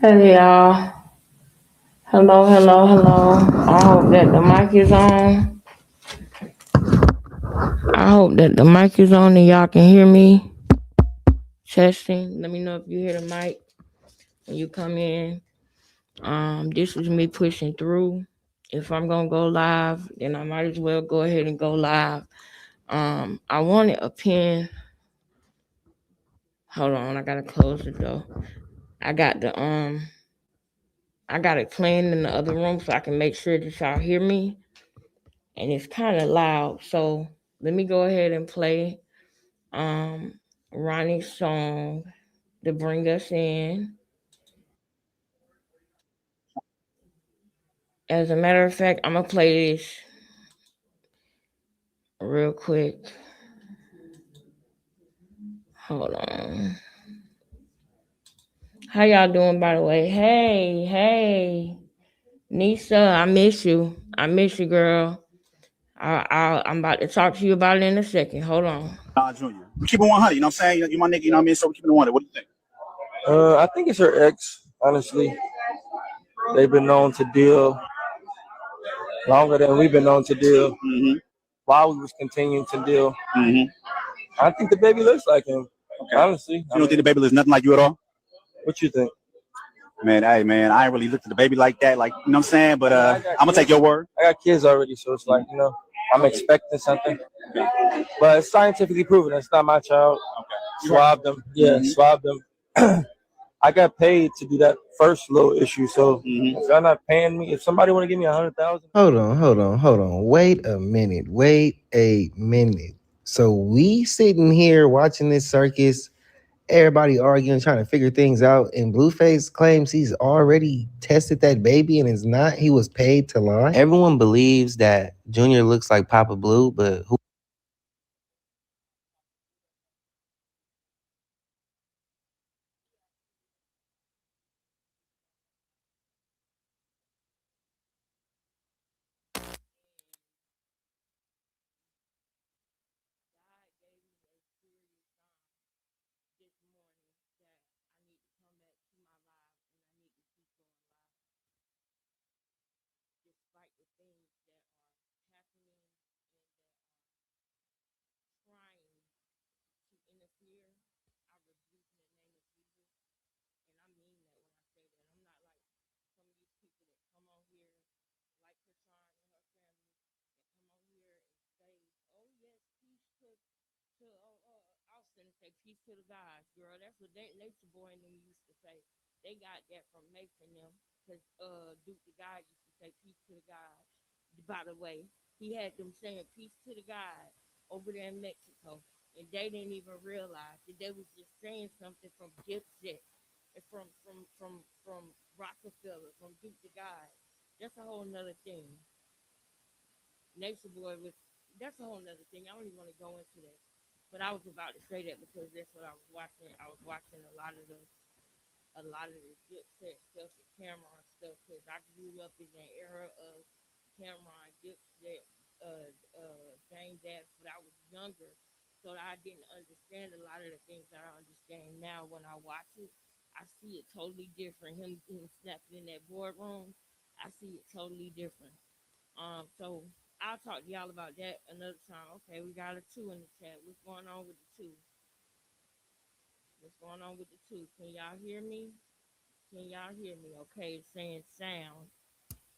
Hey y'all. Hello, hello, hello. I hope that the mic is on. I hope that the mic is on and y'all can hear me. Testing. Let me know if you hear the mic when you come in. This is me pushing through. If I'm gonna go live, then I might as well go ahead and go live. I wanted a pen. Hold on, I gotta close the door. I got the I got it playing in the other room so I can make sure that y'all hear me. And it's kind of loud. So let me go ahead and play um Ronnie's song to bring us in. As a matter of fact, I'm gonna play this real quick. Hold on. How y'all doing, by the way? Hey, hey, Nisa, I miss you. I miss you, girl. I'm about to talk to you about it in a second. Hold on. Junior. We keep it 100, you know what I'm saying? You my nigga, you know what I mean? So we keep it 100. What do you think? I think it's her ex, honestly. They've been known to deal longer than we've been known to deal while we was continuing to deal. I think the baby looks like him, honestly. You don't think the baby looks nothing like you at all? What you think? Man, hey, man, I ain't really looked at the baby like that, like, you know what I'm saying? But I'm going to take your word. I got kids already, so it's like, I'm expecting something. But it's scientifically proven. It's not my child. Swab them. Yeah, swab them. I got paid to do that first little issue. So if y'all not paying me, if somebody want to give me 100,000. Hold on. Wait a minute. Wait a minute. So we sitting here watching this circus, everybody arguing, trying to figure things out, and Blueface claims he's already tested that baby and is not. He was paid to lie. Everyone believes that Junior looks like Papa Blue, but who? Say peace to the gods, girl. That's what Nature Boy and them used to say. They got that from Mason them, because Duke the God used to say peace to the gods. By the way, he had them saying peace to the God over there in Mexico, and they didn't even realize that they was just saying something from Dipset and from Rockefeller, from Duke the God. That's a whole nother thing. Nature Boy was that's a whole nother thing. I don't even want to go into that. But I was about to say that because that's what I was watching. I was watching a lot of the Dipset stuff, the Cameron stuff, because I grew up in that era of Cameron, Dipset, James Dash, but I was younger, so I didn't understand a lot of the things that I understand now. When I watch it, I see it totally different. Him snapping in that boardroom, I see it totally different. So I'll talk to y'all about that another time. Okay, we got a two in the chat. What's going on with the two? What's going on with the two? Can y'all hear me? Can y'all hear me? Okay, it's saying sound.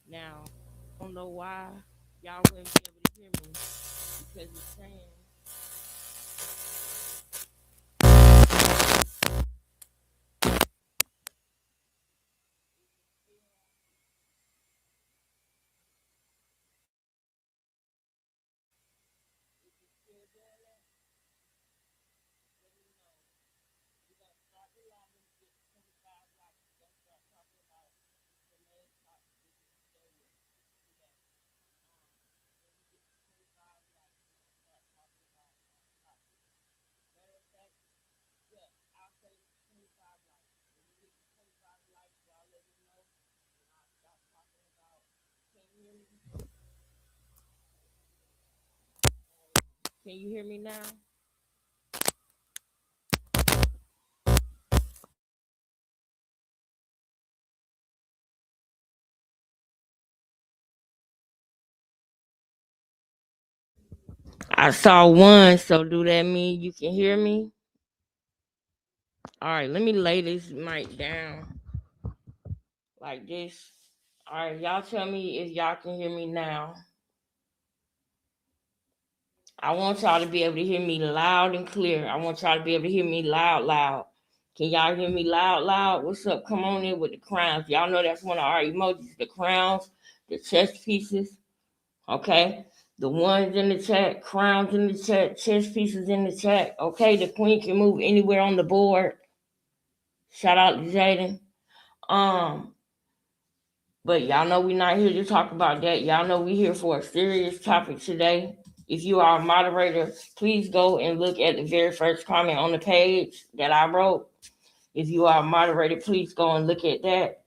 Now, I don't know why y'all wouldn't be able to hear me because it's saying. Can you hear me now? I saw one, so do that mean you can hear me? All right, let me lay this mic down like this. All right, y'all tell me if y'all can hear me now. I want y'all to be able to hear me loud and clear. I want y'all to be able to hear me loud, loud. Can y'all hear me loud, loud? What's up? Come on in with the crowns. Y'all know that's one of our emojis, the crowns, the chest pieces. Okay? The ones in the chat, crowns in the chat, chest pieces in the chat. Okay, the queen can move anywhere on the board. Shout out to Jaden. But y'all know we're not here to talk about that. Y'all know we're here for a serious topic today. If you are a moderator, please go and look at the very first comment on the page that I wrote. If you are a moderator, please go and look at that.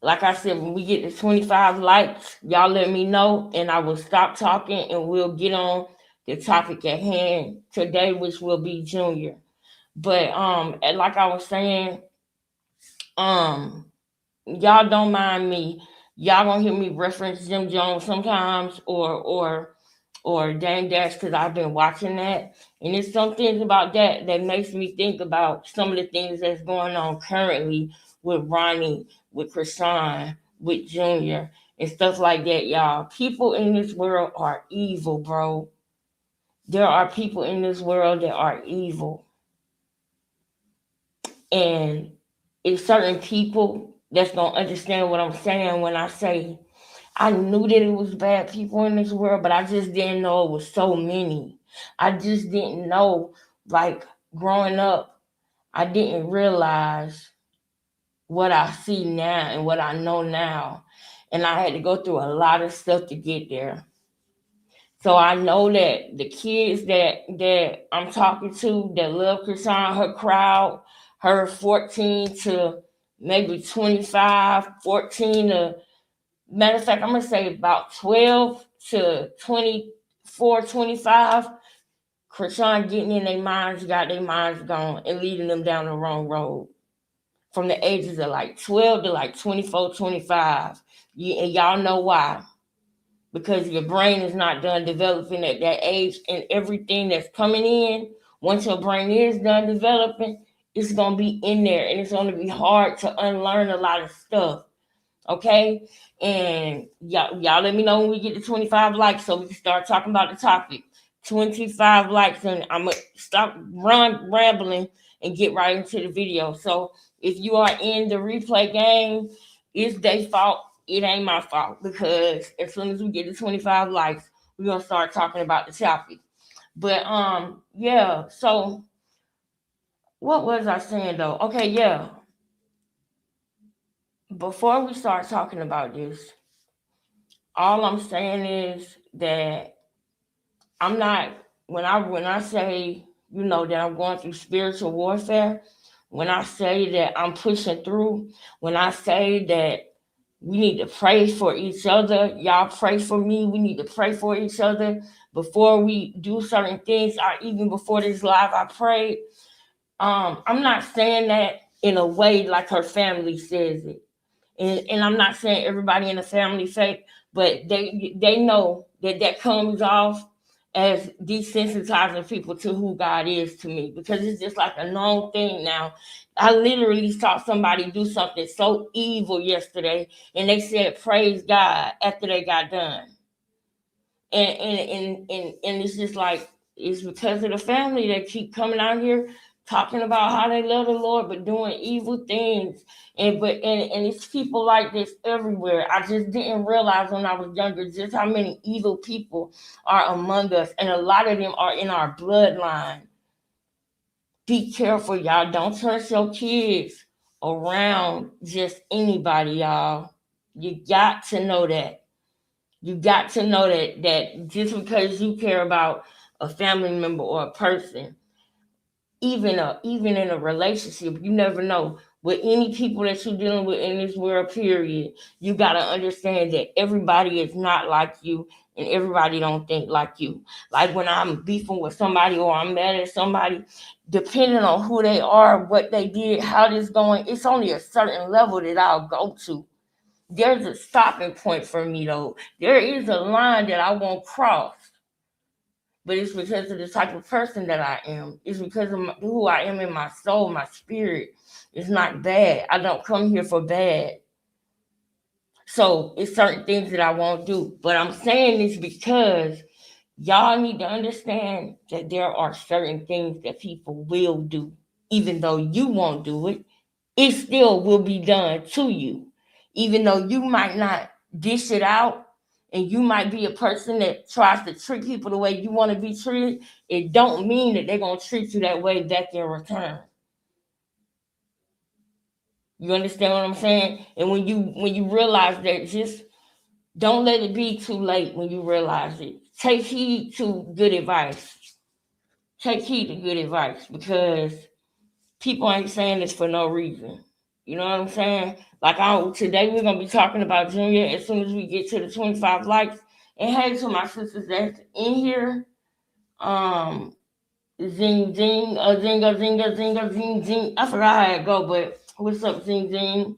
Like I said, when we get to 25 likes, y'all let me know and I will stop talking and we'll get on the topic at hand today, which will be Junior. But and like I was saying, y'all don't mind me. Y'all gonna hear me reference Jim Jones sometimes or Dame Dash because I've been watching that. And it's some things about that that makes me think about some of the things that's going on currently with Ronnie, with Krishan, with Junior, and stuff like that, y'all. People in this world are evil, bro. There are people in this world that are evil. And it's certain people that's gonna understand what I'm saying when I say I knew that it was bad people in this world, but I just didn't know it was so many. I just didn't know, like growing up, I didn't realize what I see now and what I know now. And I had to go through a lot of stuff to get there. So I know that the kids that I'm talking to that love Krishan, her crowd, her 14 to maybe 25, 14 to, matter of fact, I'm going to say about 12 to 24, 25, Krishan getting in their minds, got their minds gone and leading them down the wrong road. From the ages of like 12 to like 24, 25. And y'all know why. Because your brain is not done developing at that age, and everything that's coming in, once your brain is done developing, it's going to be in there and it's going to be hard to unlearn a lot of stuff. Okay? And y'all let me know when we get to 25 likes so we can start talking about the topic. 25 likes and I'm going to stop rambling and get right into the video. So if you are in the replay game, it's their fault. It ain't my fault because as soon as we get to 25 likes, we're going to start talking about the topic. But yeah, so what was I saying though? Okay, yeah. Before we start talking about this, all I'm saying is that I'm not, when I say, you know, that I'm going through spiritual warfare, when I say that I'm pushing through, when I say that we need to pray for each other, y'all pray for me, we need to pray for each other before we do certain things, or even before this live I prayed. I'm not saying that in a way like her family says it. And I'm not saying everybody in the family fake, but they know that comes off as desensitizing people to who God is to me, because it's just like a known thing now. I literally saw somebody do something so evil yesterday, and they said praise God after they got done. And it's just like, it's because of the family that keep coming out here talking about how they love the Lord but doing evil things. And it's people like this everywhere. I just didn't realize when I was younger just how many evil people are among us, and a lot of them are in our bloodline. Be careful, y'all. Don't trust your kids around just anybody, y'all. You got to know that. You got to know that just because you care about a family member or a person, even in a relationship, you never know. With any people that you're dealing with in this world, period, you gotta understand that everybody is not like you and everybody don't think like you. Like when I'm beefing with somebody or I'm mad at somebody, depending on who they are, what they did, how this going, it's only a certain level that I'll go to. There's a stopping point for me though. There is a line that I won't cross. but it's because of the type of person that I am. It's because of who I am in my soul, my spirit. It's not bad. I don't come here for bad. So it's certain things that I won't do. But I'm saying this because y'all need to understand that there are certain things that people will do, even though you won't do it. It still will be done to you, even though you might not dish it out, and you might be a person that tries to treat people the way you want to be treated. It don't mean that they're gonna treat you that way back in return. You understand what I'm saying? And when you realize that, just don't let it be too late when you realize it. Take heed to good advice. Take heed to good advice, because people ain't saying this for no reason. You know what I'm saying? Like today we're gonna be talking about Junior as soon as we get to the 25 likes. And hey to my sisters that's in here. Zing zing, zinga zinga zinga zing zing. I forgot how it go, but what's up, zing zing?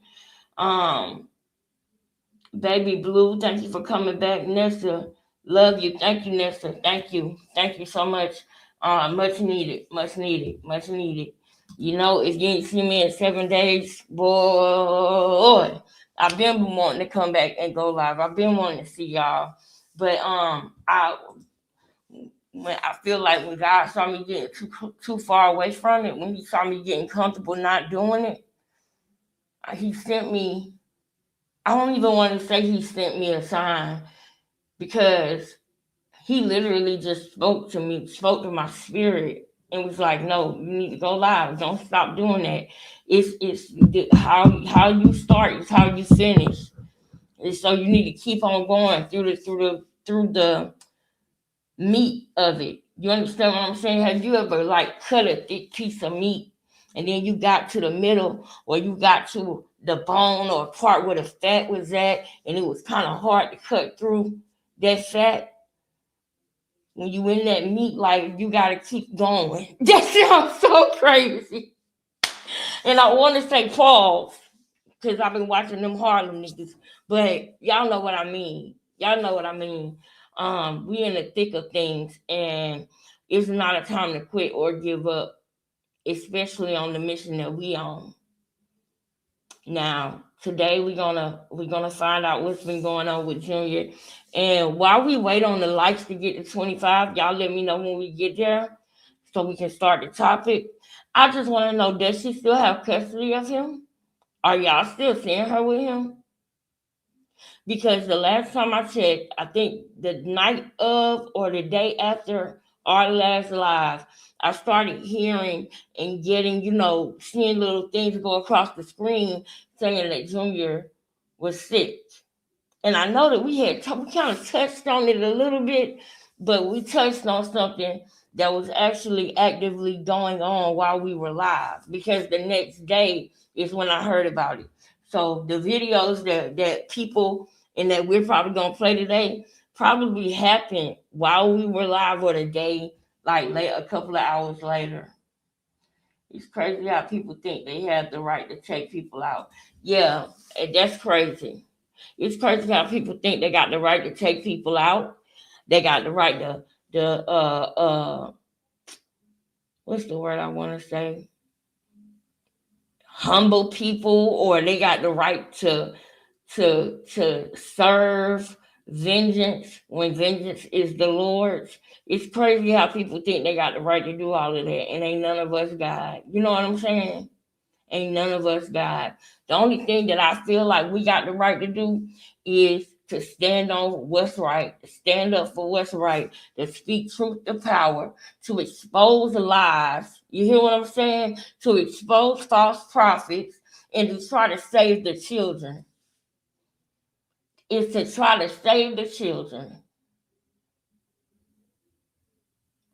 Um, Baby Blue, thank you for coming back. Nessa, love you. Thank you, Nessa. Thank you. Thank you so much. Much needed. Much needed. Much needed. You know, if you ain't seen me in 7 days, boy, I've been wanting to come back and go live. I've been wanting to see y'all. But when I feel like when God saw me getting too far away from it, when he saw me getting comfortable not doing it, he sent me, I don't even want to say he sent me a sign, because he literally just spoke to me, spoke to my spirit, and was like, "No, you need to go live. Don't stop doing that. It's how you start is how you finish. And so you need to keep on going through the meat of it. You understand what I'm saying? Have you ever like cut a thick piece of meat, and then you got to the middle, or you got to the bone or part where the fat was at, and it was kind of hard to cut through that fat? When you in that meat, like, you gotta keep going. That sounds so crazy. And I want to say pause, because I've been watching them Harlem niggas, but y'all know what I mean. Y'all know what I mean. We in the thick of things, and it's not a time to quit or give up, especially on the mission that we on. Now, today we're gonna find out what's been going on with Junior. And while we wait on the likes to get to 25, y'all let me know when we get there so we can start the topic. I just want to know, does she still have custody of him? Are y'all still seeing her with him? Because the last time I checked, I think the night of or the day after our last live, I started hearing and getting, seeing little things go across the screen saying that Junior was sick. And I know that we kind of touched on it a little bit, but we touched on something that was actually actively going on while we were live, because the next day is when I heard about it. So the videos that people and that we're probably gonna play today probably happened while we were live, or the day like late, a couple of hours later. It's crazy how people think they have the right to take people out. Yeah, that's crazy. It's crazy how people think they got the right to take people out. They got the right to what's the word I want to say? Humble people, or they got the right to serve vengeance when vengeance is the Lord's. It's crazy how people think they got the right to do all of that, and ain't none of us God. You know what I'm saying? Ain't none of us God. The only thing that I feel like we got the right to do is to stand on what's right, to stand up for what's right, to speak truth to power, to expose lies. You hear what I'm saying? To expose false prophets, and to try to save the children. Is to try to save the children.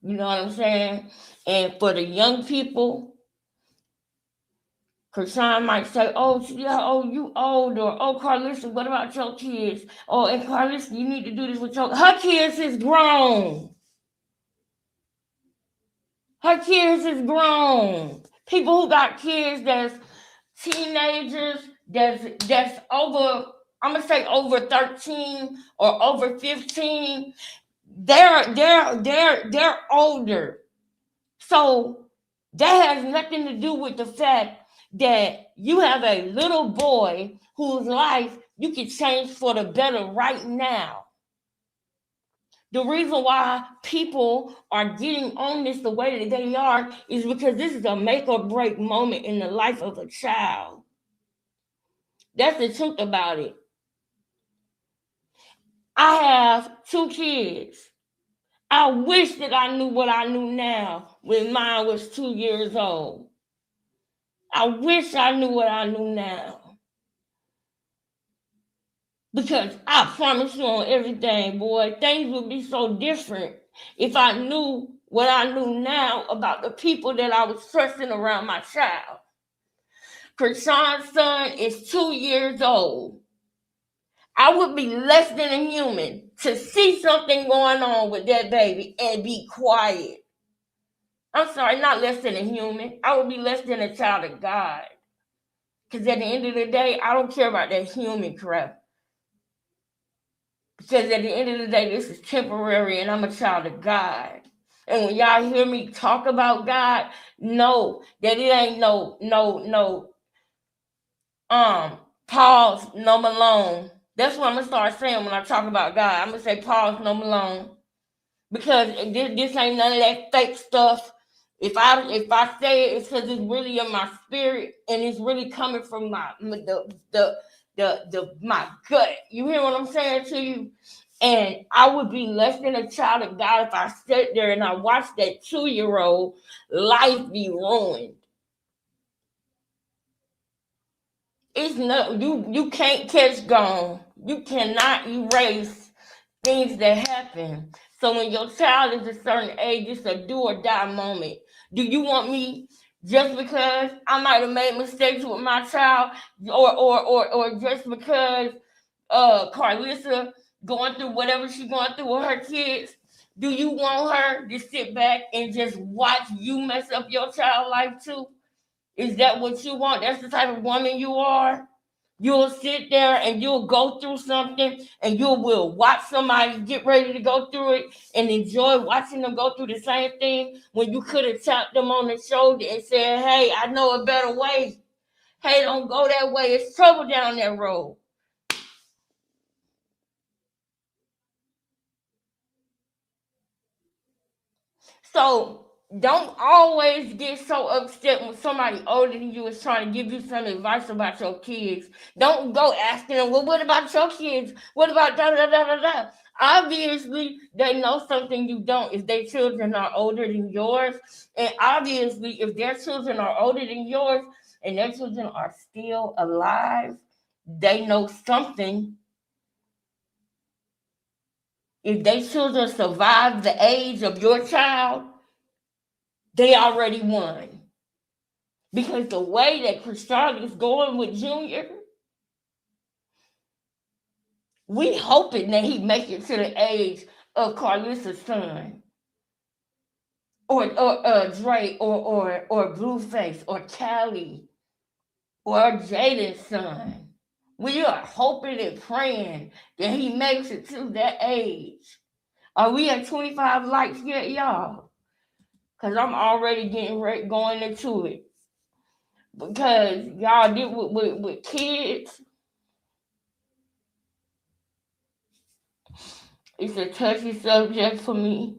You know what I'm saying? And for the young people, Krishan might say, "Oh, yeah, oh, you old," or "Oh, Carlissa, what about your kids?" Oh, and Carlissa, you need to do this with her kids is grown. Her kids is grown. People who got kids that's teenagers, that's over, I'm gonna say over 13 or over 15. they're older. So that has nothing to do with the fact that you have a little boy whose life you can change for the better right now. The reason why people are getting on this the way that they are is because this is a make or break moment in the life of a child. That's the truth about it. I have 2 kids. I wish that I knew what I knew now when mine was 2 years old. I wish I knew what I knew now. Because I promise you on everything, boy, things would be so different if I knew what I knew now about the people that I was trusting around my child. Krishan's son is 2 years old. I would be less than a human to see something going on with that baby and be quiet. I'm sorry, not less than a human. I would be less than a child of God. Because at the end of the day, I don't care about that human crap. Because at the end of the day, this is temporary and I'm a child of God. And when y'all hear me talk about God, know that it ain't pause, no Malone. That's what I'm going to start saying when I talk about God. I'm going to say pause, no Malone. Because this ain't none of that fake stuff. If I say it, it's because it's really in my spirit and it's really coming from my gut. You hear what I'm saying to you? And I would be less than a child of God if I sat there and I watched that 2-year-old life be ruined. It's not you can't catch gone. You cannot erase things that happen. So when your child is a certain age, it's a do or die moment. Do you want me just because I might have made mistakes with my child, or just because Carlissa going through whatever she's going through with her kids? Do you want her to sit back and just watch you mess up your child life too? Is that what you want? That's the type of woman you are? You'll sit there and you'll go through something and you will watch somebody get ready to go through it and enjoy watching them go through the same thing when you could have tapped them on the shoulder and said, hey, I know a better way. Hey, don't go that way. It's trouble down that road. So don't always get so upset when somebody older than you is trying to give you some advice about your kids. Don't go asking them, well, what about your kids? What about da da da da da? Obviously, they know something you don't. If their children are older than yours, and obviously, if their children are older than yours and their children are still alive, they know something. If their children survive the age of your child, they already won. Because the way that Krishan is going with Junior, we hoping that he make it to the age of Carlissa's son, or Dre, or Blueface, or Callie, or Jaden's son. We are hoping and praying that he makes it to that age. Are we at 25 likes yet, y'all? Because I'm already getting ready, going into it. Because y'all did with kids, it's a touchy subject for me.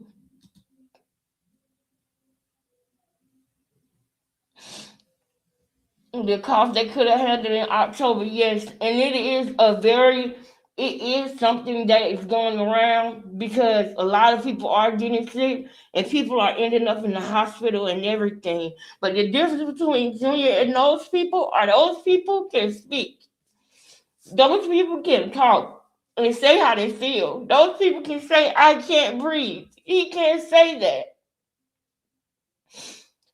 Because they could have had it in October, yes. And it is something that is going around because a lot of people are getting sick and people are ending up in the hospital and everything. But the difference between Junior and those people are those people can speak. Those people can talk and say how they feel. Those people can say, I can't breathe. He can't say that.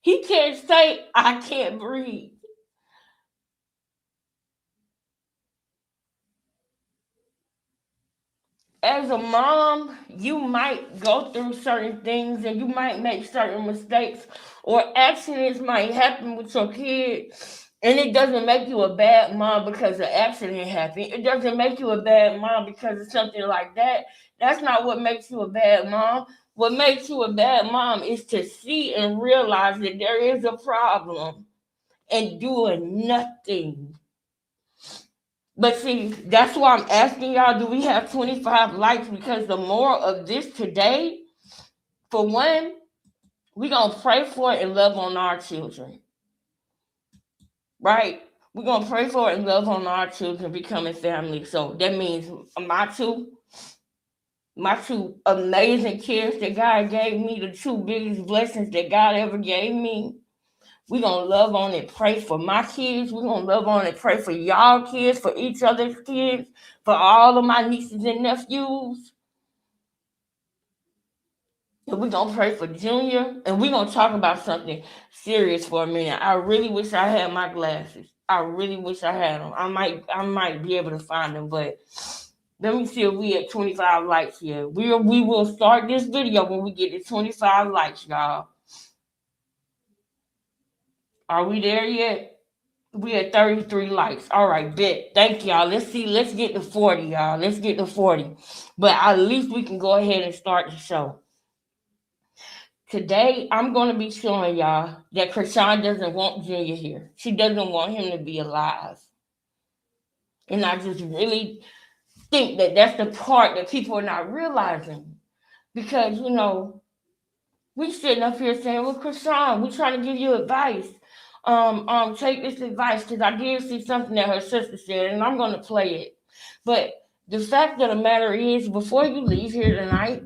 He can't say, I can't breathe. As a mom, you might go through certain things and you might make certain mistakes, or accidents might happen with your kid, And it doesn't make you a bad mom because an accident happened. It doesn't make you a bad mom because of something like that. That's not what makes you a bad mom. What makes you a bad mom is to see and realize that there is a problem and doing nothing. But see, that's why I'm asking y'all, do we have 25 likes? Because the moral of this today, for one, we're going to pray for it and love on our children. Right? We're going to pray for it and love on our children becoming family. So that means my two amazing kids that God gave me, the two biggest blessings that God ever gave me. We're going to love on and pray for my kids. We're going to love on and pray for y'all kids, for each other's kids, for all of my nieces and nephews. And we're going to pray for Junior. And we're going to talk about something serious for a minute. I really wish I had my glasses. I really wish I had them. I might be able to find them, but let me see if we at 25 likes here. We will start this video when we get to 25 likes, y'all. Are we there yet? We at 33 likes. All right, bet. Thank y'all. Let's see. Let's get to 40, y'all. Let's get to 40. But at least we can go ahead and start the show. Today, I'm going to be showing y'all that Krishan doesn't want Junior here. She doesn't want him to be alive. And I just really think that that's the part that people are not realizing. Because, you know, we sitting up here saying, well, Krishan, we're trying to give you advice. Take this advice, because I did see something that her sister said, and I'm going to play it. But the fact of the matter is, before you leave here tonight,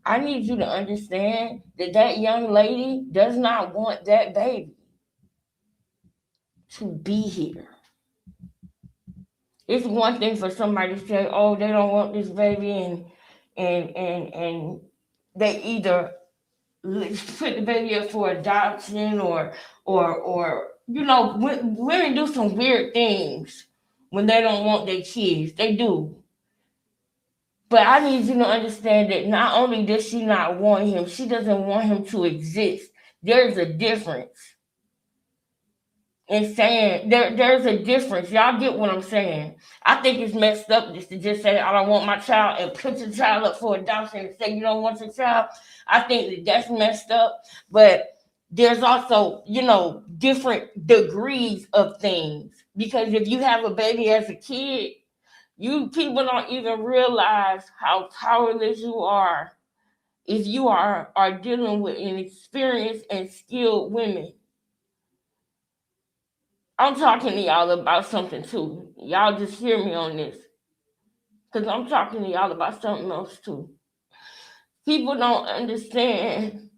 I need you to understand that that young lady does not want that baby to be here. It's one thing for somebody to say, oh, they don't want this baby, and they either put the baby up for adoption or you know, women do some weird things when they don't want their kids. They do. But I need you to understand that not only does she not want him, she doesn't want him to exist. There's a difference in saying there's a difference. Y'all get what I'm saying? I think it's messed up just to just say I don't want my child and put your child up for adoption and say you don't want your child. I think that that's messed up. But there's also, you know, different degrees of things. Because if you have a baby as a kid, you people don't even realize how powerless you are if you are dealing with inexperienced and skilled women. I'm talking to y'all about something too. Y'all just hear me on this. Because I'm talking to y'all about something else too. People don't understand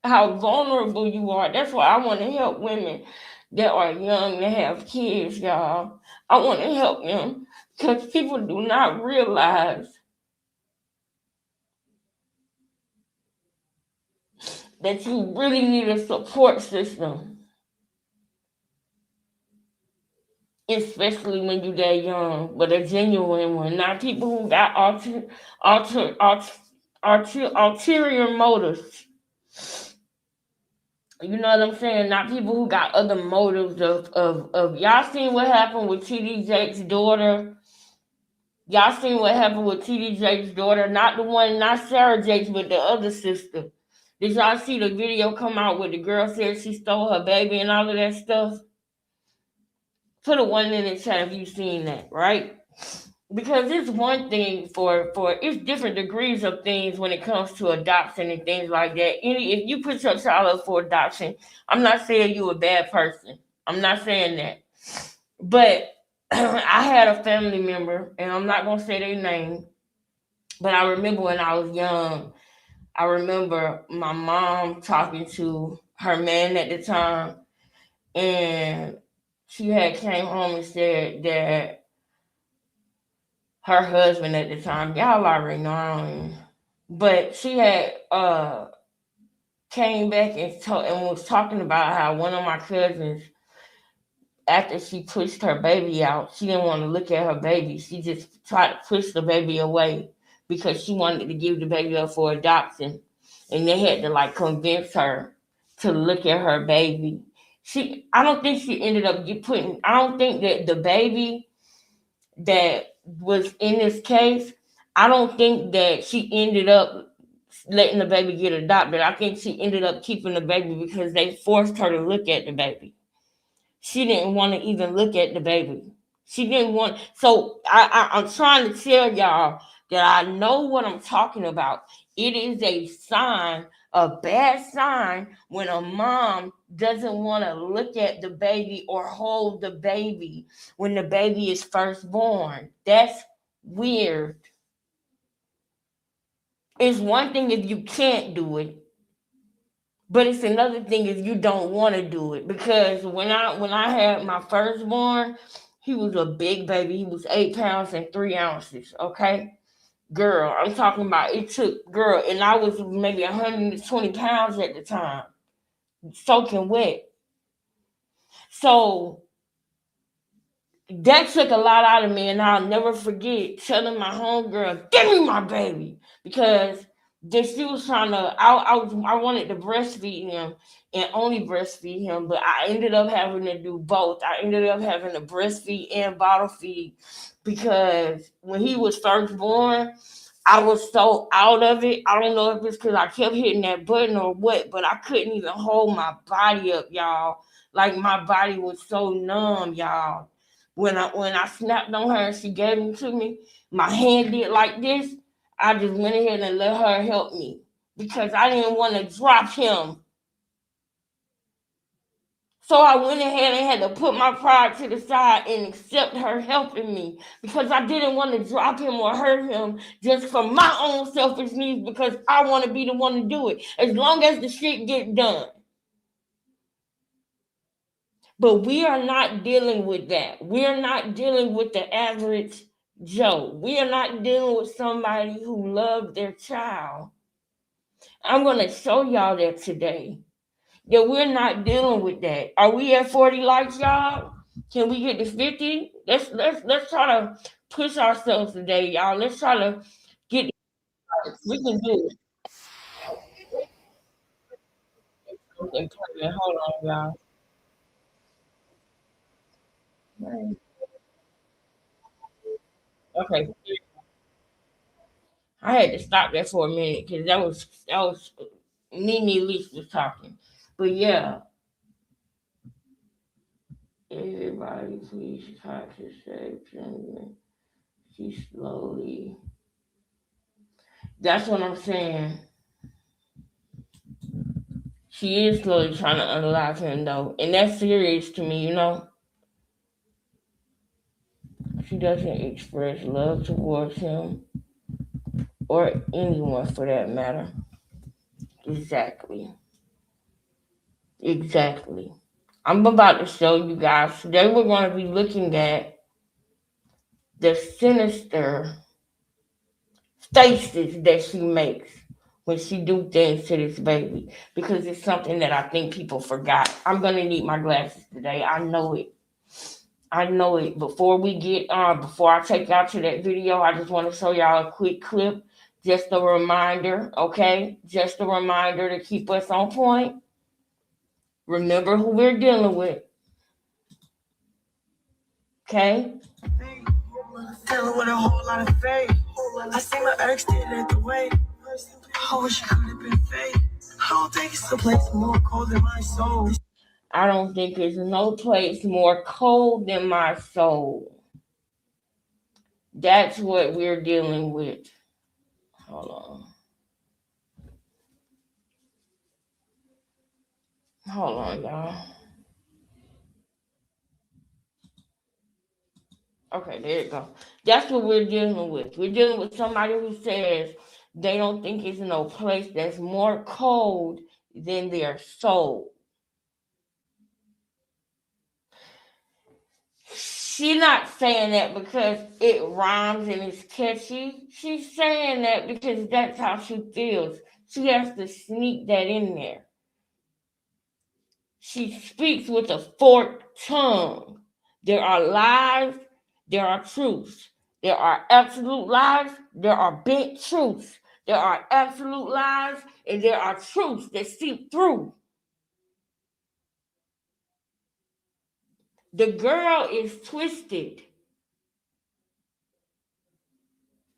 how vulnerable you are. That's why I want to help women that are young that have kids, y'all. I want to help them because people do not realize that you really need a support system, especially when you're that young, but a genuine one, not people who got ulterior motives. You know what I'm saying? Not people who got other motives of y'all seen what happened with TD Jake's daughter. Y'all seen what happened with TD Jake's daughter, not the one, not Sarah Jakes, but the other sister. Did y'all see the video come out where the girl said she stole her baby and all of that stuff? Put a one in the chat if you've seen that, right? Because it's one thing for it's different degrees of things when it comes to adoption and things like that. If you put your child up for adoption, I'm not saying you're a bad person. I'm not saying that. But I had a family member, and I'm not gonna say their name, but I remember when I was young, I remember my mom talking to her man at the time, and she had came home and said that her husband at the time, y'all already know, but she had came back and was talking about how one of my cousins, after she pushed her baby out, she didn't want to look at her baby. She just tried to push the baby away because she wanted to give the baby up for adoption. And they had to like convince her to look at her baby. I don't think she ended up I don't think that the baby that was in this case, I don't think that she ended up letting the baby get adopted. I think she ended up keeping the baby because they forced her to look at the baby. She didn't want to even look at the baby. She didn't want. So I'm trying to tell y'all that I know what I'm talking about. It is a sign, a bad sign, when a mom doesn't want to look at the baby or hold the baby when the baby is first born. That's weird. It's one thing if you can't do it, but it's another thing if you don't want to do it. Because when I had my firstborn, he was a big baby. He was 8 pounds and 3 ounces. Okay, girl, I'm talking about it took girl, and I was maybe 120 pounds at the time, soaking wet. So that took a lot out of me, and I'll never forget telling my homegirl, "Give me my baby," because she was trying to. I wanted to breastfeed him and only breastfeed him, but I ended up having to do both. I ended up having to breastfeed and bottle feed because when he was first born, I was so out of it. I don't know if it's because I kept hitting that button or what, but I couldn't even hold my body up, y'all. Like my body was so numb, y'all. When I snapped on her and she gave him to me, my hand did like this. I just went ahead and let her help me because I didn't want to drop him. So I went ahead and had to put my pride to the side and accept her helping me because I didn't want to drop him or hurt him just for my own selfish needs because I want to be the one to do it as long as the shit get done. But we are not dealing with that. We're not dealing with the average Joe. We are not dealing with somebody who loved their child. I'm going to show y'all that today. That we're not dealing with that. Are we at 40 likes, y'all? Can we get to 50? Let's try to push ourselves today, y'all. Let's try to get. We can do it. Hold on, y'all. Okay, I had to stop that for a minute because that was Nene Leach was talking. But yeah, everybody please try to say gender. She slowly. That's what I'm saying. She is slowly trying to unalive him though, and that's serious to me. She doesn't express love towards him or anyone for that matter. Exactly. Exactly. I'm about to show you guys. Today we're going to be looking at the sinister faces that she makes when she do things to this baby because it's something that I think people forgot. I'm gonna need my glasses today. I know it. I know it. Before I take y'all to that video, I just want to show y'all a quick clip. Just a reminder, okay? Just a reminder to keep us on point. Remember who we're dealing with. Okay? Dealing with a whole lot of faith. I see my ex did it the way. I wish it could have been fake. I don't think it's a place more cold than my soul. I don't think there's no place more cold than my soul. That's what we're dealing with. Hold on. Hold on, y'all. Okay, there you go. That's what we're dealing with. We're dealing with somebody who says they don't think it's no place that's more cold than their soul. She's not saying that because it rhymes and it's catchy. She's saying that because that's how she feels. She has to sneak that in there. She speaks with a forked tongue. There are lies, there are truths. There are absolute lies, there are bent truths. There are absolute lies, and there are truths that seep through. The girl is twisted.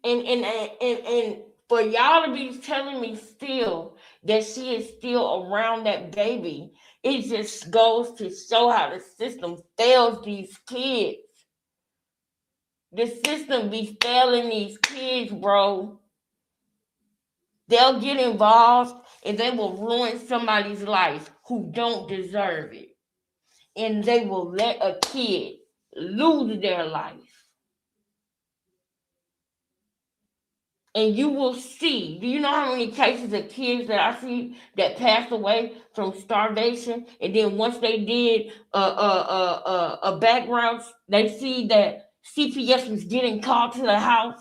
And for y'all to be telling me still that she is still around that baby, it just goes to show how the system fails these kids. The system be failing these kids, bro. They'll get involved and they will ruin somebody's life who don't deserve it. And they will let a kid lose their life. And you will see. Do you know how many cases of kids that I see that passed away from starvation, and then once they did a background, they see that CPS was getting called to the house.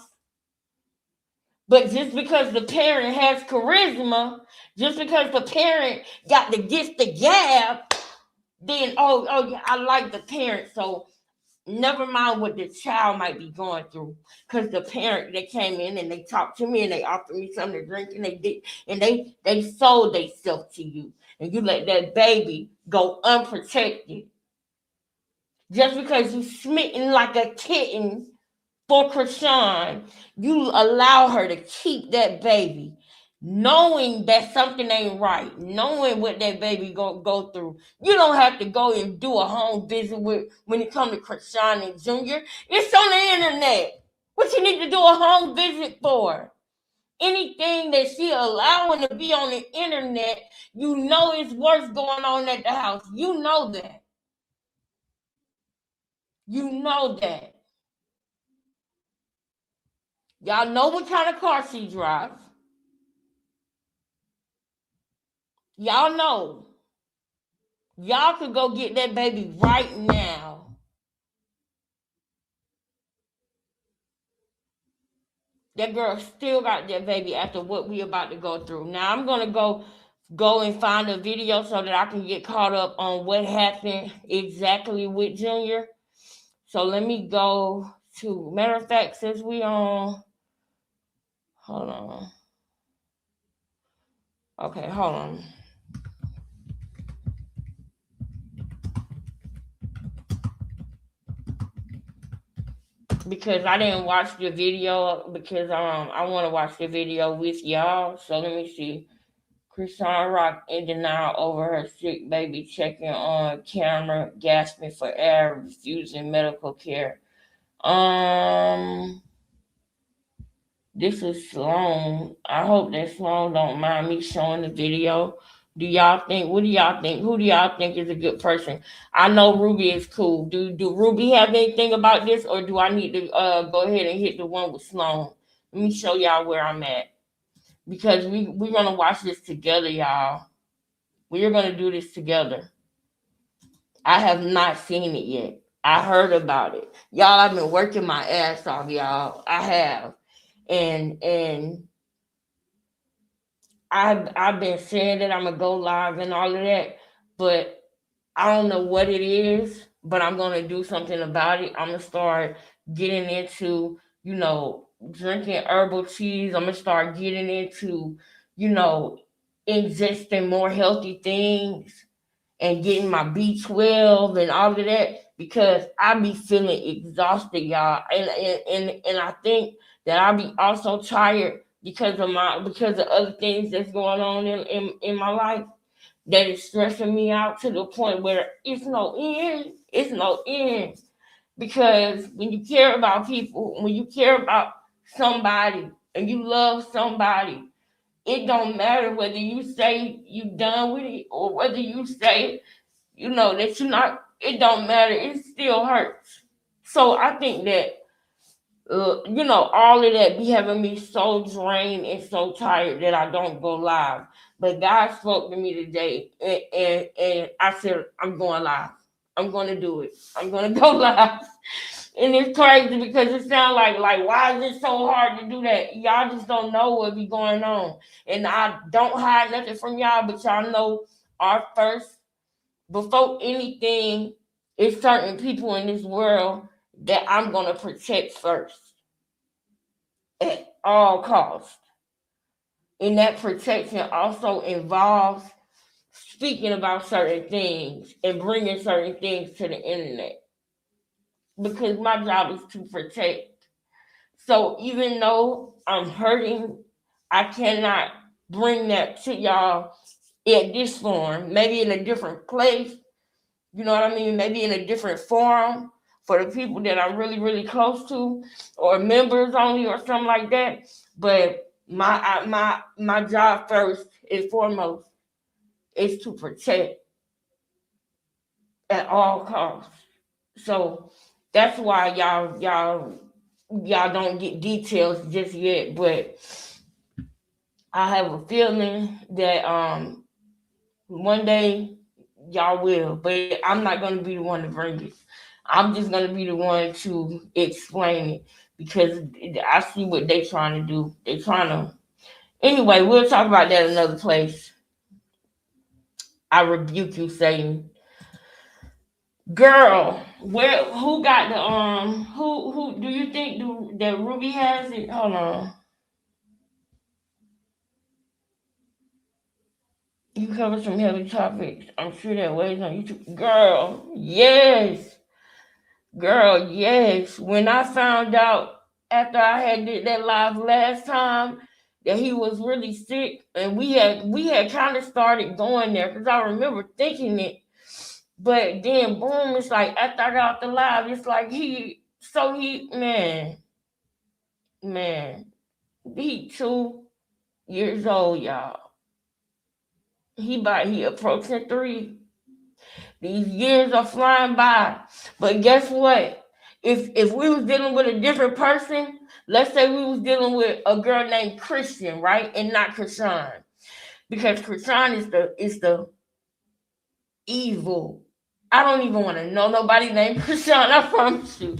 But just because the parent has charisma, just because the parent got the gift the gab, then oh yeah, I like the parent, so never mind what the child might be going through, because the parent that came in and they talked to me and they offered me something to drink and they did, and they sold themselves to you, and you let that baby go unprotected just because you smitten like a kitten for Krishan. You allow her to keep that baby, knowing that something ain't right, knowing what that baby go through. You don't have to go and do a home visit with when it comes to Krishan and Junior. It's on the internet. What you need to do a home visit for? Anything that she allowing to be on the internet, you know it's worse going on at the house. You know that. You know that. Y'all know what kind of car she drives. Y'all know. Y'all could go get that baby right now. That girl still got that baby after what we about to go through. Now I'm gonna go and find a video so that I can get caught up on what happened exactly with Junior. So let me go to, matter of fact, since we on, hold on. Okay, hold on. Because I didn't watch the video because I want to watch the video with y'all. So let me see. Krishan Rock in denial over her sick baby, checking on camera, gasping for air, refusing medical care. This is Sloan. I hope that Sloan don't mind me showing the video. Do y'all think? What do y'all think? Who do y'all think is a good person? I know Ruby is cool. Do Ruby have anything about this, or do I need to go ahead and hit the one with Sloan? Let me show y'all where I'm at, because we're gonna watch this together, y'all. We are gonna do this together. I have not seen it yet. I heard about it, y'all. I've been working my ass off, y'all. I have, and I've been saying that I'm gonna go live and all of that, but I don't know what it is. But I'm gonna do something about it. I'm gonna start getting into, drinking herbal teas. I'm gonna start getting into, you know, ingesting more healthy things and getting my B12 and all of that, because I be feeling exhausted, y'all. And I think that I be also tired because of other things that's going on in my life that is stressing me out to the point where it's no end. It's no end. Because when you care about people, when you care about somebody and you love somebody, it don't matter whether you say you done with it or whether you say, that you're not. It don't matter. It still hurts. So I think that, all of that be having me so drained and so tired that I don't go live. But God spoke to me today, and I said, I'm going live. I'm going to do it. I'm going to go live. And it's crazy because it sounds like why is it so hard to do that? Y'all just don't know what be going on. And I don't hide nothing from y'all, but y'all know our first, before anything, it's certain people in this world that I'm going to protect first at all costs. And that protection also involves speaking about certain things and bringing certain things to the internet. because my job is to protect. So even though I'm hurting, I cannot bring that to y'all at this form. Maybe in a different place, you know what I mean? Maybe in a different forum for the people that I'm really, really close to, or members only, or something like that. But my job first and foremost is to protect at all costs. So that's why y'all don't get details just yet, but I have a feeling that one day y'all will, but I'm not gonna be the one to bring it. I'm just gonna be the one to explain it because I see what they trying to do. They trying to. Anyway, we'll talk about that another place. I rebuke you, Satan. Girl, where who got the who do you think that Ruby has it? Hold on. You cover some heavy topics. I'm sure that weighs on YouTube. Girl, yes. Girl, yes. When I found out after I had did that live last time that he was really sick, and we had kind of started going there because I remember thinking it, but then boom, it's like after I got off the live, it's like he man, he 2 years old, y'all. He approaching 3. These years are flying by. But guess what? If we was dealing with a different person, let's say we was dealing with a girl named Christian, right? And not Krishan. Because Krishan is the evil. I don't even want to know nobody named Krishan, I promise you.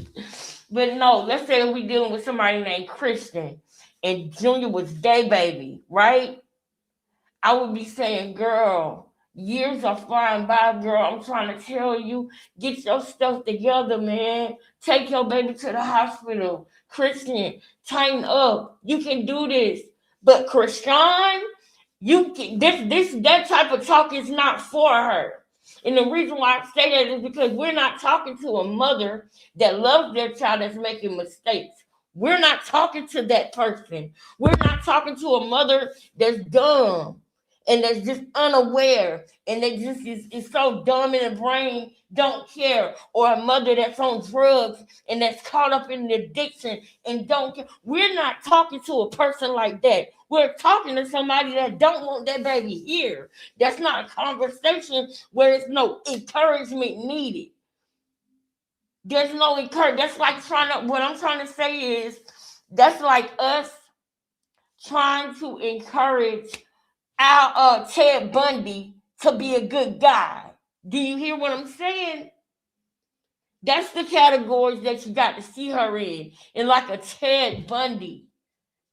But no, let's say we dealing with somebody named Christian and Junior was gay baby, right? I would be saying, girl, years are flying by, girl. I'm trying to tell you, get your stuff together, man. Take your baby to the hospital. Christian, tighten up. You can do this. But Krishan, that type of talk is not for her. And the reason why I say that is because we're not talking to a mother that loves their child that's making mistakes. We're not talking to that person. We're not talking to a mother that's dumb and that's just unaware and that just is so dumb in the brain, don't care, or a mother that's on drugs and that's caught up in the addiction and don't care. We're not talking to a person like that. We're talking to somebody that don't want that baby here. That's not a conversation where there's no encouragement needed. There's no encouragement. That's like what I'm trying to say is that's like us trying to encourage our Ted Bundy to be a good guy. Do you hear what I'm saying? That's the categories that you got to see her in like a Ted Bundy,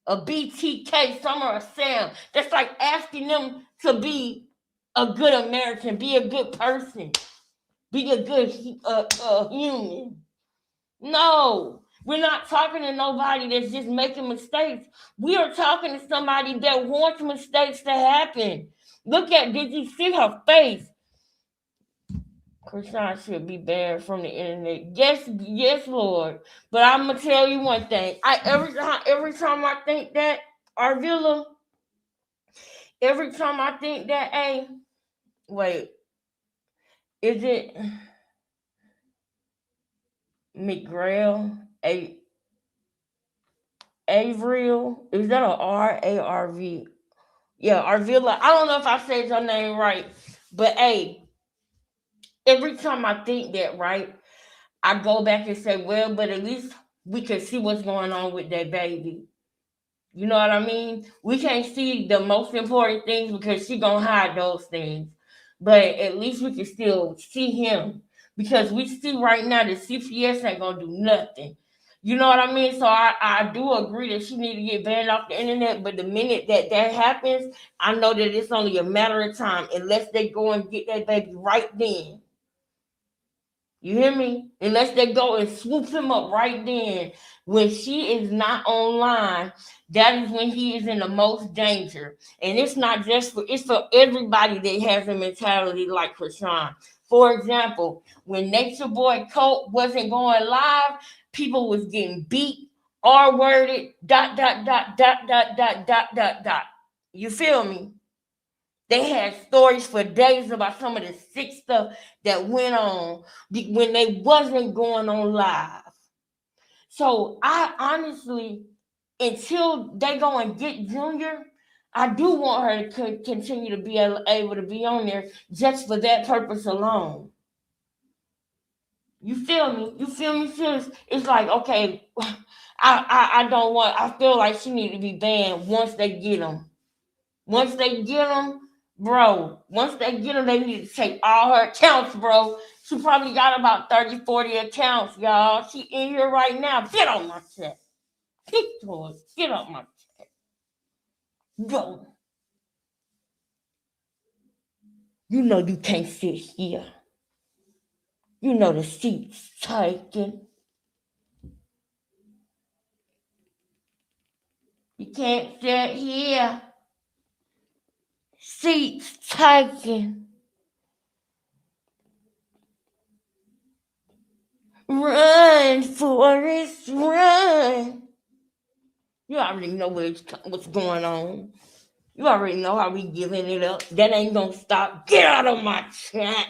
a BTK, Summer or Sam. That's like asking them to be a good American, be a good person, be a good human. No, we're not talking to nobody that's just making mistakes. We are talking to somebody that wants mistakes to happen. Did you see her face? Krishan should be banned from the internet. Yes, Lord. But I'm gonna tell you one thing. Every time I think that, Arvilla, every time I think that, wait, is it McGrail? Avril? Is that a RARV? Yeah, Arvilla. I don't know if I said your name right, but every time I think that, right, I go back and say, well, but at least we can see what's going on with that baby. You know what I mean? We can't see the most important things because she gonna hide those things. But at least we can still see him because we see right now that CPS ain't gonna do nothing. You know what I mean? So I do agree that she need to get banned off the internet. But the minute that happens, I know that it's only a matter of time unless they go and get that baby right then. You hear me? Unless they go and swoop him up right then. When she is not online, that is when he is in the most danger. And it's not just it's for everybody that has a mentality like Krishan. For example, when Nature Boy Colt wasn't going live, people was getting beat, R-worded, dot, dot, dot, dot, dot, dot, dot, dot, dot. You feel me? They had stories for days about some of the sick stuff that went on when they wasn't going on live. So I honestly, until they go and get Junior, I do want her to continue to be able to be on there just for that purpose alone. You feel me? You feel me, sis? It's like, okay, I don't want, I feel like she need to be banned once they get them. Once they get them, bro, once they get them, they need to take all her accounts, bro. She probably got about 30, 40 accounts, y'all. She in here right now. Get on my chat. Kick toys. Get on my chat. Go. You know you can't sit here. You know the seat's taken. You can't sit here. Seats taken. Run, Forrest, run. You already know what's going on. You already know how we giving it up. That ain't gonna stop. Get out of my chat.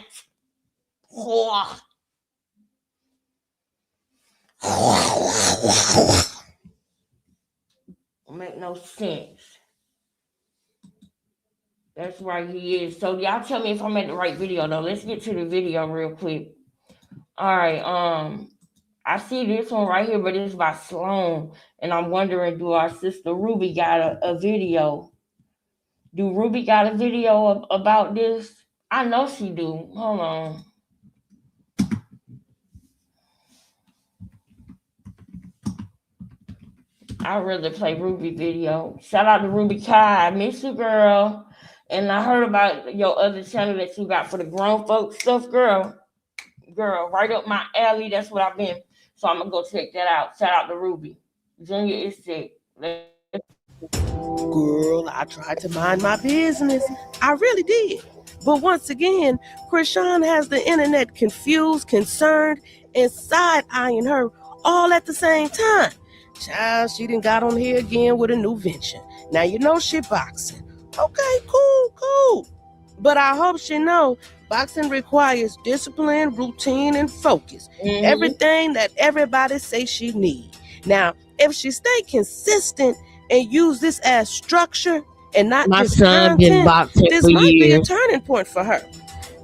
Make no sense. That's right, he is. So y'all tell me if I'm at the right video though. Let's get to the video real quick. All right, I see this one right here, but it's by Sloan. And I'm wondering, do our sister Ruby got a video? Do Ruby got a video about this? I know she do. Hold on. I'd rather play Ruby video. Shout out to Ruby Kai. I miss you, girl. And I heard about your other channel that you got for the grown folks stuff, girl. Girl, right up my alley. That's what I've been. So I'm gonna go check that out. Shout out to Ruby. Junior is sick. Girl, I tried to mind my business. I really did. But once again, Krishan has the internet confused, concerned, and side-eyeing her all at the same time. Child, she done got on here again with a new venture. Now you know she boxing. Okay, cool. But I hope she know boxing requires discipline, routine, and focus. Mm-hmm. Everything that everybody say she need. Now, if she stay consistent and use this as structure and not My just son been content, boxing this for might be a years. turning point for her.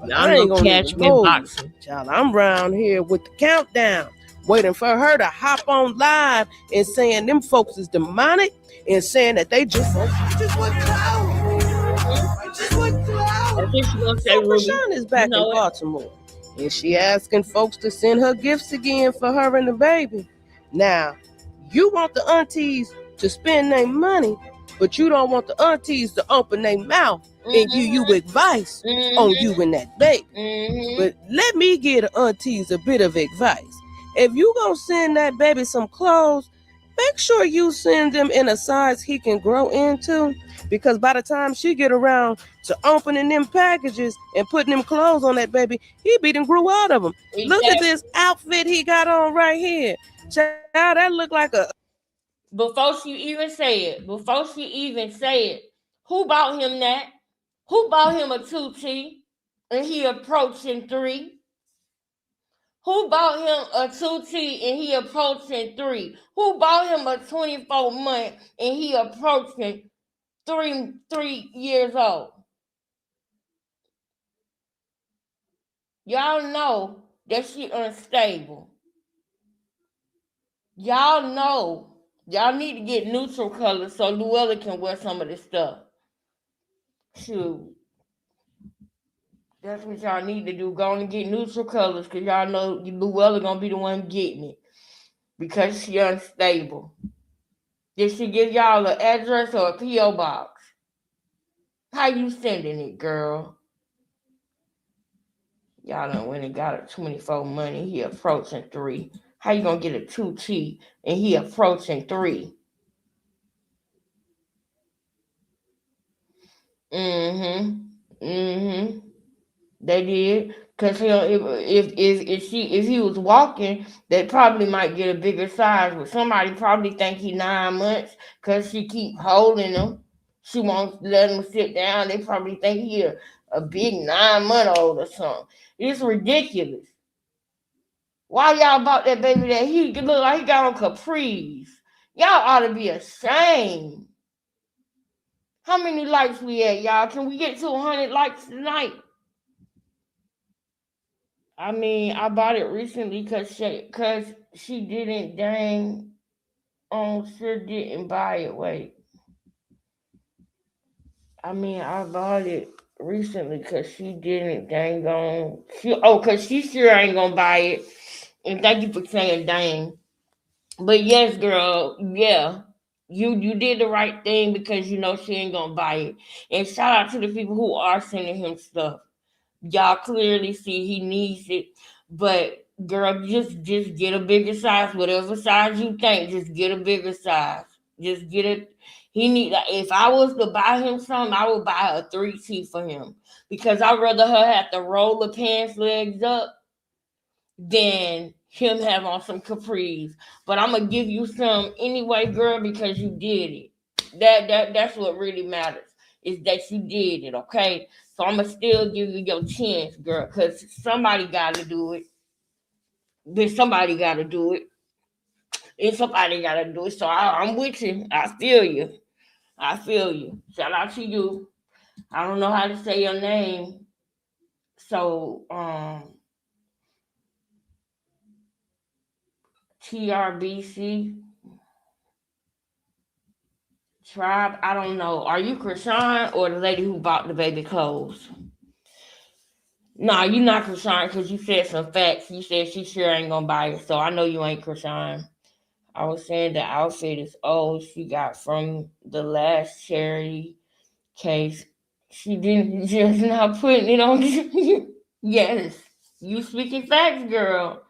But Y'all I ain't know gonna Cash even been hold you. boxing. Child, I'm round here with the countdown, waiting for her to hop on live and saying them folks is demonic and saying that they just went cloud. That's what she gonna say, So Ruby. Krishan is back You know in it. Baltimore, and she asking folks to send her gifts again for her and the baby. Now, you want the aunties to spend their money, but you don't want the aunties to open their mouth and give you advice on you and that baby. But let me give the aunties a bit of advice. If you gonna send that baby some clothes, make sure you send them in a size he can grow into, because by the time she get around to opening them packages and putting them clothes on that baby, he be done grew out of them. Exactly. Look at this outfit he got on right here. Child, that look like a... Before she even say it, who bought him that? Who bought him a 2T and he approaching 3? Who bought him a 2T and he approaching 3? Who bought him a 24-month and he approaching 3 years old? Y'all know that she unstable. Y'all know. Y'all need to get neutral colors so Luella can wear some of this stuff. Shoot. That's what y'all need to do. Go on and get neutral colors, because y'all know Luella gonna be the one getting it. Because she unstable. Did she give y'all an address or a P.O. box? How you sending it, girl? Y'all done went and got a 24 money. He approaching 3. How you gonna get a 2T and he approaching 3? They did. Cause if he was walking, they probably might get a bigger size. But somebody probably think he 9 months, cause she keep holding him. She won't let him sit down. They probably think he a big 9 month old or something. It's ridiculous. Why y'all bought that baby that he look like he got on capris? Y'all ought to be ashamed. How many likes we at, y'all? Can we get to 100 likes tonight? I mean, I bought it recently because she didn't dang she didn't buy it. Wait, I mean, I bought it recently because she didn't dang on because she sure ain't gonna buy it. And thank you for saying dang. But yes, girl, yeah. You did the right thing because you know she ain't gonna buy it. And shout out to the people who are sending him stuff. Y'all clearly see he needs it. But girl, just get a bigger size, whatever size you think, just get a bigger size. Just get it. He need. If I was to buy him something, I would buy a 3T for him because I'd rather her have to roll the pants legs up than him have on some capris. But I'm gonna give you some anyway, girl, because you did it. That's what really matters is that you did it. Okay, so I'm gonna still give you your chance, girl, because somebody got to do it. Then somebody got to do it. And somebody got to do it. So I'm with you. I feel you. I feel you. Shout out to you. I don't know how to say your name. So TRBC Tribe. I don't know. Are you Krishan or the lady who bought the baby clothes? Nah, you not Krishan because you said some facts. You said she sure ain't gonna buy it. So I know you ain't Krishan. I was saying the outfit is old. She got from the last charity case. She didn't just not putting it on. Yes, you speaking facts, girl.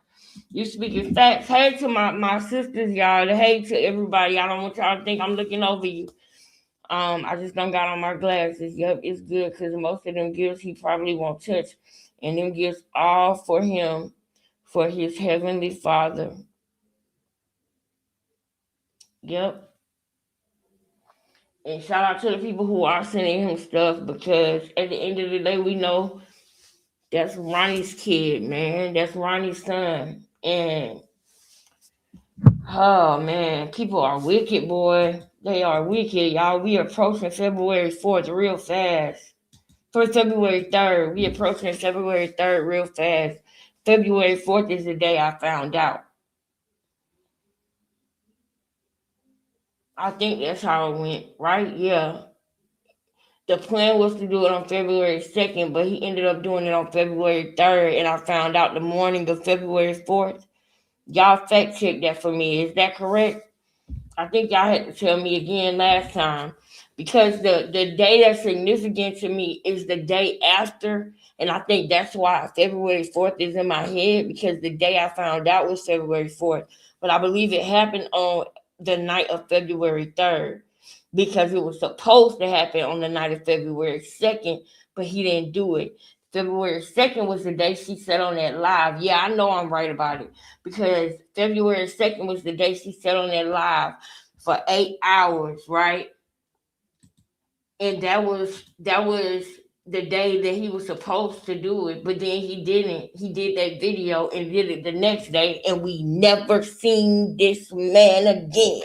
You speaking facts. Hey to my sisters, y'all. Hey to everybody. I don't want y'all to think I'm looking over you. I just don't got on my glasses. Yep, it's good because most of them gifts he probably won't touch, and them gifts all for him, for his heavenly Father. Yep. And shout out to the people who are sending him stuff because at the end of the day, we know that's Ronnie's kid, man. That's Ronnie's son. And oh man, people are wicked, boy. They are wicked, y'all. We approaching February 4th real fast. For February 3rd, we approaching February 3rd real fast. February 4th is the day I found out. I think that's how it went, right? Yeah. The plan was to do it on February 2nd, but he ended up doing it on February 3rd, and I found out the morning of February 4th. Y'all fact check that for me. Is that correct? I think y'all had to tell me again last time because the day that's significant to me is the day after. And I think that's why February 4th is in my head because the day I found out was February 4th. But I believe it happened on the night of February 3rd because it was supposed to happen on the night of February 2nd, but he didn't do it. February 2nd was the day she said on that live. Yeah, I know I'm right about it because February 2nd was the day she said on that live for 8 hours, right? And that was the day that he was supposed to do it, but then he didn't. He did that video and did it the next day, and we never seen this man again.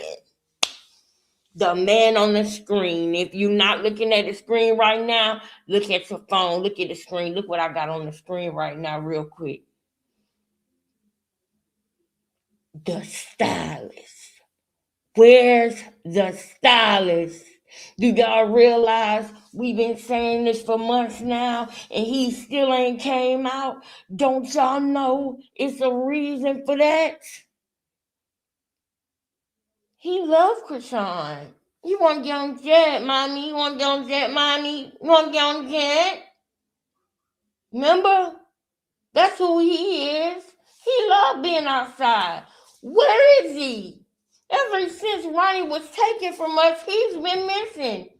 The man on the screen. If you're not looking at the screen right now, look at your phone. Look at the screen. Look what I got on the screen right now, real quick. The stylist. Where's the stylist? Do y'all realize we've been saying this for months now and he still ain't came out? Don't y'all know it's a reason for that? He loves Krishan. You want to get on jet, mommy? You want to get on jet, mommy? You want to get on jet? Remember? That's who he is. He loves being outside. Where is he? Ever since Ronnie was taken from us, he's been missing.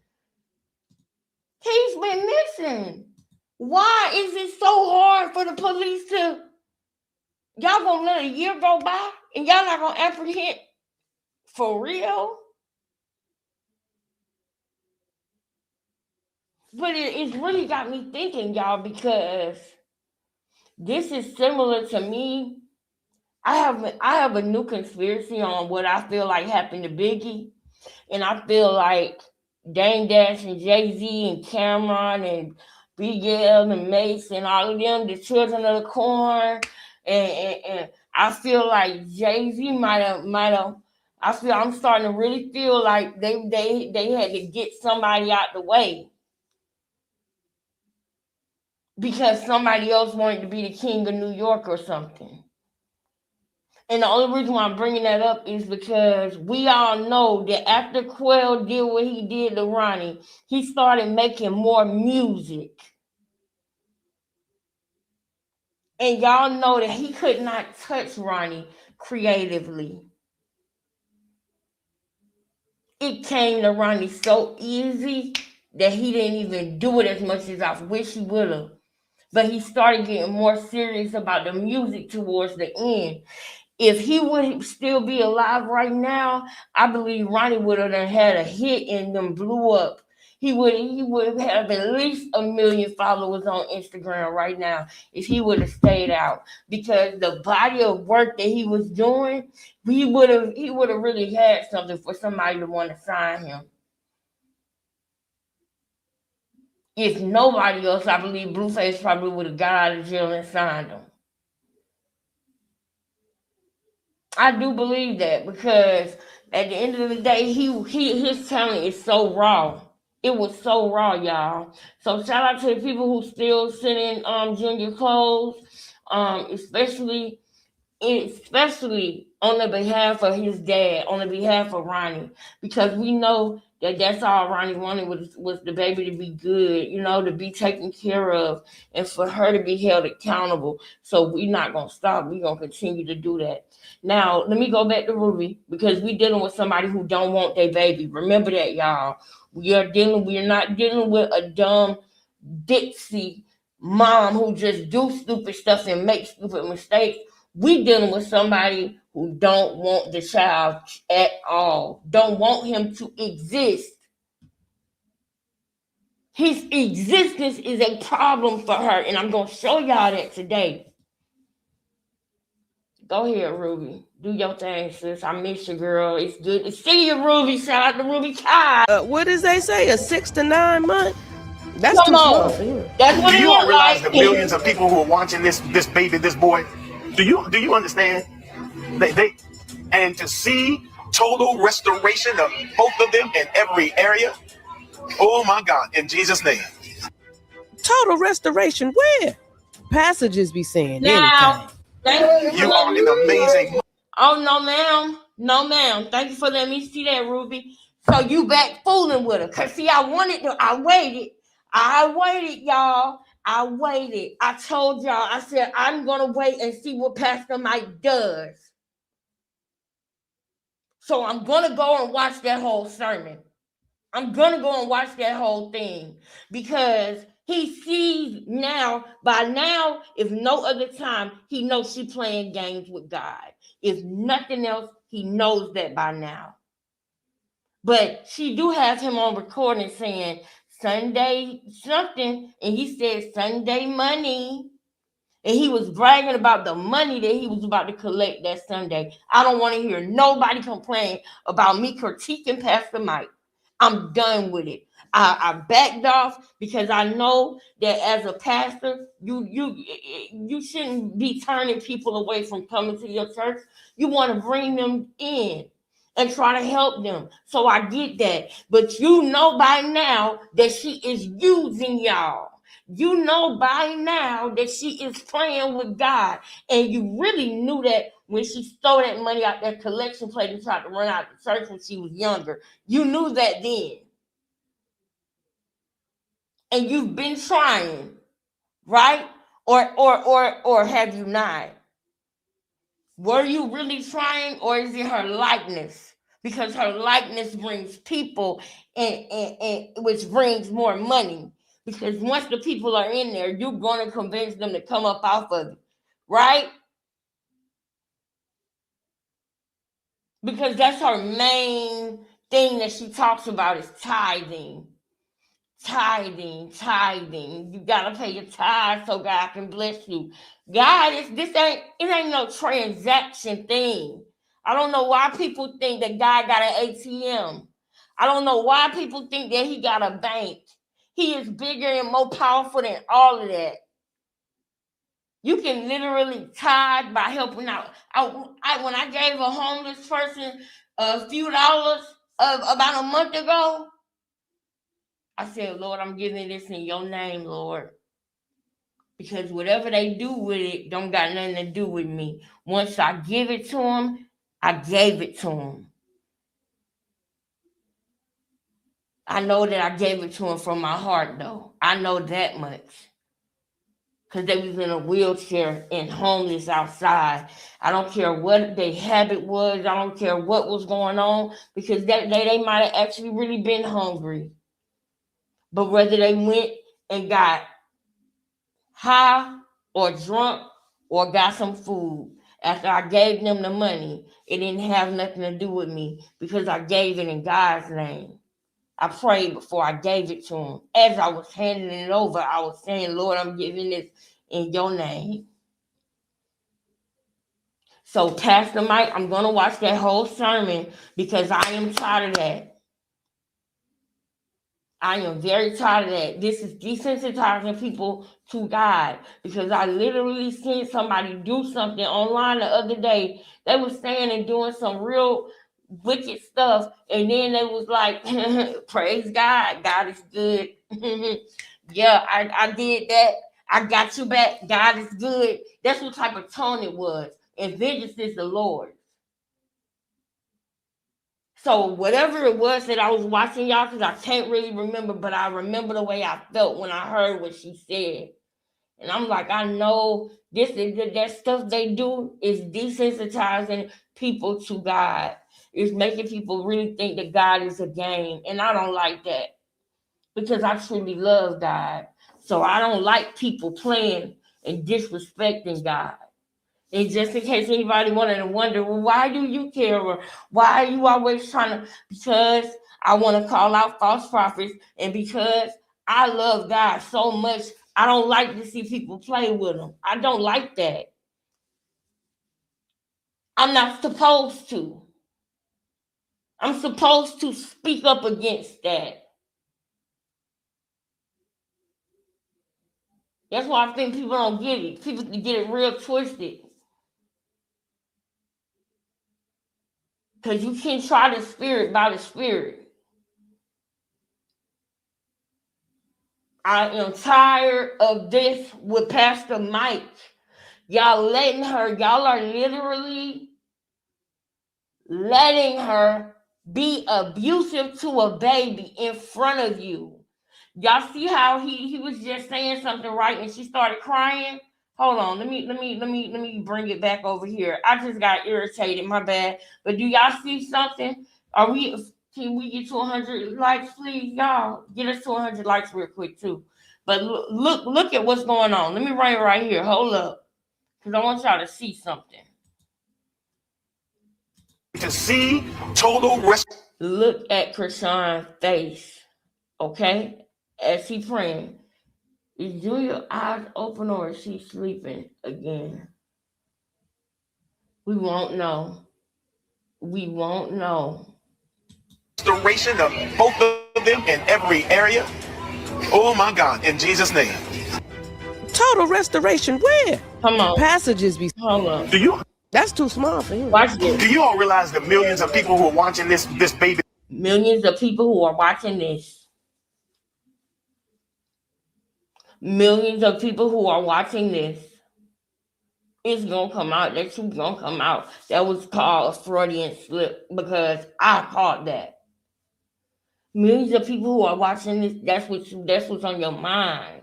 He's been missing. Why is it so hard for the police to? Y'all gonna let a year go by and y'all not gonna apprehend for real? But it's really got me thinking, y'all, because this is similar to me. I have a new conspiracy on what I feel like happened to Biggie, and I feel like Dame Dash and Jay-Z and Cameron and Big L and Mace and all of them, the children of the corn, and I feel like Jay-Z might have. I'm starting to really feel like they had to get somebody out the way because somebody else wanted to be the king of New York or something. And the only reason why I'm bringing that up is because we all know that after Quell did what he did to Ronnie, he started making more music. And y'all know that he could not touch Ronnie creatively. It came to Ronnie so easy that he didn't even do it as much as I wish he would have. But he started getting more serious about the music towards the end. If he would still be alive right now, I believe Ronnie would have had a hit and then blew up. He would have at least 1 million followers on Instagram right now if he would have stayed out. Because the body of work that he was doing, he would have really had something for somebody to want to sign him. If nobody else, I believe Blueface probably would have got out of jail and signed him. I do believe that because at the end of the day, his talent is so raw. It was so raw, y'all. So shout out to the people who still sending Junior clothes, especially on the behalf of his dad, on the behalf of Ronnie, because we know that that's all Ronnie wanted was the baby to be good, to be taken care of, and for her to be held accountable. So we're not gonna stop. We're gonna continue to do that. Now, let me go back to Ruby because we're dealing with somebody who don't want their baby. Remember that, y'all. We're not dealing with a dumb Dixie mom who just do stupid stuff and make stupid mistakes. We dealing with somebody who don't want the child at all, don't want him to exist. His existence is a problem for her, and I'm going to show y'all that today. Go ahead, Ruby. Do your thing, sis. I miss you, girl. It's good to see you, Ruby. Shout out to Ruby Kai. What does they say? A 6 to 9 month? That's Come too small on. for him. That's what Do it you look realize like. the millions of people who are watching this baby, this boy? Do you understand? They and to see total restoration of both of them in every area. Oh my God! In Jesus' name. Total restoration where? Passages be saying Now, thank You are an amazing. Oh, no, ma'am. No, ma'am. Thank you for letting me see that, Ruby. So you back fooling with her. Because, see, I waited, y'all. I waited. I told y'all, I said, I'm going to wait and see what Pastor Mike does. So I'm going to go and watch that whole sermon. I'm going to go and watch that whole thing. Because he sees now, by now, if no other time, he knows she's playing games with God. If nothing else, he knows that by now. But she do have him on recording saying Sunday something, and he said Sunday money. And he was bragging about the money that he was about to collect that Sunday. I don't want to hear nobody complain about me critiquing Pastor Mike. I'm done with it. I backed off because I know that as a pastor, you shouldn't be turning people away from coming to your church. You want to bring them in and try to help them. So I get that. But you know by now that she is using y'all. You know by now that she is playing with God. And you really knew that when she stole that money out that collection plate and tried to run out the church when she was younger. You knew that then. And you've been trying, right? Or have you not? Were you really trying, or is it her likeness? Because her likeness brings people and which brings more money. Because once the people are in there, you're going to convince them to come up off of it, right? Because that's her main thing that she talks about is tithing. Tithing. You gotta pay your tithe so God can bless you. God, it ain't no transaction thing. I don't know why people think that God got an ATM. I don't know why people think that he got a bank. He is bigger and more powerful than all of that. You can literally tithe by helping out. When I gave a homeless person a few dollars about a month ago, I said, Lord, I'm giving this in your name, Lord. Because whatever they do with it don't got nothing to do with me. Once I give it to them, I gave it to them. I know that I gave it to them from my heart, though. I know that much. Because they was in a wheelchair and homeless outside. I don't care what their habit was. I don't care what was going on. Because they might have actually really been hungry. But whether they went and got high or drunk or got some food, after I gave them the money, it didn't have nothing to do with me because I gave it in God's name. I prayed before I gave it to him. As I was handing it over, I was saying, Lord, I'm giving this in your name. So, Pastor Mike, I'm going to watch that whole sermon because I am tired of that. I am very tired of that. This is desensitizing people to God because I literally seen somebody do something online the other day. They were saying and doing some real wicked stuff, and then they was like, praise God, God is good. Yeah, I did that. I got you back. God is good. That's what type of tone it was. And vengeance is the Lord. So whatever it was that I was watching, y'all, because I can't really remember, but I remember the way I felt when I heard what she said. And I'm like, I know that stuff they do is desensitizing people to God. It's making people really think that God is a game. And I don't like that because I truly love God. So I don't like people playing and disrespecting God. And just in case anybody wanted to wonder, well, why do you care? Or why are you always trying to? Because I want to call out false prophets. And because I love God so much, I don't like to see people play with him. I don't like that. I'm not supposed to. I'm supposed to speak up against that. That's why I think people don't get it. People get it real twisted. Because you can't try the spirit by the spirit. I am tired of this with Pastor Mike. Y'all are literally letting her be abusive to a baby in front of you. Y'all see how he was just saying something right and she started crying? Hold on, let me bring it back over here. I just got irritated, my bad. But do y'all see something? Can we get to 100 likes, please, y'all? Get us to 100 likes real quick too. But look at what's going on. Let me write it right here. Hold up, because I want y'all to see something. To see total rest. Look at Krishan's face, okay? As he praying. Is Julia eyes open or is she sleeping again? We won't know. We won't know. Restoration of both of them in every area. Oh my God, in Jesus' name. Total restoration where? Come on. Passages be. Hold on. That's too small for him. Watch this. Do you all realize the millions of people who are watching this baby? Millions of people who are watching this. Millions of people who are watching this. It's gonna come out. That truth's gonna come out. That was called a Freudian slip because I caught that. Millions of people who are watching this. That's what's on your mind.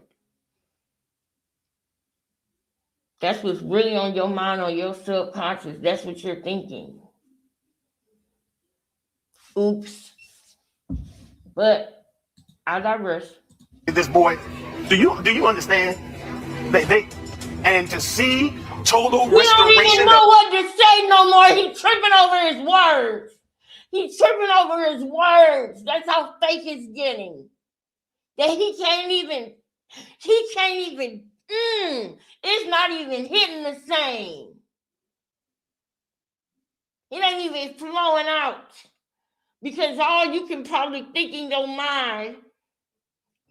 That's what's really on your mind, on your subconscious. That's what you're thinking. Oops. But I digress. this boy. Do you understand? They and to see total We don't even restoration know of what to say no more. He's tripping over his words. He's tripping over his words. That's how fake it's getting. That he can't even, it's not even hitting the same. It ain't even flowing out. Because all you can probably think in your mind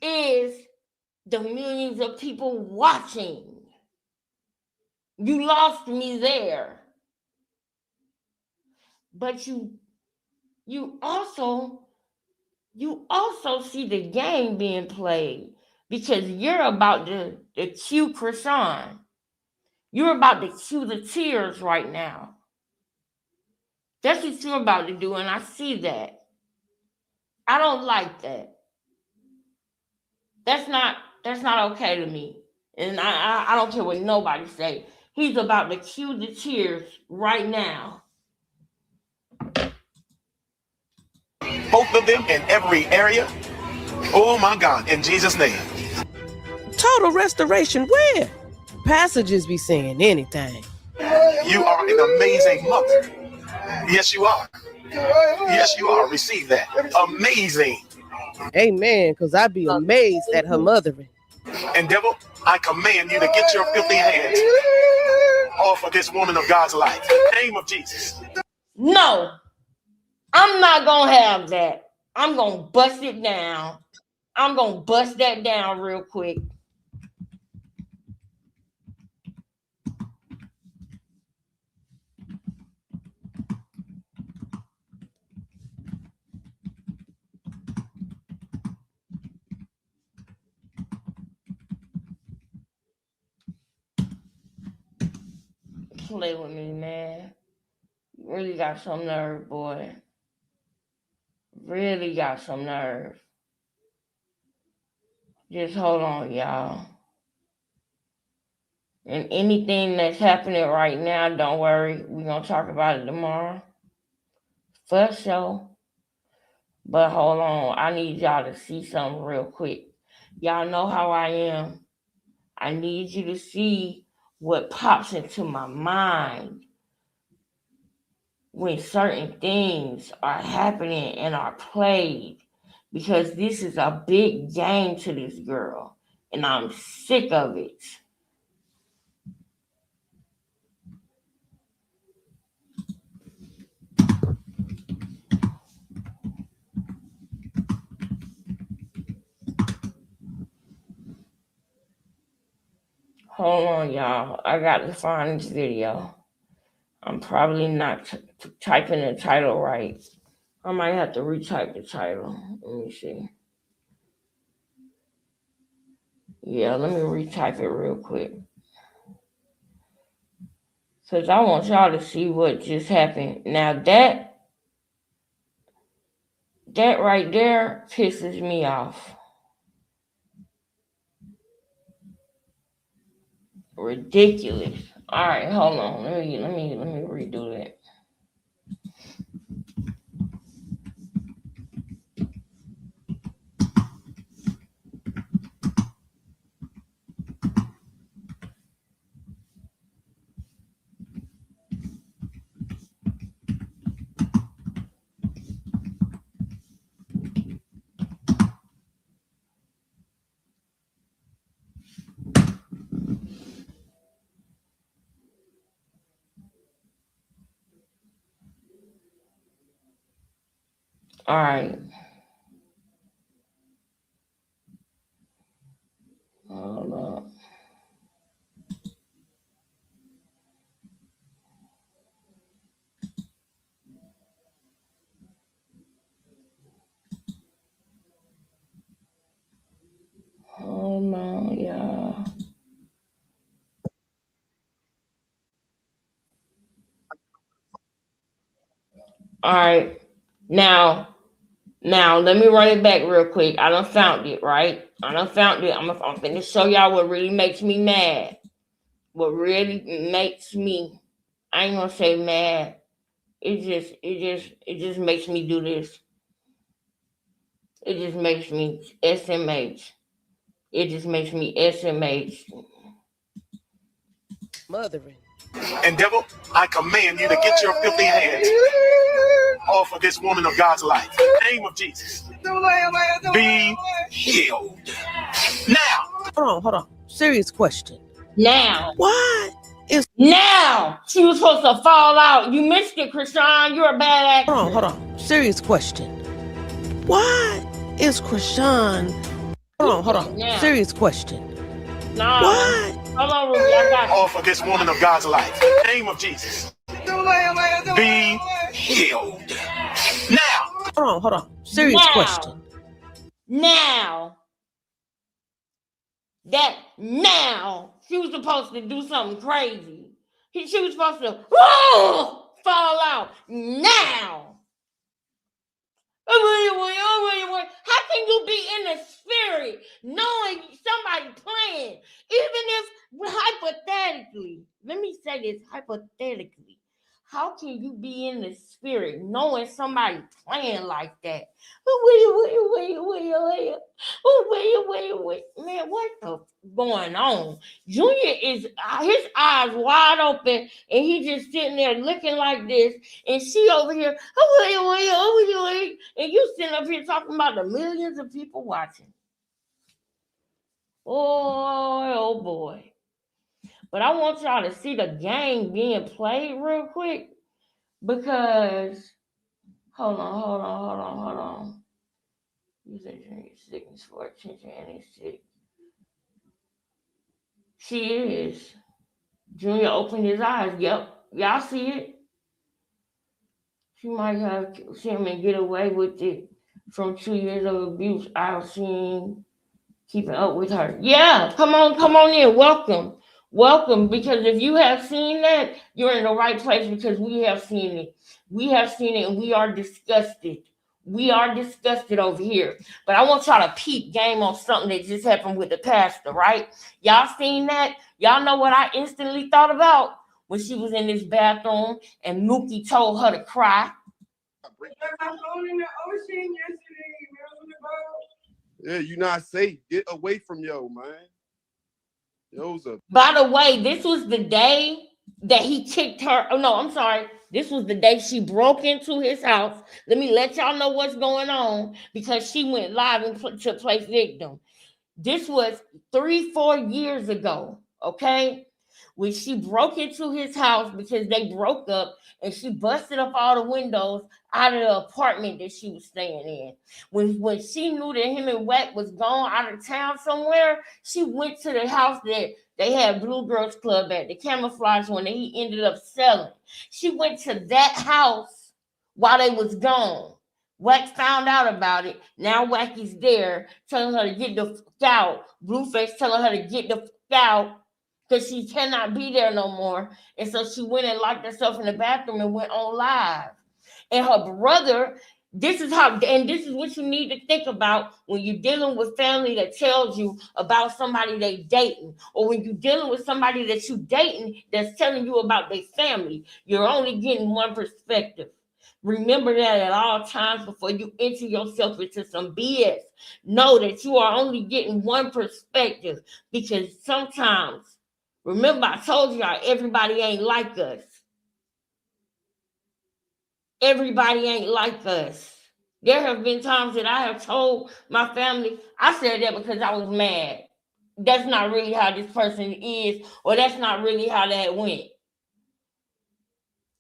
is the millions of people watching. You lost me there. But you also see the game being played because you're about to cue Krishan. You're about to cue the tears right now. That's what you're about to do, and I see that. I don't like that. That's not okay to me. And I don't care what nobody say. He's about to cue the tears right now. both of them in every area. Oh my God, in Jesus' name. Total restoration where? Passages be saying anything. You are an amazing mother. Yes, you are. Yes, you are. Receive that. Amazing. Amen, because I be amazed at her mothering. And devil, I command you to get your filthy hands off of this woman of God's life. In the name of Jesus. No, I'm not going to have that. I'm going to bust it down. I'm going to bust that down real quick. Play with me, man. You really got some nerve, boy. Really got some nerve. Just hold on, y'all. And anything that's happening right now, don't worry. We're going to talk about it tomorrow. For sure. But hold on. I need y'all to see something real quick. Y'all know how I am. I need you to see what pops into my mind when certain things are happening and are played. Because this is a big game to this girl. And I'm sick of it. Hold on, y'all. I got to find this video. I'm probably not typing the title right. I might have to retype the title. Let me see. Yeah, let me retype it real quick. Because I want y'all to see what just happened. Now that right there pisses me off. Ridiculous. All right, hold on. Let me redo that. All right. Hold up. Hold on, y'all. All right. Now, let me run it back real quick. I done found it, right? I done found it. I'm gonna show y'all what really makes me mad. What really makes me, I ain't gonna say mad. It just makes me do this. It just makes me SMH. It just makes me SMH. Mothering. And devil, I command you to get your filthy hands off of this woman of God's life. In the name of Jesus. Be healed. Now. Hold on. Serious question. Now. Why is now she was supposed to fall out? You missed it, Krishan. You're a bad actor. Hold on. Serious question. Why is Krishan? Hold on. Now. Serious question. No. Why? Hold on, Ruby. I got you. Off of this woman of God's life. In the name of Jesus. Be healed. Now. Hold on. Serious question. Now. Now. She was supposed to do something crazy. She was supposed to fall out. Now. How can you be in the spirit knowing somebody playing? Even if hypothetically, let me say this hypothetically, how can you be in the spirit knowing somebody playing like that? Wait. Man, what the going on? Junior is his eyes wide open and he just sitting there looking like this, and she over here, and you sitting up here talking about the millions of people watching. Oh boy. But I want y'all to see the game being played real quick, because hold on. You said you're sickness for attention and he's sick. She is. Junior opened his eyes. Yep. Y'all see it? She might have seen him and get away with it from 2 years of abuse. I've seen keeping up with her. Yeah, come on in. Welcome, because if you have seen that, you're in the right place, because we have seen it. And we are disgusted. We are disgusted over here. But I want y'all to peep game on something that just happened with the pastor, right? Y'all seen that? Y'all know what I instantly thought about when she was in this bathroom and Mookie told her to cry. Yeah, you're not safe. Get away from man. By the way, this was the day that he kicked her. Oh, no, I'm sorry. This was the day she broke into his house. Let me let y'all know what's going on, because she went live to play victim. This was 3-4 years ago, okay? When she broke into his house because they broke up, and she busted up all the windows out of the apartment that she was staying in. When she knew that him and Wack was gone out of town somewhere, she went to the house that they had Blue Girls Club at, the camouflage one that he ended up selling. She went to that house while they was gone. Wack found out about it. Now Wacky's there telling her to get the fuck out. Blueface telling her to get the fuck out, because she cannot be there no more. And so she went and locked herself in the bathroom and went on live. And her brother, this is what you need to think about when you're dealing with family that tells you about somebody they dating, or when you're dealing with somebody that you dating that's telling you about their family. You're only getting one perspective. Remember that at all times before you enter yourself into some BS. Know that you are only getting one perspective, because sometimes, remember, I told y'all, everybody ain't like us. Everybody ain't like us. There have been times that I have told my family, I said that because I was mad. That's not really how this person is, or that's not really how that went.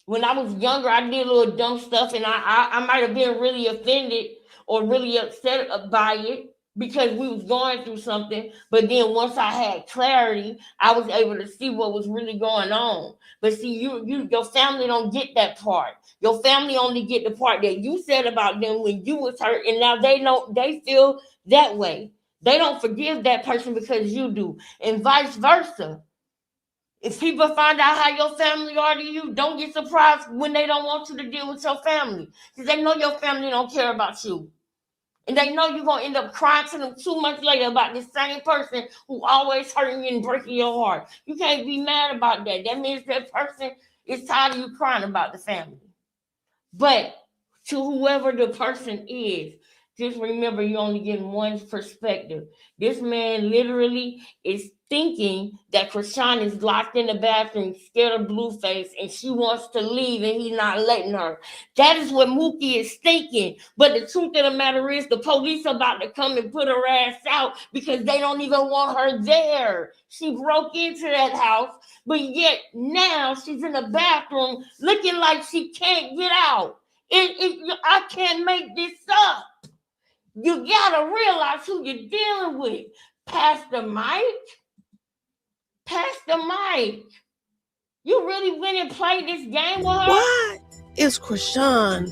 When I was younger, I did a little dumb stuff, and I might have been really offended or really upset by it, because we was going through something. But then once I had clarity, I was able to see what was really going on. But see, your family don't get that part. Your family only get the part that you said about them when you was hurt, and now they feel that way. They don't forgive that person because you do, and vice versa. If people find out how your family are to you, don't get surprised when they don't want you to deal with your family, because they know your family don't care about you. And they know you're going to end up crying to them 2 months later about the same person who always hurting you and breaking your heart. You can't be mad about that. That means that person is tired of you crying about the family. But to whoever the person is, just remember you only get one perspective. This man literally is thinking that Krishan is locked in the bathroom, scared of Blueface, and she wants to leave and he's not letting her. That is what Mookie is thinking. But the truth of the matter is the police are about to come and put her ass out because they don't even want her there. She broke into that house, but yet now she's in the bathroom looking like she can't get out. I can't make this up. You gotta realize who you're dealing with. Pastor Mike. You really went and played this game with her? Why is Krishan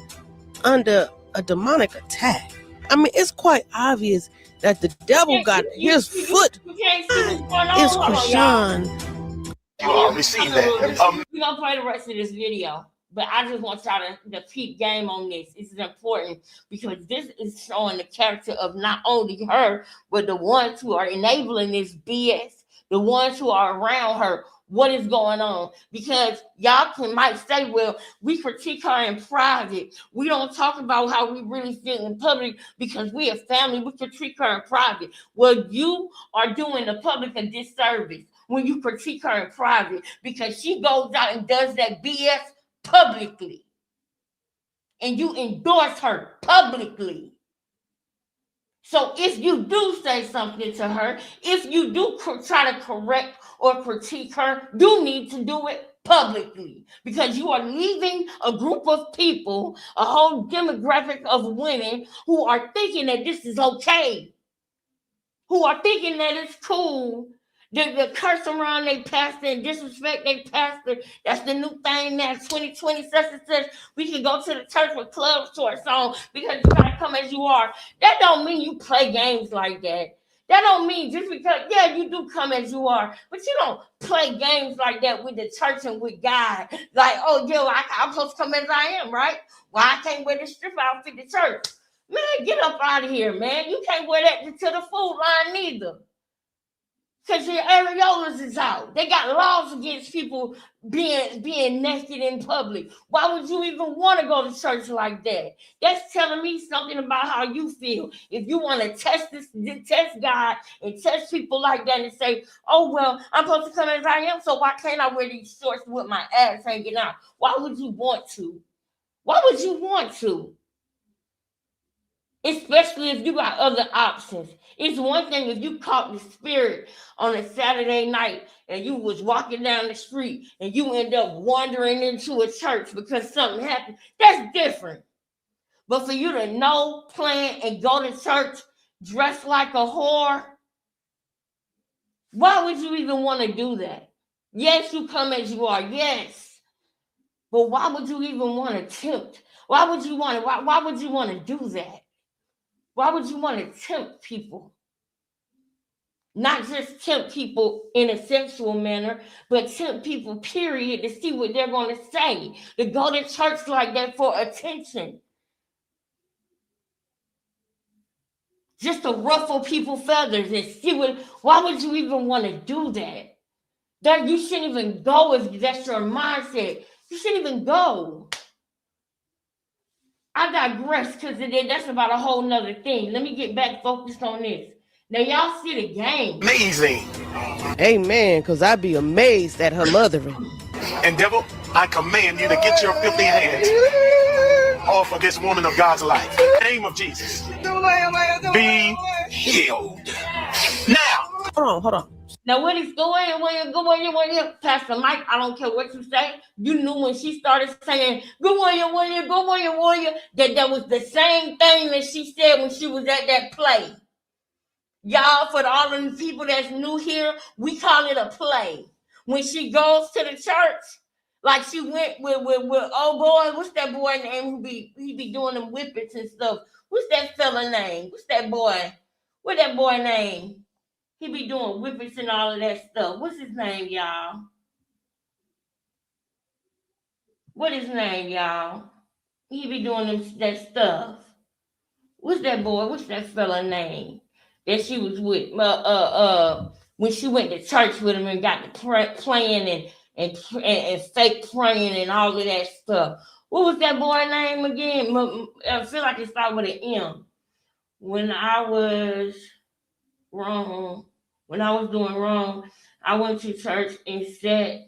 under a demonic attack? I mean, it's quite obvious that the devil got his foot. Is Krishan? You already seen that. We're gonna play the rest of this video. But I just want y'all to keep game on this. This is important because this is showing the character of not only her, but the ones who are enabling this BS, the ones who are around her. What is going on? Because y'all might say, well, we critique her in private. We don't talk about how we really feel in public because we a family. We critique her in private. Well, you are doing the public a disservice when you critique her in private because she goes out and does that BS publicly, and you endorse her publicly. So if you do say something to her, if you do try to correct or critique her, you need to do it publicly because you are leaving a group of people, a whole demographic of women who are thinking that this is okay, who are thinking that it's cool. The curse around their pastor and disrespect their pastor. That's the new thing now. 2020 such and such. We can go to the church with club shorts on because you gotta come as you are. That don't mean you play games like that. That don't mean just because, yeah, you do come as you are, but you don't play games like that with the church and with God. Like, oh, yo, I'm supposed to come as I am, right? Well, I can't wear the strip outfit to church. Man, get up out of here, man. You can't wear that to the food line neither. Because your areolas is out. They got laws against people being naked in public. Why would you even want to go to church like that? That's telling me something about how you feel. If you want to test God and test people like that and say, oh, well, I'm supposed to come as I am, so why can't I wear these shorts with my ass hanging out? Why would you want to? Why would you want to? Especially if you got other options. It's one thing if you caught the spirit on a Saturday night and you was walking down the street and you end up wandering into a church because something happened. That's different. But for you to know, plan, and go to church dressed like a whore, why would you even want to do that? Yes, you come as you are, yes. But why would you even want to tempt? Why would you want to do that? Why would you want to tempt people? Not just tempt people in a sexual manner, but tempt people, period, to see what they're going to say. To go to church like that for attention. Just to ruffle people's feathers and see what. Why would you even want to do that? That you shouldn't even go if that's your mindset. You shouldn't even go. I digress because that's about a whole nother thing. Let me get back focused on this. Now, y'all see the game. Amazing. Amen, because I'd be amazed at her mothering. And devil, I command you to get your filthy hands off of this woman of God's life. In the name of Jesus. Be healed. Now. Hold on. Now, when he's going, Pastor Mike, I don't care what you say. You knew when she started saying, good warrior, that was the same thing that she said when she was at that play. Y'all, for all of the people that's new here, we call it a play. When she goes to the church, like she went with oh boy, what's that boy name he be doing them whippets and stuff? What's that fella name? What's that boy? What that boy name? He be doing whippets and all of that stuff. What's his name, y'all? What his name, y'all? He be doing that stuff. What's that boy? What's that fella name that she was with? When she went to church with him and got to playing and fake praying and all of that stuff. What was that boy name again? I feel like it started with an M. when I was wrong, when I was doing wrong, I went to church and sat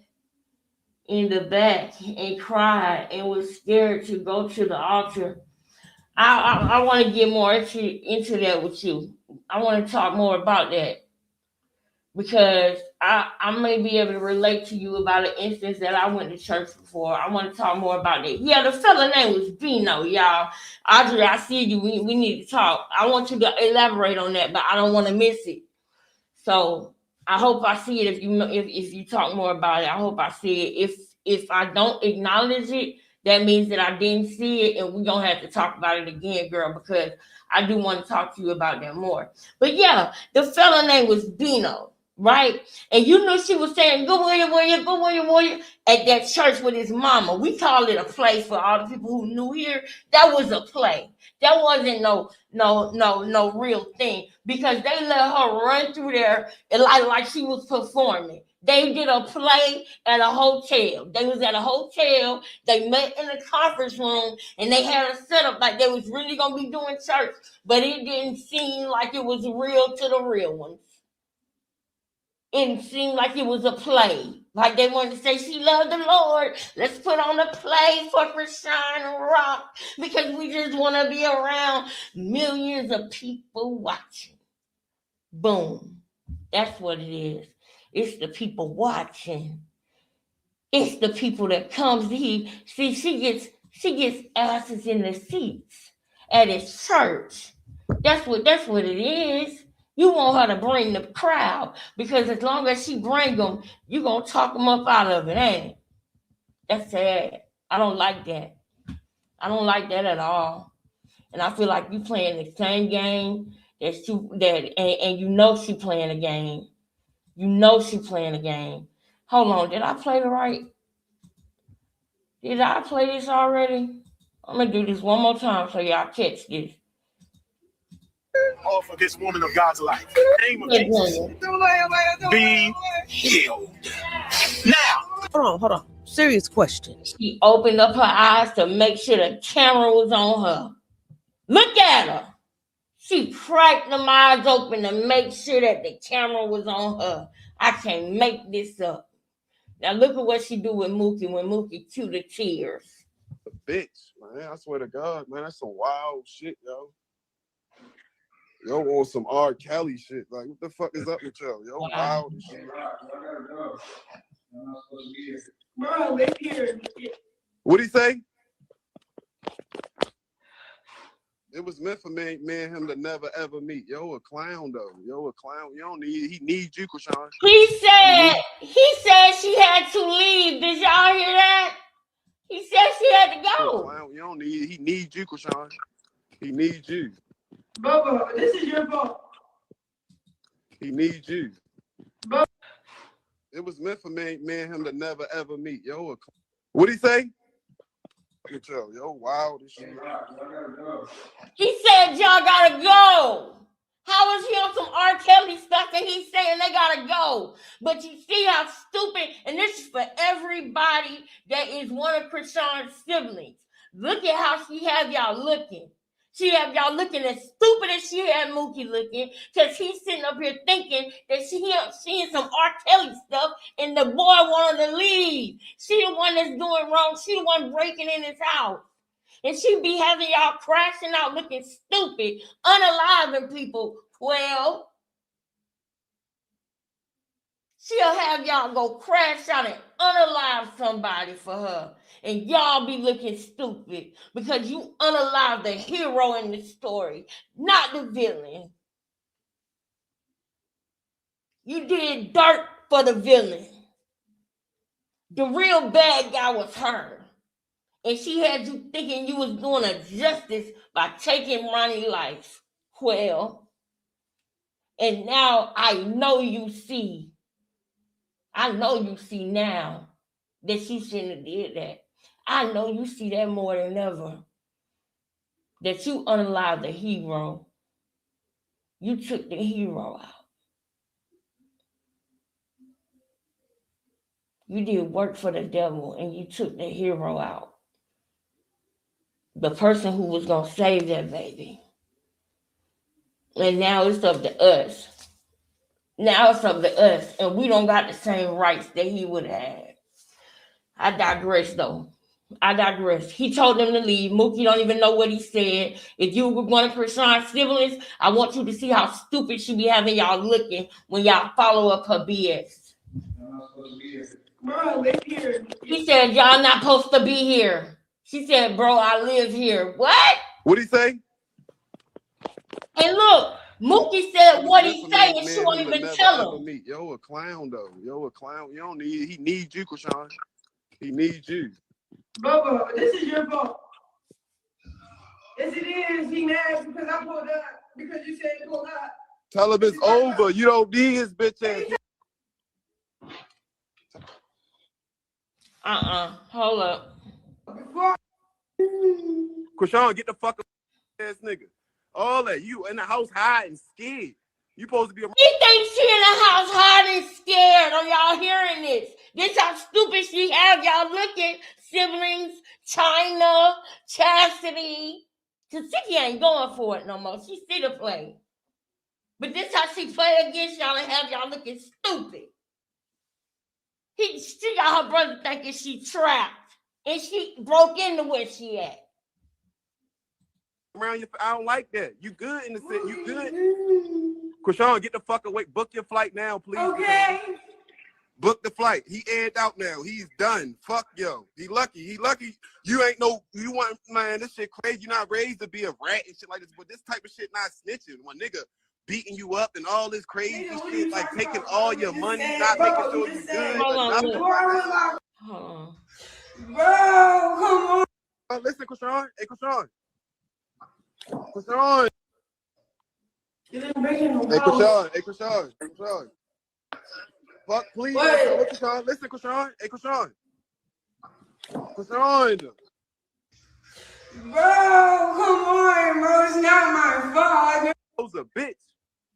in the back and cried and was scared to go to the altar. I want to get more into that with you. I want to talk more about that because I may be able to relate to you about an instance that I went to church before. I want to talk more about that. Yeah, the fella name was Bino, y'all. Audrey, I see you. We need to talk. I want you to elaborate on that, but I don't want to miss it. So I hope I see it if you talk more about it. I hope I see it. If I don't acknowledge it, that means that I didn't see it, and we're gonna have to talk about it again, girl, because I do want to talk to you about that more. But yeah, the fella name was Bino, right? And you knew she was saying, "Go warrior, warrior, go warrior, warrior," at that church with his mama. We call it a play for all the people who knew here. That was a play. That wasn't no real thing because they let her run through there like she was performing. They did a play at a hotel. They was at a hotel. They met in a conference room and they had a setup like they was really gonna be doing church, but it didn't seem like it was real to the real ones. It seemed like it was a play. Like they wanted to say she loved the Lord. Let's put on a play for Krishan Rock because we just want to be around millions of people watching. Boom. That's what it is. It's the people watching. It's the people that comes to hear. See, she gets asses in the seats at his church. That's what it is. You want her to bring the crowd because as long as she bring them, you gonna talk them up out of it, ain't it? That's sad. I don't like that. I don't like that at all. And I feel like you playing the same game and you know she playing a game. You know she playing a game. Hold on, did I play the right? Did I play this already? I'm gonna do this one more time so y'all catch this. Off of this woman of God's life. Name of Jesus. Be healed. Now. Hold on. Serious question. She opened up her eyes to make sure the camera was on her. Look at her. She cracked them eyes open to make sure that the camera was on her. I can't make this up. Now look at what she do with Mookie when Mookie cue the tears. A bitch, man. I swear to God, man. That's some wild shit, yo. Yo on some R. Kelly shit. Like, what the fuck is up with y'all? Yo, wild and shit. Bro, they here. What'd he say? It was meant for me and him to never ever meet. Yo, a clown though. Yo, a clown. He needs you, Krishan. He said she had to leave. Did y'all hear that? He said she had to go. He needs you, Krishan. He needs you. Bubba, this is your fault. He needs you. Bubba. It was meant for me and him to never ever meet. Yo, what'd he say? Yo, wild and shit. He said y'all gotta go. How is he on some R. Kelly stuff and he's saying they gotta go? But you see how stupid, and this is for everybody that is one of Krishan's siblings. Look at how she have y'all looking. She have y'all looking as stupid as she had Mookie looking, because he's sitting up here thinking that she seeing some R. Kelly stuff and the boy wanted to leave. She the one that's doing wrong. She the one breaking in his house. And she be having y'all crashing out looking stupid, unaliving people. Well, she'll have y'all go crash out and unalive somebody for her. And y'all be looking stupid because you unalive the hero in the story, not the villain. You did dirt for the villain. The real bad guy was her. And she had you thinking you was doing a justice by taking Ronnie's life. Well, and now I know you see now that she shouldn't have did that. I know you see that more than ever. That you unalived the hero. You took the hero out. You did work for the devil and you took the hero out. The person who was going to save that baby. And now it's up to us. Now it's up to us, and we don't got the same rights that he would have had. I digress, though. I digress. He told them to leave. Mookie don't even know what he said. If you were one of Krishan's siblings, I want you to see how stupid she be having y'all looking when y'all follow up her BS. Bro, live here. He said, y'all not supposed to be here. She said, bro, I live here. What? What'd he say? And look, Mookie said what he said, and she won't even tell him. Meet. Yo, a clown, though. Yo, a clown. You don't need, he needs you, Krishan. He needs you. Bubba, this is your fault. Yes, it is. He mad because I pulled up. Because you said pull up. Tell him it's over. You don't need his bitch ass. Hold up. Krishan, get the fuck up, ass nigga. All that. You in the house hiding, scared. You supposed to be a... He thinks she in the house hiding, scared. Are y'all hearing this? This how stupid she have y'all looking. Siblings, China, Chastity. Tasiki ain't going for it no more. She see the play. But this how she play against y'all and have y'all looking stupid. She got her brother thinking she trapped. And she broke into where she at. Around your, I don't like that. You good in the city. You good. Krishan, get the fuck away. Book your flight now, please. Okay. Book the flight. He aired out now. He's done. Fuck yo. He lucky. He lucky. You ain't no, you want, man, this shit crazy. You're not raised to be a rat and shit like this. But this type of shit not snitching. One nigga beating you up and all this crazy shit, like taking all your money, not making sure you good. Hold on. Hold on. Bro, come on. Listen, Krishan. Hey, Krishan. Krishan. You didn't bring him no Hey, Krishan. Hey, Krishan. Krishan. Fuck, please. What Krishan? Listen, Krishan. Hey, Krishan. Krishan. Bro, come on, bro. It's not my fault. Was a bitch.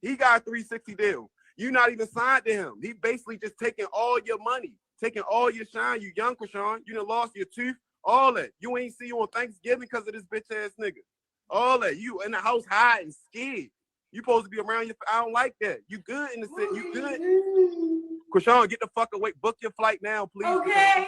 He got a 360 deal. You not even signed to him. He basically just taking all your money, taking all your shine. You young, Krishan. You done lost your tooth. All that. You ain't see you on Thanksgiving because of this bitch ass nigga. All that. You in the house hiding, scared. You supposed to be around your. I don't like that. You good in the city. You good. Krishan, get the fuck away. Book your flight now, please. Okay.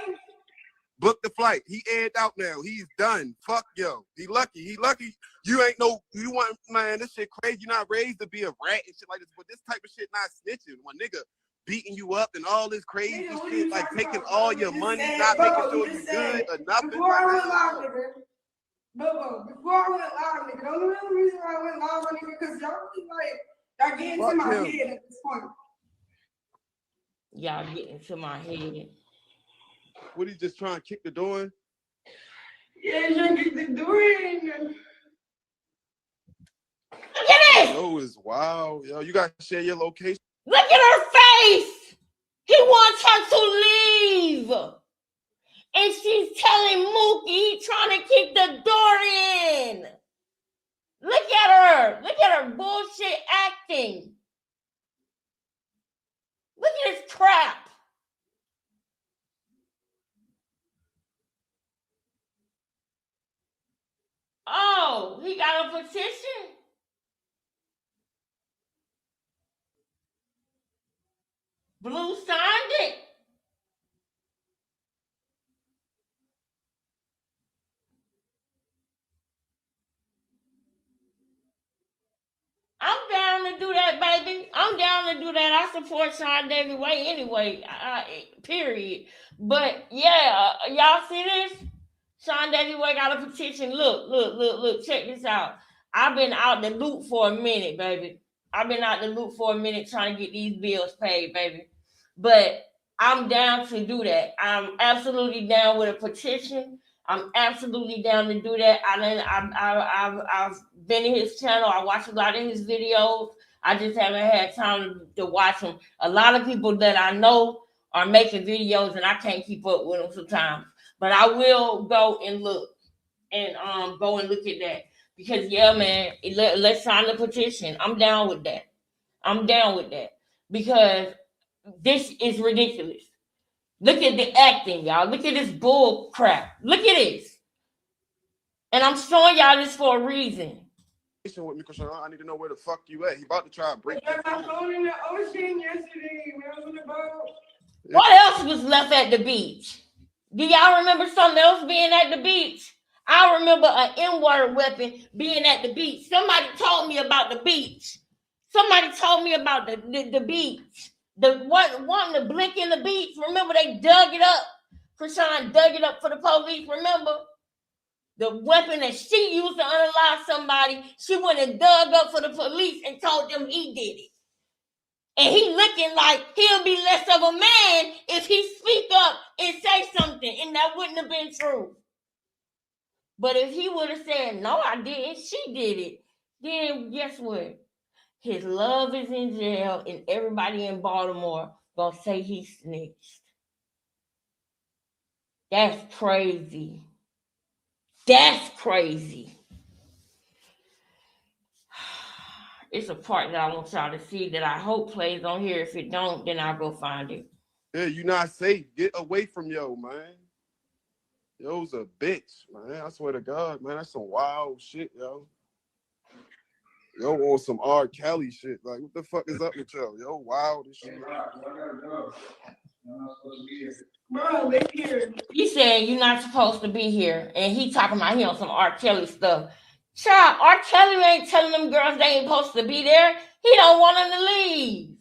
Book the flight. He aired out now. He's done. Fuck yo. He lucky. He lucky. You ain't no. You want, man, this shit crazy. You're not raised to be a rat and shit like this. But this type of shit not snitching. One nigga beating you up and all this crazy shit, like taking all your money, not making sure you good or nothing. Before I went live, nigga. Before I went live, nigga. The only reason why I went live on nigga because y'all really like y'all getting to my head at this point. Y'all getting to my head. What, he just trying to kick the door in? Yeah, he's trying to kick the door in. Look at this! Yo, is wow. Yo, you gotta share your location. Look at her face! He wants her to leave! And she's telling Mookie he's trying to kick the door in. Look at her. Look at her bullshit acting. Look at this crap. Oh, he got a petition? Blue signed it. I'm down to do that, baby. I'm down to do that. I support Sean David Way anyway, period. But yeah, y'all see this? Sean David Way got a petition. Look. Check this out. I've been out the loop for a minute, baby. I've been out the loop for a minute trying to get these bills paid, baby. But I'm down to do that. I'm absolutely down with a petition. I'm absolutely down to do that. I've been in his channel. I watch a lot of his videos. I just haven't had time to watch them. A lot of people that I know are making videos, and I can't keep up with them sometimes. But I will go and look and go and look at that. Because, yeah, man, let's sign the petition. I'm down with that. Because this is ridiculous. Look at the acting, y'all. Look at this bull crap. Look at this. And I'm showing y'all this for a reason. with me, Krishan. I need to know where the fuck you at. He about to try to break. I got thrown in the ocean yesterday when I was on the boat. What else was left at the beach? Do y'all remember something else being at the beach? I remember an N-word weapon being at the beach. Somebody told me about the beach. Somebody told me about the beach. The one to blink in the beach. Remember they dug it up. Krishan dug it up for the police. Remember the weapon that she used to unalive somebody. She went and dug up for the police and told them he did it. And he looking like he'll be less of a man if he speak up and say something, and that wouldn't have been true. But if he would have said, no, I didn't, she did it, then guess what? His love is in jail, and everybody in Baltimore gonna say he snitched. That's crazy. That's crazy. It's a part that I want y'all to see that I hope plays on here. If it don't, then I'll go find it. Yeah, you not safe. Get away from yo, man. Yo's a bitch, man. I swear to God, man. That's some wild shit, yo. Yo on some R. Kelly shit. Like, what the fuck is up with yo? Yo, wild as shit. Bro, they here. He said you're not supposed to be here, and he talking about he on some R. Kelly stuff. Child, R. Kelly ain't telling them girls they ain't supposed to be there. He don't want them to leave.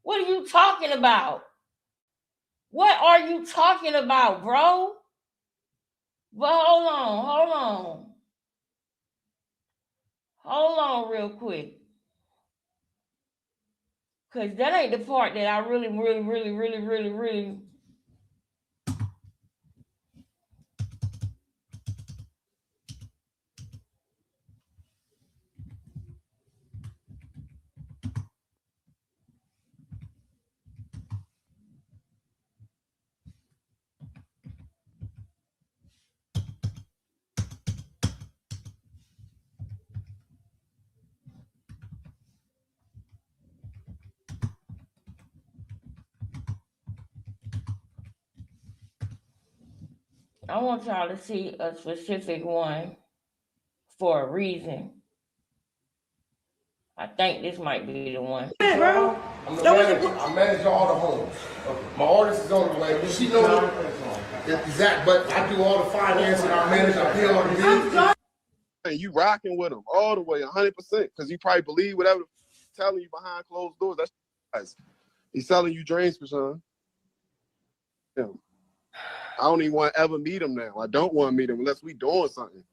What are you talking about? What are you talking about, bro? But hold on real quick. Because that ain't the part that I really I want y'all to see a specific one for a reason. I think this might be the one. Hey, bro. I manage all the homes. My artist is on the way. But she knows exact, but I do all the financing, I manage, I pay all the bills. And you rocking with him all the way, 100%, because he probably believe whatever he's telling you behind closed doors. That's nice. He's selling you dreams, Krishan. Yeah. I don't even want to ever meet him now. I don't want to meet him unless we doing something.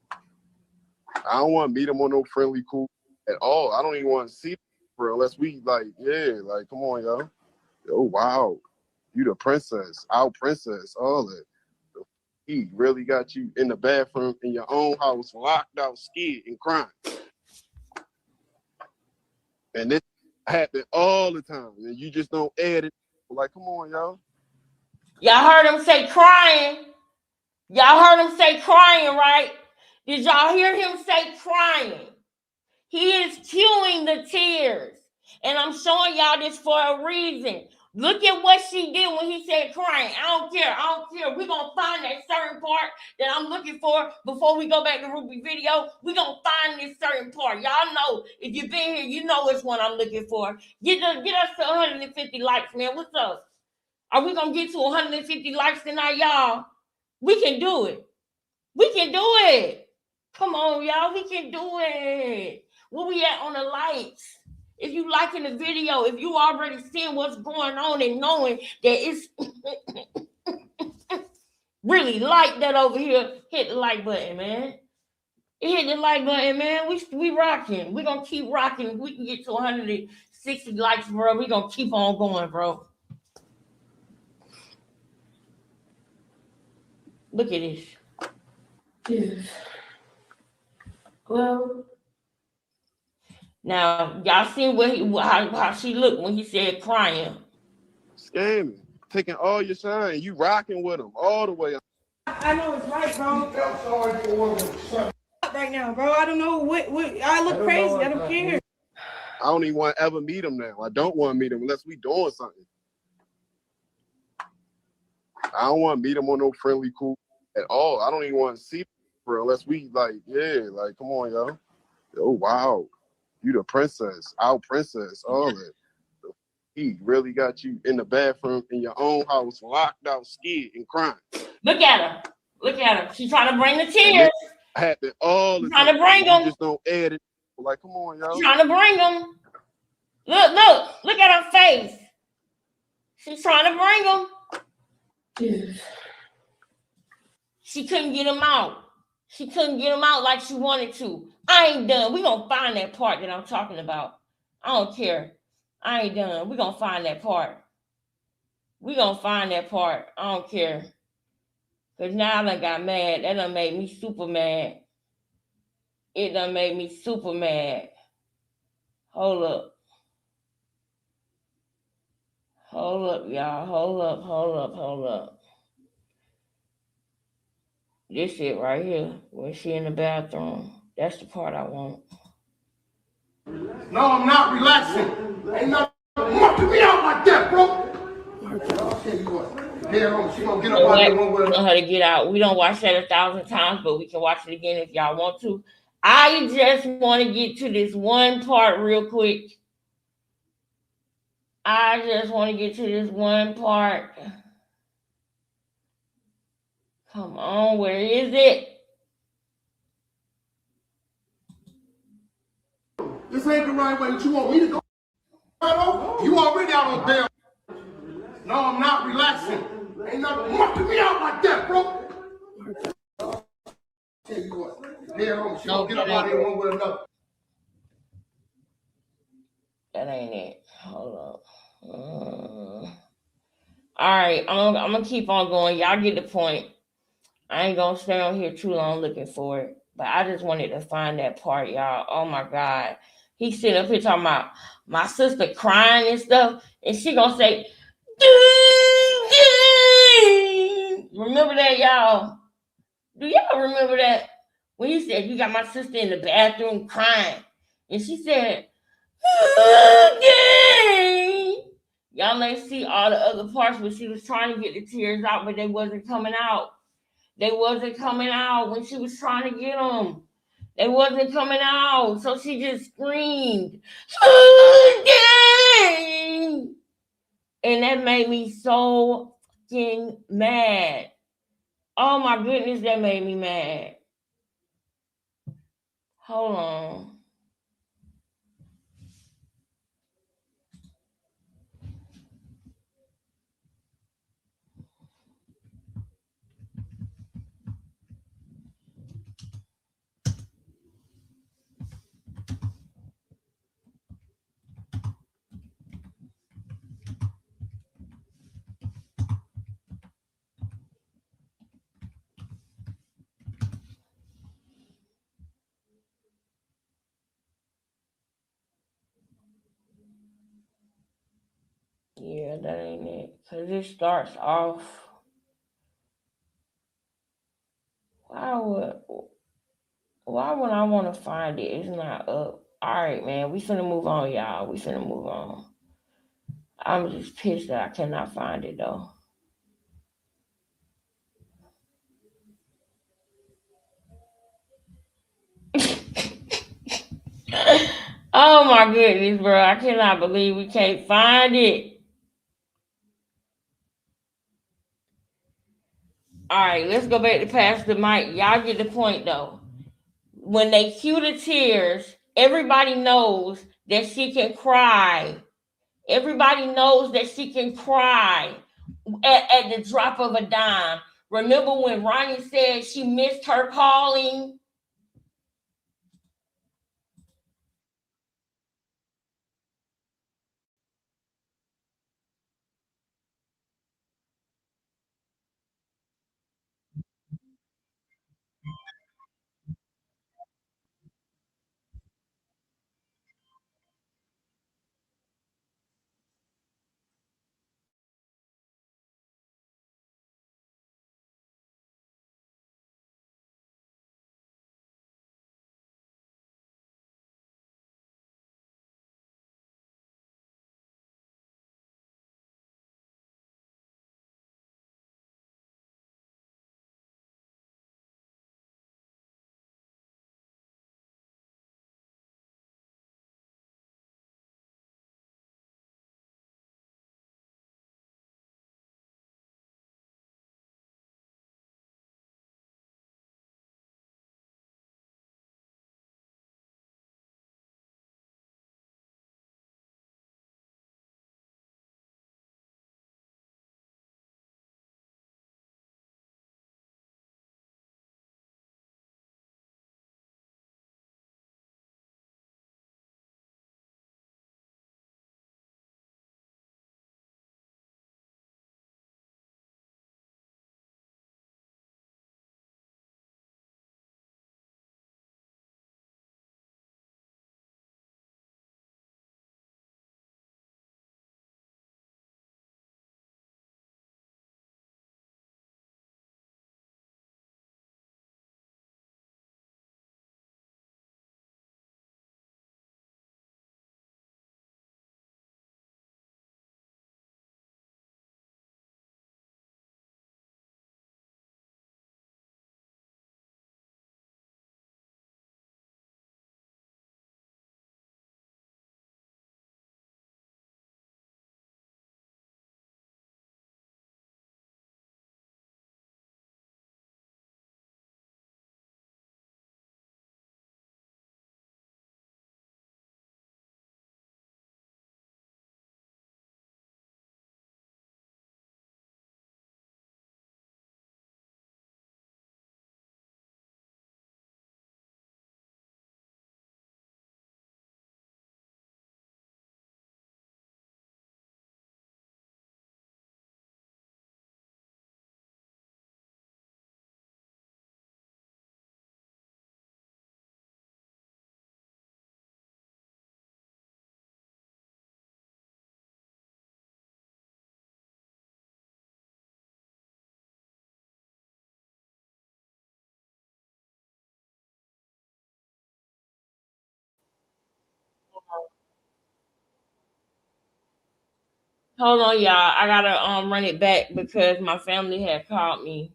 I don't want to meet him on no friendly cool at all. I don't even want to see him for unless we like, yeah, like, come on, yo. Yo, wow. You the princess, our princess, all that. He really got you in the bathroom in your own house, locked out, scared, and crying. And this happen all the time. And you just don't add it. Like, come on, y'all. Y'all heard him say crying. Y'all heard him say crying, right? Did y'all hear him say crying? He is cueing the tears. And I'm showing y'all this for a reason. Look at what she did when he said crying. I don't care. We're going to find that certain part that I'm looking for before we go back to Ruby video. We're going to find this certain part. Y'all know, if you've been here, you know which one I'm looking for. Get us to 150 likes, man. What's up? Are we going to get to 150 likes tonight, y'all? We can do it. We can do it. Come on, y'all. We can do it. Where we at on the likes? If you liking the video, if you already seeing what's going on and knowing that it's really like that over here, hit the like button, man. Hit the like button, man. We rocking. We're going to keep rocking. If we can get to 160 likes, bro, we're going to keep on going, bro. Look at this. Yes. Well, now y'all seen how she looked when he said crying. Scamming, taking all your shine. You rocking with him all the way. I know it's right, bro. Right now, bro. I don't know what I look crazy. I don't care. I don't even want to ever meet him now. I don't want to meet him unless we doing something. I don't want to meet him on no friendly cool at all. I don't even want to see him bro. Unless we like, yeah, like, come on, yo. Oh wow, you the princess, our princess, all that. He really got you in the bathroom in your own house, locked out, scared and crying. Look at her. Look at her. She's trying to bring the And tears. this happen all the She's trying to time. bring You them. just don't add it. Like, come on, She's yo. trying to bring them. Look at her face. She's trying to bring them. She couldn't get him out. She couldn't get him out like she wanted to. I ain't done. We gonna find that part that I'm talking about. I don't care. I ain't done. We gonna find that part. We gonna find that part. I don't care. Cause now I done got mad. That done made me super mad. It done made me super mad. Hold up. Hold up, y'all. Hold up. This shit right here. When she in the bathroom. That's the part I want. No, I'm not relaxing. Ain't nothing knocking me out like that, bro. I'll tell you what. Damn, she gonna get up out there one way or Know another. how to get out. We don't watch that 1,000 times, but we can watch it again if y'all want to. I just want to get to this one part real quick. I just want to get to this one part. Come on, where is it? This ain't the right way that you want me to go. You already out on bail. No, I'm not relaxing. Ain't nothing knocking me out like that, bro. Tell you what. Damn, she gonna get up out here one way or another. That ain't it. Hold up. All right, I'm gonna keep on going. Y'all get the point. I ain't gonna stay on here too long looking for it. But I just wanted to find that part, y'all. Oh my God. He's sitting up here talking about my sister crying and stuff. And she gonna say, ding, ding. Remember that, y'all? Do y'all remember that? When he said, you got my sister in the bathroom crying. And she said, ding. Y'all ain't see all the other parts where she was trying to get the tears out, but they wasn't coming out. They wasn't coming out when she was trying to get them. They wasn't coming out. So she just screamed. And that made me so fucking mad. Oh my goodness, that made me mad. Hold on. Yeah, that ain't it. Because it starts off. Why would I want to find it? It's not up. All right, man. We finna move on, y'all. We finna move on. I'm just pissed that I cannot find it, though. Oh, my goodness, bro. I cannot believe we can't find it. All right, let's go back to Pastor Mike. Y'all get the point, though. When they cue the tears, everybody knows that she can cry. Everybody knows that she can cry at the drop of a dime. Remember when Ronnie said she missed her calling? Hold on, y'all. I gotta run it back because my family had called me.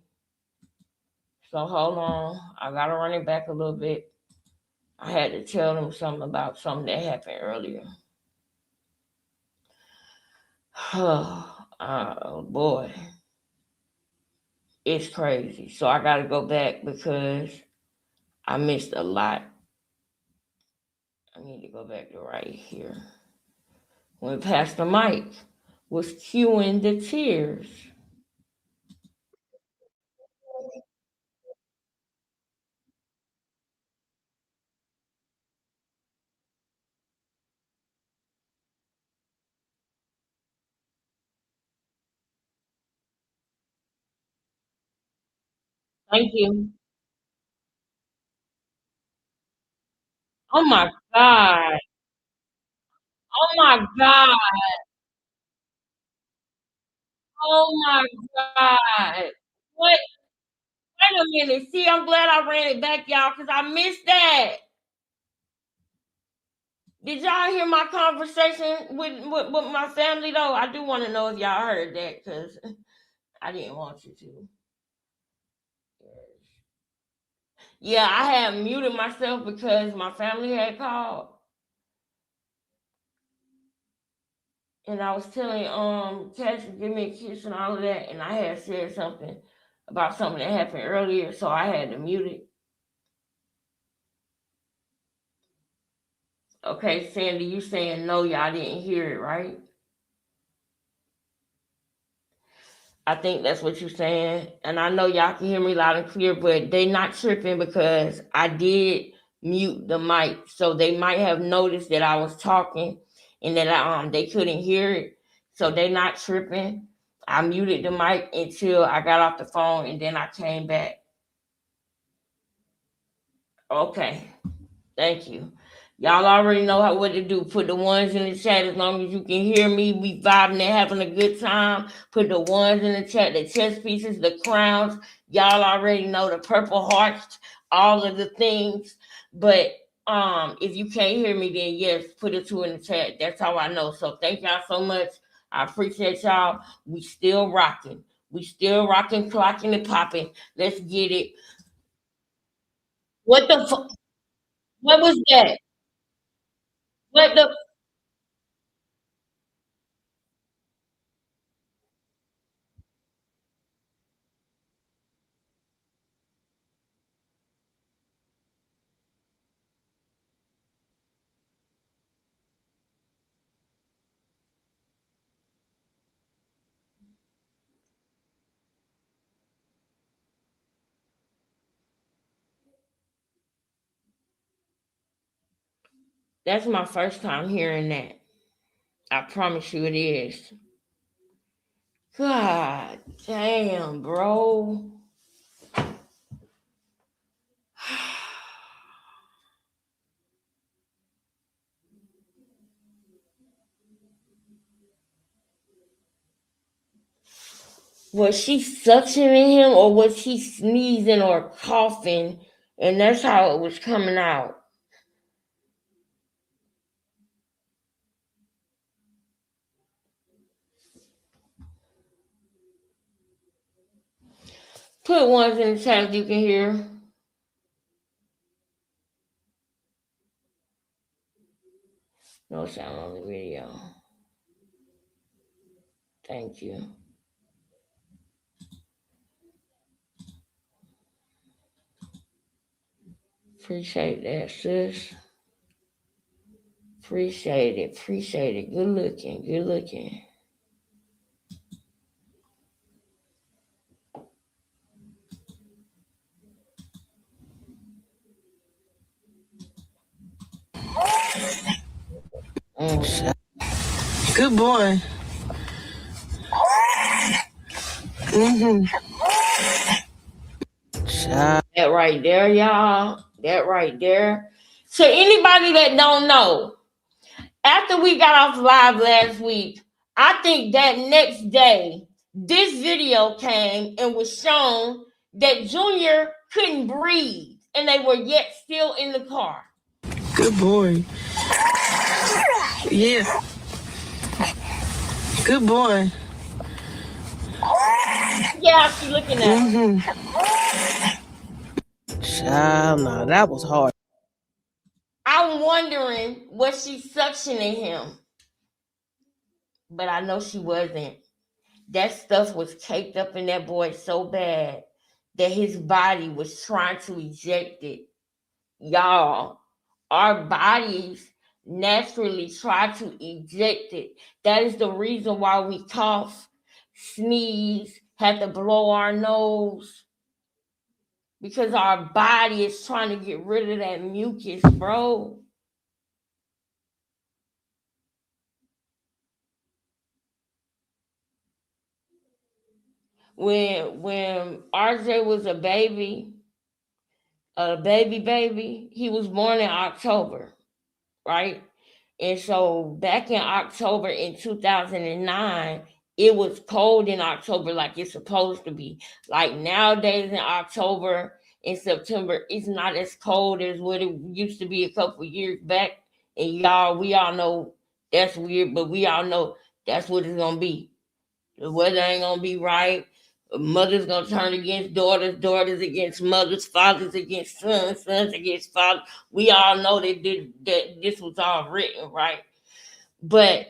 So hold on. I gotta run it back a little bit. I had to tell them something about something that happened earlier. Oh boy. It's crazy. So I gotta go back because I missed a lot. I need to go back to right here. When Pastor Mike was cueing the tears. Thank you. Oh my God. Oh my God. Oh my God. What? Wait a minute. See, I'm glad I ran it back, y'all, because I missed that. Did y'all hear my conversation with my family, though? I do want to know if y'all heard that, because I didn't want you to. Yeah, I had muted myself because my family had called. And I was telling Cash to give me a kiss and all of that, and I had said something about something that happened earlier, so I had to mute it. Okay, Sandy, you saying no, y'all didn't hear it, right? I think that's what you're saying. And I know y'all can hear me loud and clear, but they not tripping because I did mute the mic. So they might have noticed that I was talking and that they couldn't hear it. So they not tripping. I muted the mic until I got off the phone and then I came back. Okay. Thank you. Y'all already know what to do. Put the ones in the chat as long as you can hear me. We vibing and having a good time. Put the ones in the chat, the chess pieces, the crowns. Y'all already know the purple hearts, all of the things. But if you can't hear me, then yes, put a 2 in the chat. That's how I know. So thank y'all so much. I appreciate y'all. We still rocking. We still rocking, clocking, and popping. Let's get it. What the fuck? What was that? What the? That's my first time hearing that. I promise you it is. God damn, bro. Was she suctioning him or was he sneezing or coughing? And that's how it was coming out. Put ones in the chat if you can hear. No sound on the video. Thank you. Appreciate that, sis. Appreciate it. Appreciate it. Good looking. Good looking. Good boy. That right there, y'all. That right there. So anybody that don't know, after we got off live last week, I think that next day, this video came and was shown that Junior couldn't breathe and they were yet still in the car. Good boy. Yeah. Good boy. Yeah, she looking at him. Child, nah, that was hard. I'm wondering, was she suctioning him? But I know she wasn't. That stuff was caked up in that boy so bad that his body was trying to eject it. Y'all, our bodies naturally try to eject it. That is the reason why we cough, sneeze, have to blow our nose. Because our body is trying to get rid of that mucus, bro. When RJ was a baby, he was born in October, right? And so back in October in 2009, it was cold in October like it's supposed to be. Like nowadays in October and September, it's not as cold as what it used to be a couple years back. And y'all, we all know that's weird, but we all know that's what it's gonna be. The weather ain't gonna be right. Mothers gonna turn against daughters, daughters against mothers, fathers against sons, sons against fathers. We all know that this was all written, right? But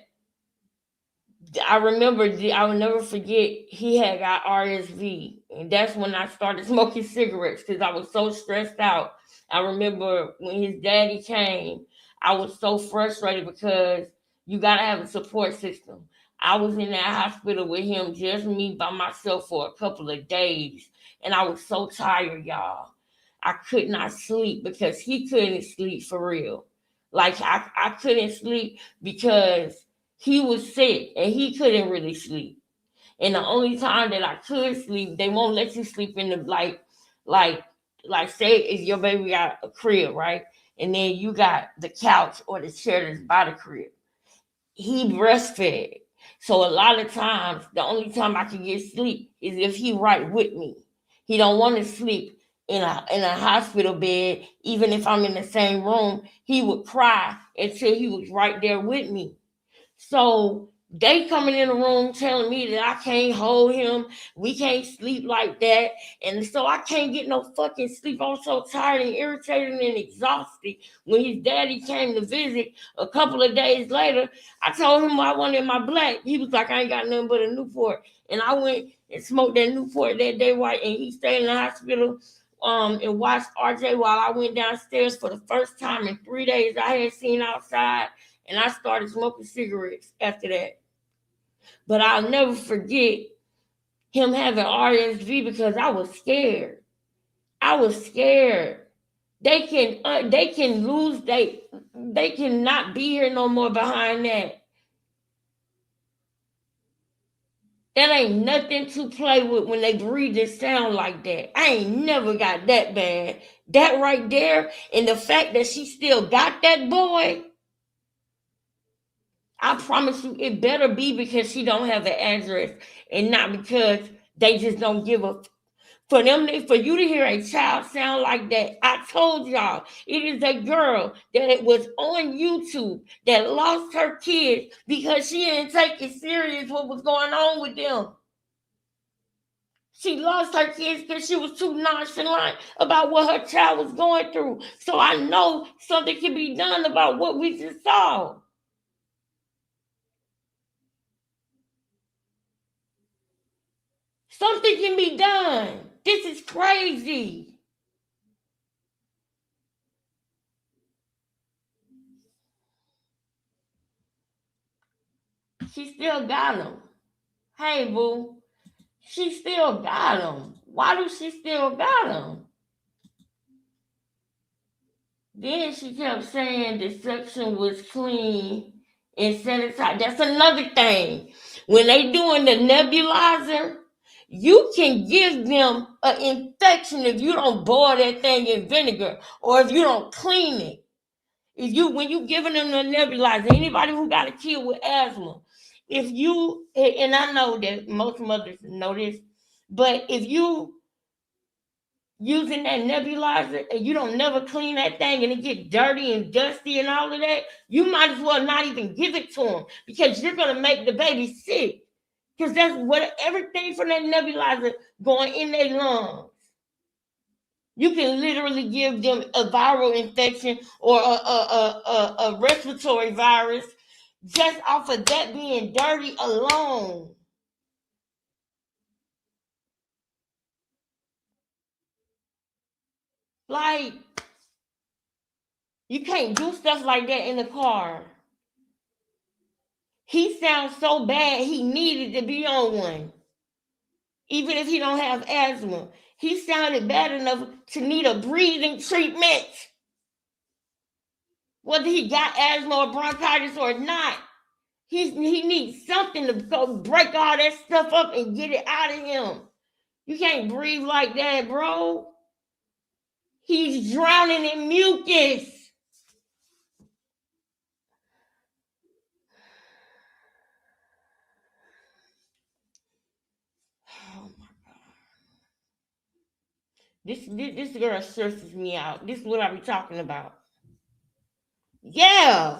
I remember, I will never forget, he had got RSV. And that's when I started smoking cigarettes because I was so stressed out. I remember when his daddy came, I was so frustrated because you got to have a support system. I was in that hospital with him, just me by myself for a couple of days. And I was so tired, y'all. I could not sleep because he couldn't sleep for real. Like, I couldn't sleep because he was sick and he couldn't really sleep. And the only time that I could sleep, they won't let you sleep in the like like say if your baby got a crib, right? And then you got the couch or the chair that's by the crib. He breastfed. So a lot of times the only time I can get sleep is if he right with me. He don't want to sleep in a hospital bed, even if I'm in the same room. He would cry until he was right there with me. So they coming in the room telling me that I can't hold him. We can't sleep like that. And so I can't get no fucking sleep. I'm so tired and irritated and exhausted. When his daddy came to visit a couple of days later, I told him I wanted my black. He was like, I ain't got nothing but a Newport. And I went and smoked that Newport that day, white, and he stayed in the hospital and watched RJ while I went downstairs for the first time in 3 days I had seen outside. And I started smoking cigarettes after that. But I'll never forget him having RSV because I was scared. I was scared. They can lose. They cannot be here no more behind that. That ain't nothing to play with when they breathe and sound like that. I ain't never got that bad. That right there, and the fact that she still got that boy, I promise you, it better be because she don't have an address and not because they just don't give a. For you to hear a child sound like that, I told y'all, it is a girl that it was on YouTube that lost her kids because she didn't take it serious what was going on with them. She lost her kids because she was too nonchalant about what her child was going through. So I know something can be done about what we just saw. Something can be done. This is crazy. She still got him. Hey, boo. She still got him. Why do she still got him? Then she kept saying the suction was clean and sanitized. That's another thing. When they doing the nebulizer, you can give them an infection if you don't boil that thing in vinegar or if you don't clean it. When you giving them the nebulizer, anybody who got a kid with asthma, if you, and I know that most mothers know this, but if you using that nebulizer and you don't never clean that thing and it get dirty and dusty and all of that, you might as well not even give it to them because you're going to make the baby sick. Because that's what everything from that nebulizer going in their lungs. You can literally give them a viral infection or a respiratory virus just off of that being dirty alone. Like, you can't do stuff like that in the car. He sounds so bad, he needed to be on one. Even if he don't have asthma. He sounded bad enough to need a breathing treatment. Whether he got asthma or bronchitis or not, he needs something to go break all that stuff up and get it out of him. You can't breathe like that, bro. He's drowning in mucus. Oh my God. This girl stresses me out. This is what I be talking about. Yeah.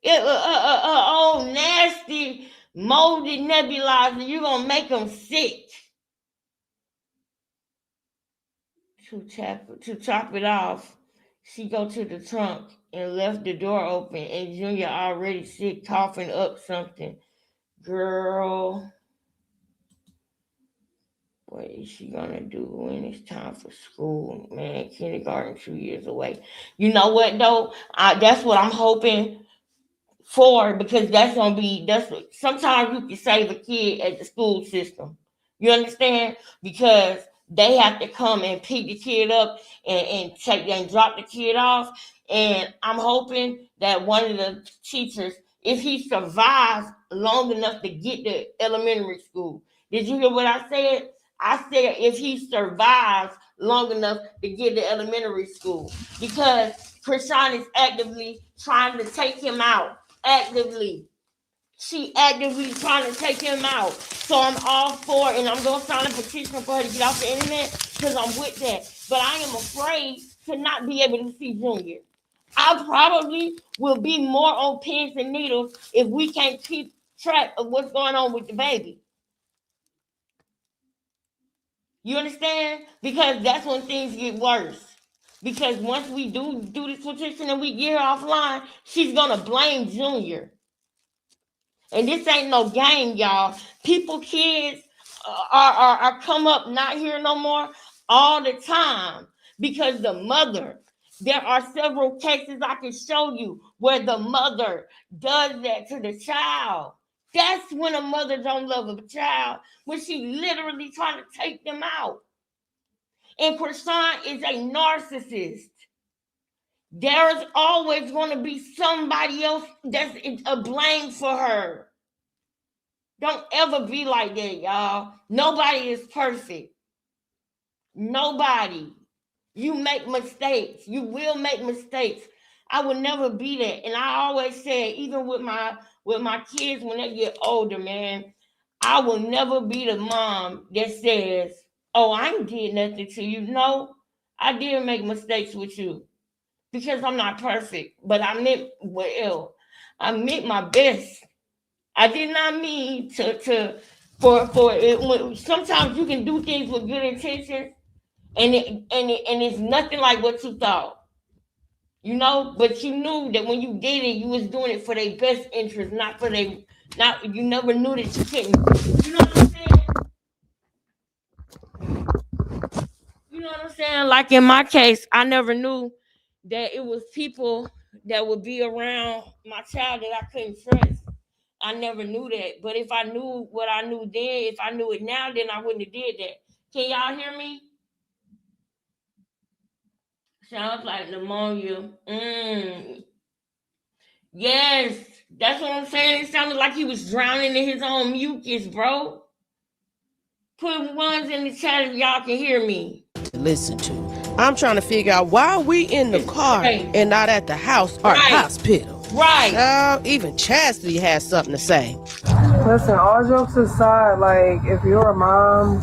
Oh, nasty, molded nebulizer. You're going to make them sick. To top it off, she go to the trunk and left the door open, and Junior already sick, coughing up something. Girl, what is she gonna do when it's time for school? Man, kindergarten 2 years away. You know what though? That's what I'm hoping for, because that's sometimes you can save a kid at the school system. You understand? Because they have to come and pick the kid up and drop the kid off. And I'm hoping that one of the teachers, if he survives long enough to get to elementary school. Did you hear what I said? I said if he survives long enough to get to elementary school. Because Krishan is actively trying to take him out. She actively trying to take him out. So I'm all for it, and I'm going to sign a petition for her to get off the internet because I'm with that. But I am afraid to not be able to see Junior. I probably will be more on pins and needles if we can't keep track of what's going on with the baby. You understand? Because that's when things get worse. Because once we do this petition and we get her offline, she's going to blame Junior. And this ain't no game, y'all. Kids are come up not here no more all the time because the mother. There are several cases I can show you where the mother does that to the child. That's when a mother don't love a child, when she literally trying to take them out. And Krishan is a narcissist. There's always going to be somebody else that's a blame for her. Don't ever be like that, y'all. Nobody is perfect. Nobody. You make mistakes. You will make mistakes. I will never be that. And I always say, even with my kids when they get older, man, I will never be the mom that says, oh, I ain't did nothing to you. No, I did make mistakes with you because I'm not perfect. But I meant well. I meant my best. I did not mean for it. Sometimes you can do things with good intentions, and it's nothing like what you thought, you know. But you knew that when you did it, you was doing it for their best interest, not for their. Not you never knew that you couldn't. You know what I'm saying? You know what I'm saying? Like in my case, I never knew that it was people that would be around my child that I couldn't trust. I never knew that. But if I knew what I knew then, if I knew it now, then I wouldn't have did that. Can y'all hear me? Sounds like pneumonia. Yes, that's what I'm saying. It sounded like he was drowning in his own mucus, bro. Put ones in the chat if y'all can hear me. Listen to. I'm trying to figure out why we in the car and not at the house or hospital. Right. Even Chastity has something to say. Listen, all jokes aside, like, if you're a mom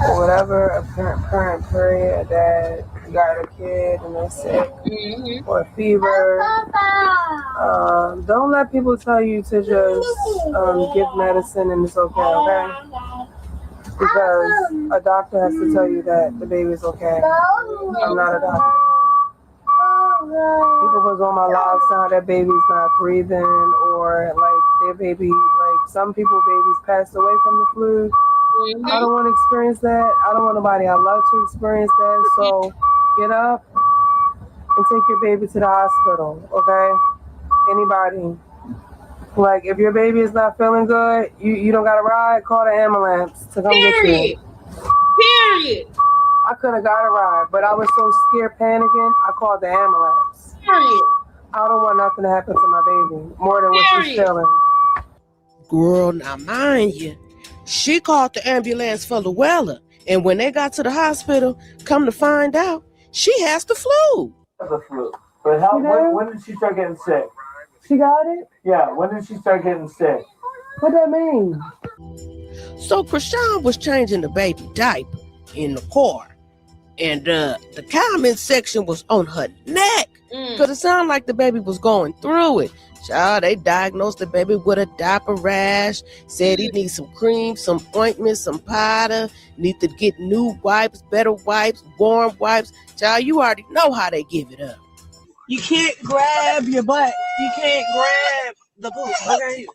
or whatever, a parent period that got a kid and they're sick or a fever. Don't let people tell you to just give medicine and it's okay, okay? Because a doctor has to tell you that the baby's okay. I'm not a doctor. People was on my live saying that baby's not breathing or like their baby, like some people babies passed away from the flu. I don't want to experience that. I don't want nobody I love to experience that. So get up and take your baby to the hospital, okay? Anybody. Like if your baby is not feeling good, you don't got to ride, call the ambulance to come get you. Period. I could have got a ride, but I was so scared, panicking, I called the ambulance. Period. I don't want nothing to happen to my baby more than what she's feeling. Girl, now mind you, she called the ambulance for Luella, and when they got to the hospital, come to find out, she has the flu. The flu. But when did she start getting sick? She got it? Yeah, when did she start getting sick? What that mean? So Krishan was changing the baby diaper in the car, and the comment section was on her neck because it sounded like the baby was going through it. Child, they diagnosed the baby with a diaper rash, said he needs some cream, some ointment, some powder, need to get new wipes, better wipes, warm wipes. Child, you already know how they give it up. You can't grab your butt. You can't grab the poop, okay?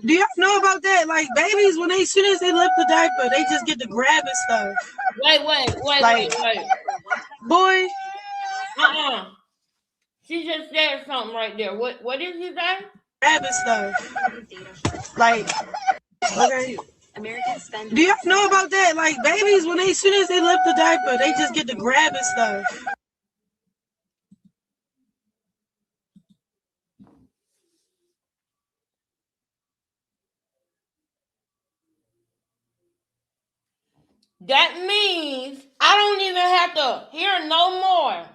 Do y'all know about that? Like babies, when as soon as they lift the diaper, they just get to grabbing stuff. Wait. Boy. She just said something right there. What did she say? Grabbing stuff. Like, okay. Do y'all know about that? Like babies, when as soon as they lift the diaper, they just get to grabbing stuff. That means I don't even have to hear no more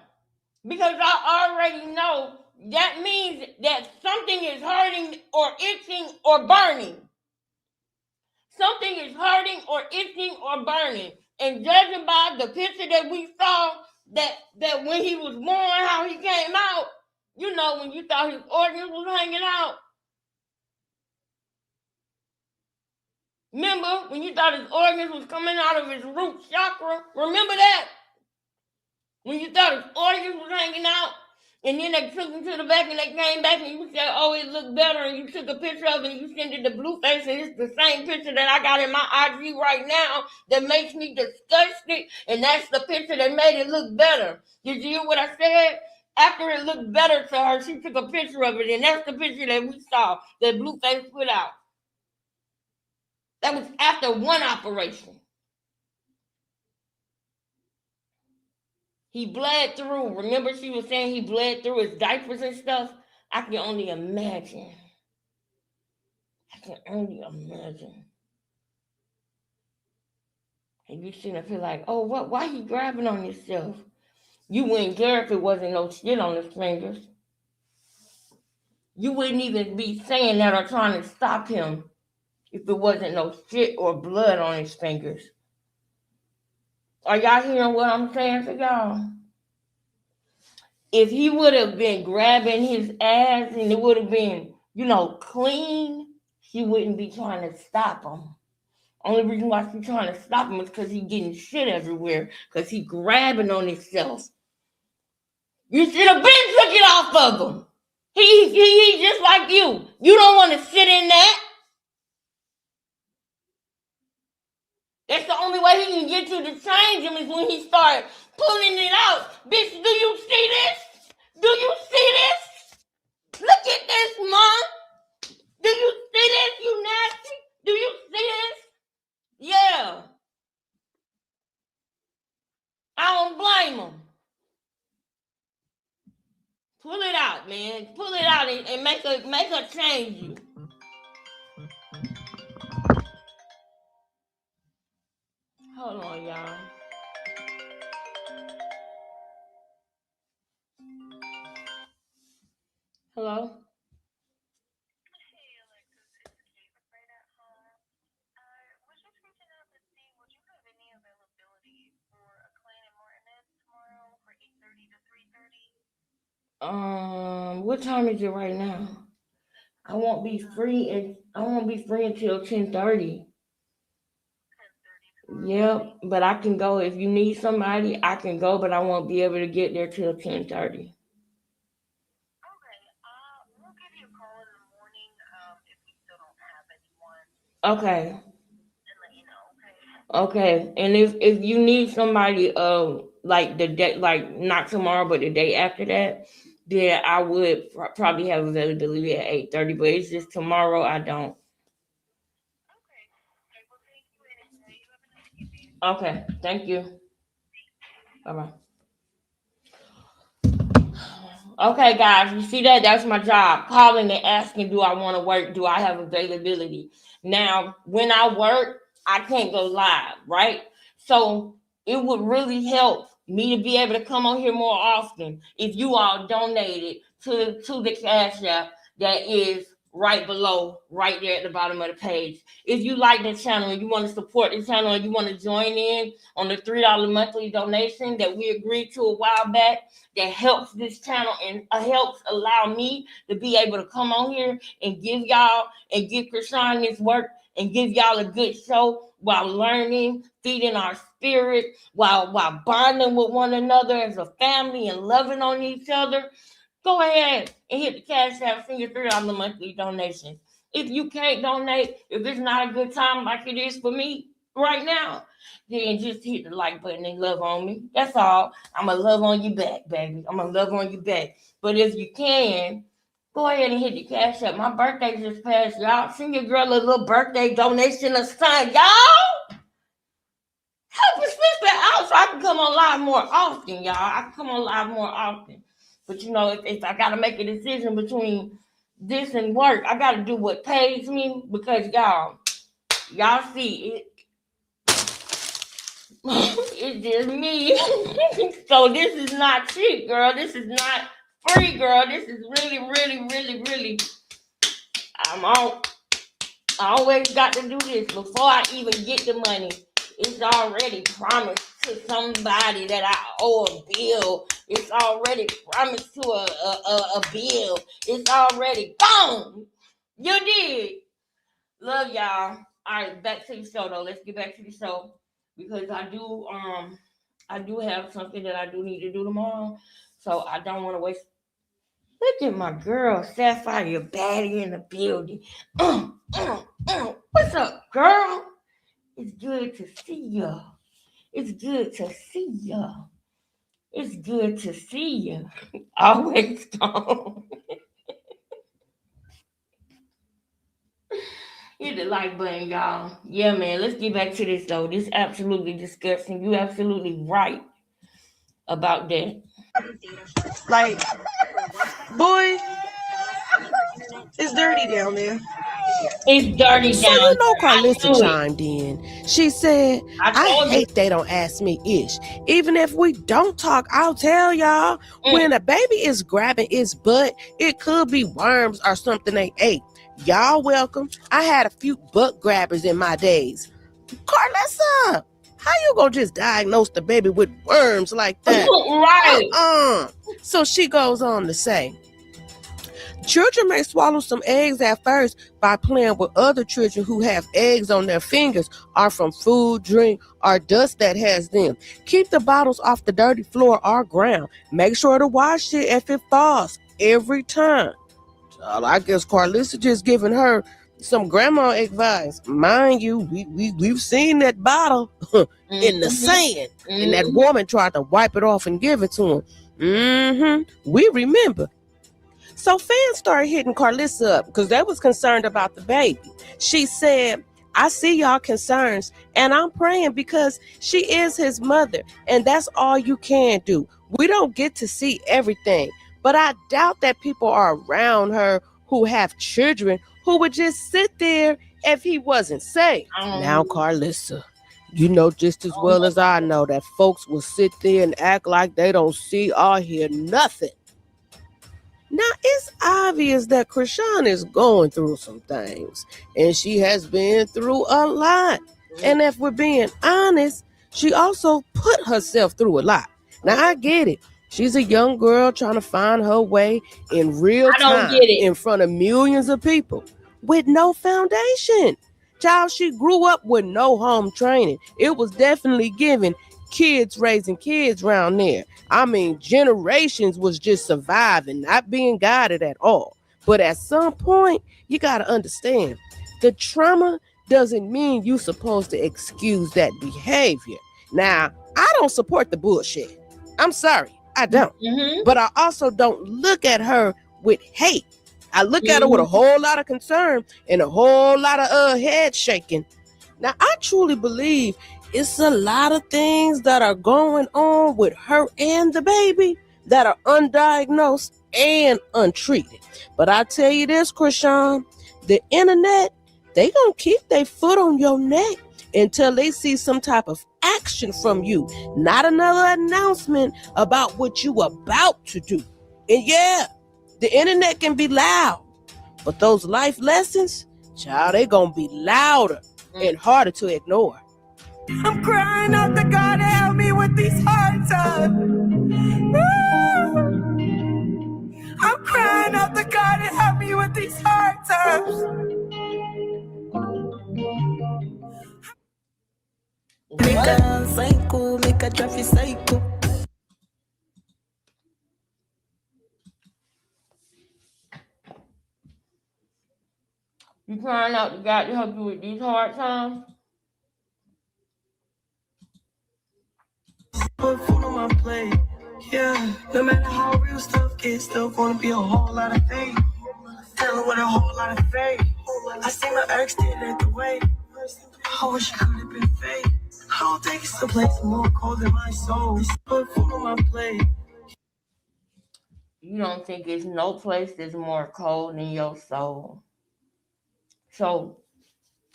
because I already know that means that something is hurting or itching or burning. Something is hurting or itching or burning. And judging by the picture that we saw, that when he was born, how he came out, you know, when you thought his organs was hanging out. Remember when you thought his organs was coming out of his root chakra? Remember that? When you thought his organs was hanging out, and then they took him to the back and they came back and you said, oh, it looked better, and you took a picture of it and you sent it to Blueface, and it's the same picture that I got in my IG right now that makes me disgusted, and that's the picture that made it look better. Did you hear what I said? After it looked better to her, she took a picture of it, and that's the picture that we saw that Blueface put out. That was after one operation. He bled through. Remember she was saying he bled through his diapers and stuff? I can only imagine. And you shouldn't feel like, oh, what? Why he grabbing on himself? You wouldn't care if it wasn't no shit on his fingers. You wouldn't even be saying that or trying to stop him if it wasn't no shit or blood on his fingers. Are y'all hearing what I'm saying to y'all? If he would have been grabbing his ass and it would have been, clean, she wouldn't be trying to stop him. Only reason why she's trying to stop him is because he's getting shit everywhere, because he's grabbing on himself. You should have been took it off of him. He just like you. You don't want to sit in that. That's the only way he can get you to change him is when he start pulling it out. Bitch, do you see this? Do you see this? Look at this, Mom. Do you see this, you nasty? Do you see this? Yeah. I don't blame him. Pull it out, man. Pull it out and make her change you. Hold on, y'all. Hello? What time is it right now? I won't be free until 10:30. Yep, but I can go if you need somebody. I can go, but I won't be able to get there till 10:30. Okay. Okay, and if you need somebody, like the day, like not tomorrow, but the day after that, then I would probably have availability at 8:30. But it's just tomorrow I don't. Okay, thank you. Bye bye. Okay, guys, you see that? That's my job. Calling and asking, do I want to work? Do I have availability? Now, when I work, I can't go live, right? So it would really help me to be able to come on here more often if you all donated to the Cash App that is right below, right there at the bottom of the page. If you like the channel and you want to support the channel and you want to join in on the $3 monthly donation that we agreed to a while back, that helps this channel and helps allow me to be able to come on here and give y'all and give Krishan this work and give y'all a good show while learning, feeding our spirit, while bonding with one another as a family and loving on each other. Go ahead and hit the Cash App, send your $3 monthly donations. If you can't donate, if it's not a good time like it is for me right now, then just hit the like button and love on me. That's all. I'm going to love on you back, baby. I'm going to love on you back. But if you can, go ahead and hit the Cash App. My birthday just passed, y'all. Send your girl a little birthday donation or something, y'all. Help us fix that out so I can come on live more often, y'all. I can come on live more often. But you know, if I got to make a decision between this and work, I got to do what pays me because y'all see it. It's just me. So this is not cheap, girl. This is not free, girl. This is really, really, really, really. I always got to do this before I even get the money. It's already promised to somebody that I owe a bill. It's already promised to a bill. It's already gone. You did. Love y'all. All right, back to the show though. Let's get back to the show because I do have something that I do need to do tomorrow. So I don't want to waste. Look at my girl, Sapphire Baddie in the building. What's up, girl? It's good to see ya. It's good to see ya. It's good to see ya. Always gone. Hit the like button, y'all. Yeah, man. Let's get back to this though. This is absolutely disgusting. You absolutely right about that. Like, boy, it's dirty down there. It's dirty So down you know there. I Carlissa knew it. chimed in. She said, I I told you. hate they don't ask me ish. Even if we don't talk, I'll tell y'all. When a baby is grabbing its butt, it could be worms or something they ate. Y'all welcome. I had a few butt grabbers in my days. Carlissa, how you gonna just diagnose the baby with worms like that? Right. So she goes on to say, children may swallow some eggs at first by playing with other children who have eggs on their fingers or from food, drink, or dust that has them. Keep the bottles off the dirty floor or ground. Make sure to wash it if it falls every time. I guess Carlissa just giving her some grandma advice. Mind you, we've seen that bottle in the sand, and that woman tried to wipe it off and give it to him. We remember. So fans started hitting Carlissa up because they was concerned about the baby. She said, I see y'all concerns and I'm praying because she is his mother and that's all you can do. We don't get to see everything, but I doubt that people are around her who have children who would just sit there if he wasn't safe. Now, Carlissa, you know just as well as I know that folks will sit there and act like they don't see or hear nothing. Now, it's obvious that Krishan is going through some things, and she has been through a lot. And if we're being honest, she also put herself through a lot. Now, I get it. She's a young girl trying to find her way in real I don't time get it. in front of millions of people with no foundation. Child, she grew up with no home training. It was definitely given kids raising kids around there. I mean, generations was just surviving, not being guided at all. But at some point, you got to understand the trauma doesn't mean you're supposed to excuse that behavior. Now, I don't support the bullshit. I'm sorry, I don't. Mm-hmm. But I also don't look at her with hate. I look at her with a whole lot of concern and a whole lot of head shaking. Now, I truly believe it's a lot of things that are going on with her and the baby that are undiagnosed and untreated. But I tell you this, Krishan, the internet, they gonna keep their foot on your neck until they see some type of action from you, not another announcement about what you about to do. And yeah, the internet can be loud, but those life lessons, child, they gonna be louder and harder to ignore. I'm crying out to God to help me with these hard times. I'm crying out to God to help me with these hard times. Make a psycho, make a traffic psycho. You crying out to God to help you with these hard times? Put food on my plate. Yeah, no matter how real stuff gets, still gonna be a whole lot of faith. Dealing with a whole lot of faith. I see my ex did it the way. I wish I could have been fake. I don't think it's the place more cold than my soul. Put food on my plate. You don't think it's no place that's more cold than your soul. So,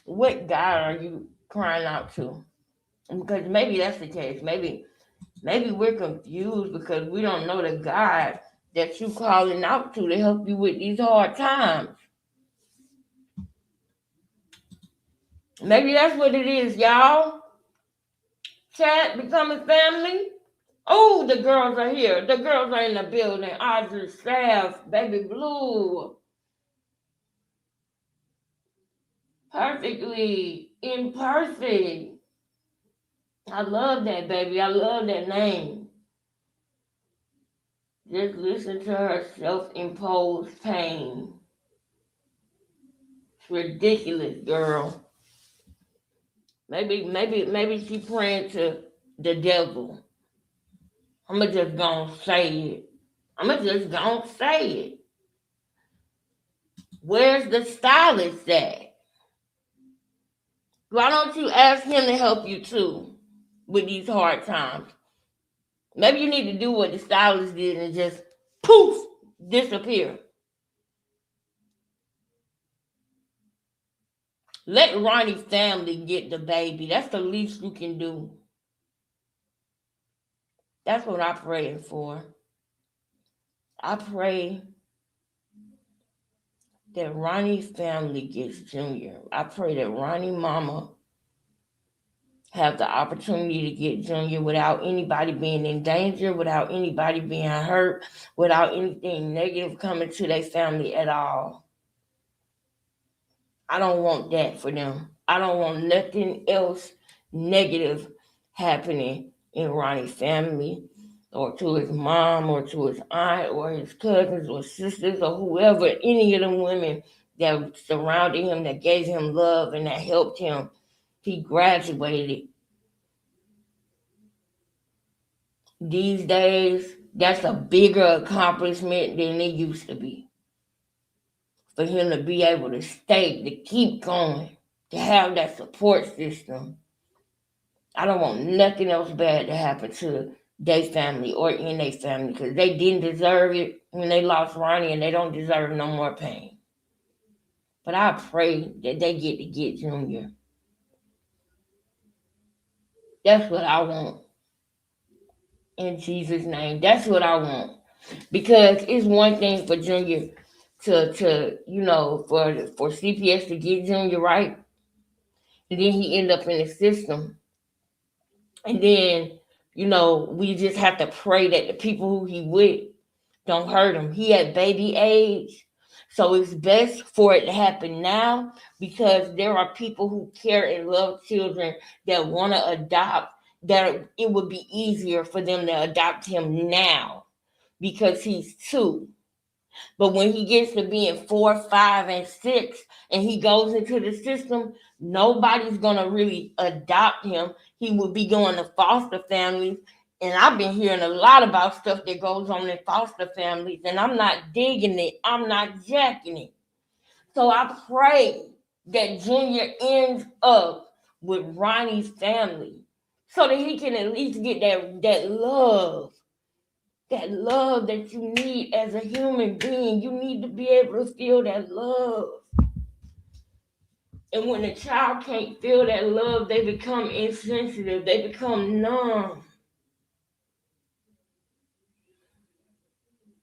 what God are you crying out to? Because maybe that's the case. Maybe we're confused because we don't know the God that you calling out to help you with these hard times. Maybe that's what it is, y'all. Chat, becoming family. Oh, the girls are here. The girls are in the building. Audrey, Staff, Baby Blue. Perfectly imperfect. I love that, baby. I love that name. Just listen to her self-imposed pain. It's ridiculous, girl. Maybe she praying to the devil. I'ma just gonna say it. Where's the stylist at? Why don't you ask him to help you too with these hard times? Maybe you need to do what the stylist did and just poof, disappear. Let Ronnie's family get the baby. That's the least you can do. That's what I'm praying for. I pray that Ronnie's family gets Junior. I pray that Ronnie mama have the opportunity to get Junior without anybody being in danger, without anybody being hurt, without anything negative coming to their family at all. I don't want that for them. I don't want nothing else negative happening in Ronnie's family or to his mom or to his aunt or his cousins or sisters or whoever, any of them women that surrounded him, that gave him love and that helped him. He graduated. These days, that's a bigger accomplishment than it used to be. For him to be able to stay, to keep going, to have that support system. I don't want nothing else bad to happen to their family or in their family because they didn't deserve it when they lost Ronnie and they don't deserve no more pain. But I pray that they get to get Junior. That's what I want. In Jesus' name. That's what I want. Because it's one thing for Junior to for CPS to get Junior right. And then he end up in the system. And then We just have to pray that the people who he with don't hurt him. He at baby age. So it's best for it to happen now because there are people who care and love children that want to adopt, that it would be easier for them to adopt him now because he's 2. But when he gets to being 4, 5, and 6, and he goes into the system, nobody's gonna really adopt him. He will be going to foster families. And I've been hearing a lot about stuff that goes on in foster families, and I'm not digging it. I'm not jacking it. So I pray that Junior ends up with Ronnie's family so that he can at least get that love, that you need as a human being. You need to be able to feel that love. And when a child can't feel that love, they become insensitive. They become numb.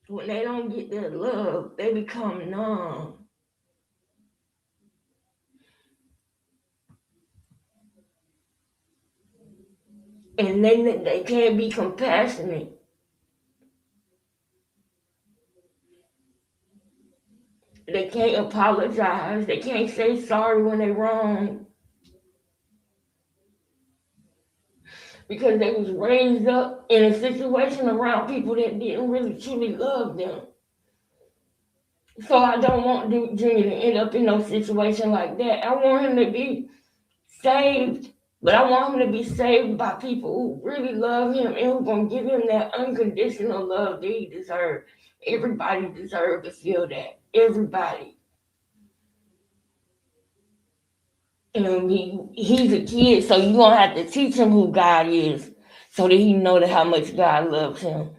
When they don't get that love, they become numb. And they can't be compassionate. They can't apologize. They can't say sorry when they're wrong. Because they was raised up in a situation around people that didn't really truly love them. So I don't want Junior to end up in no situation like that. I want him to be saved, but I want him to be saved by people who really love him and who gonna give him that unconditional love that he deserves. Everybody deserves to feel that. Everybody. And he's a kid, so you're gonna have to teach him who God is so that he know that how much God loves him.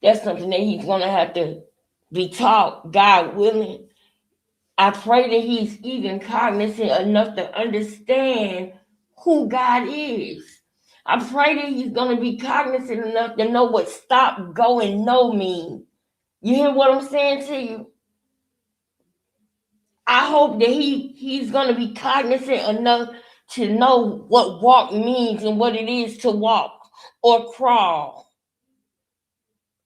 That's something that he's gonna have to be taught, God willing. I pray that he's even cognizant enough to understand who God is. I pray that he's gonna be cognizant enough to know what stop, go, and no mean. You hear what I'm saying to you? I hope that he's gonna be cognizant enough to know what walk means and what it is to walk or crawl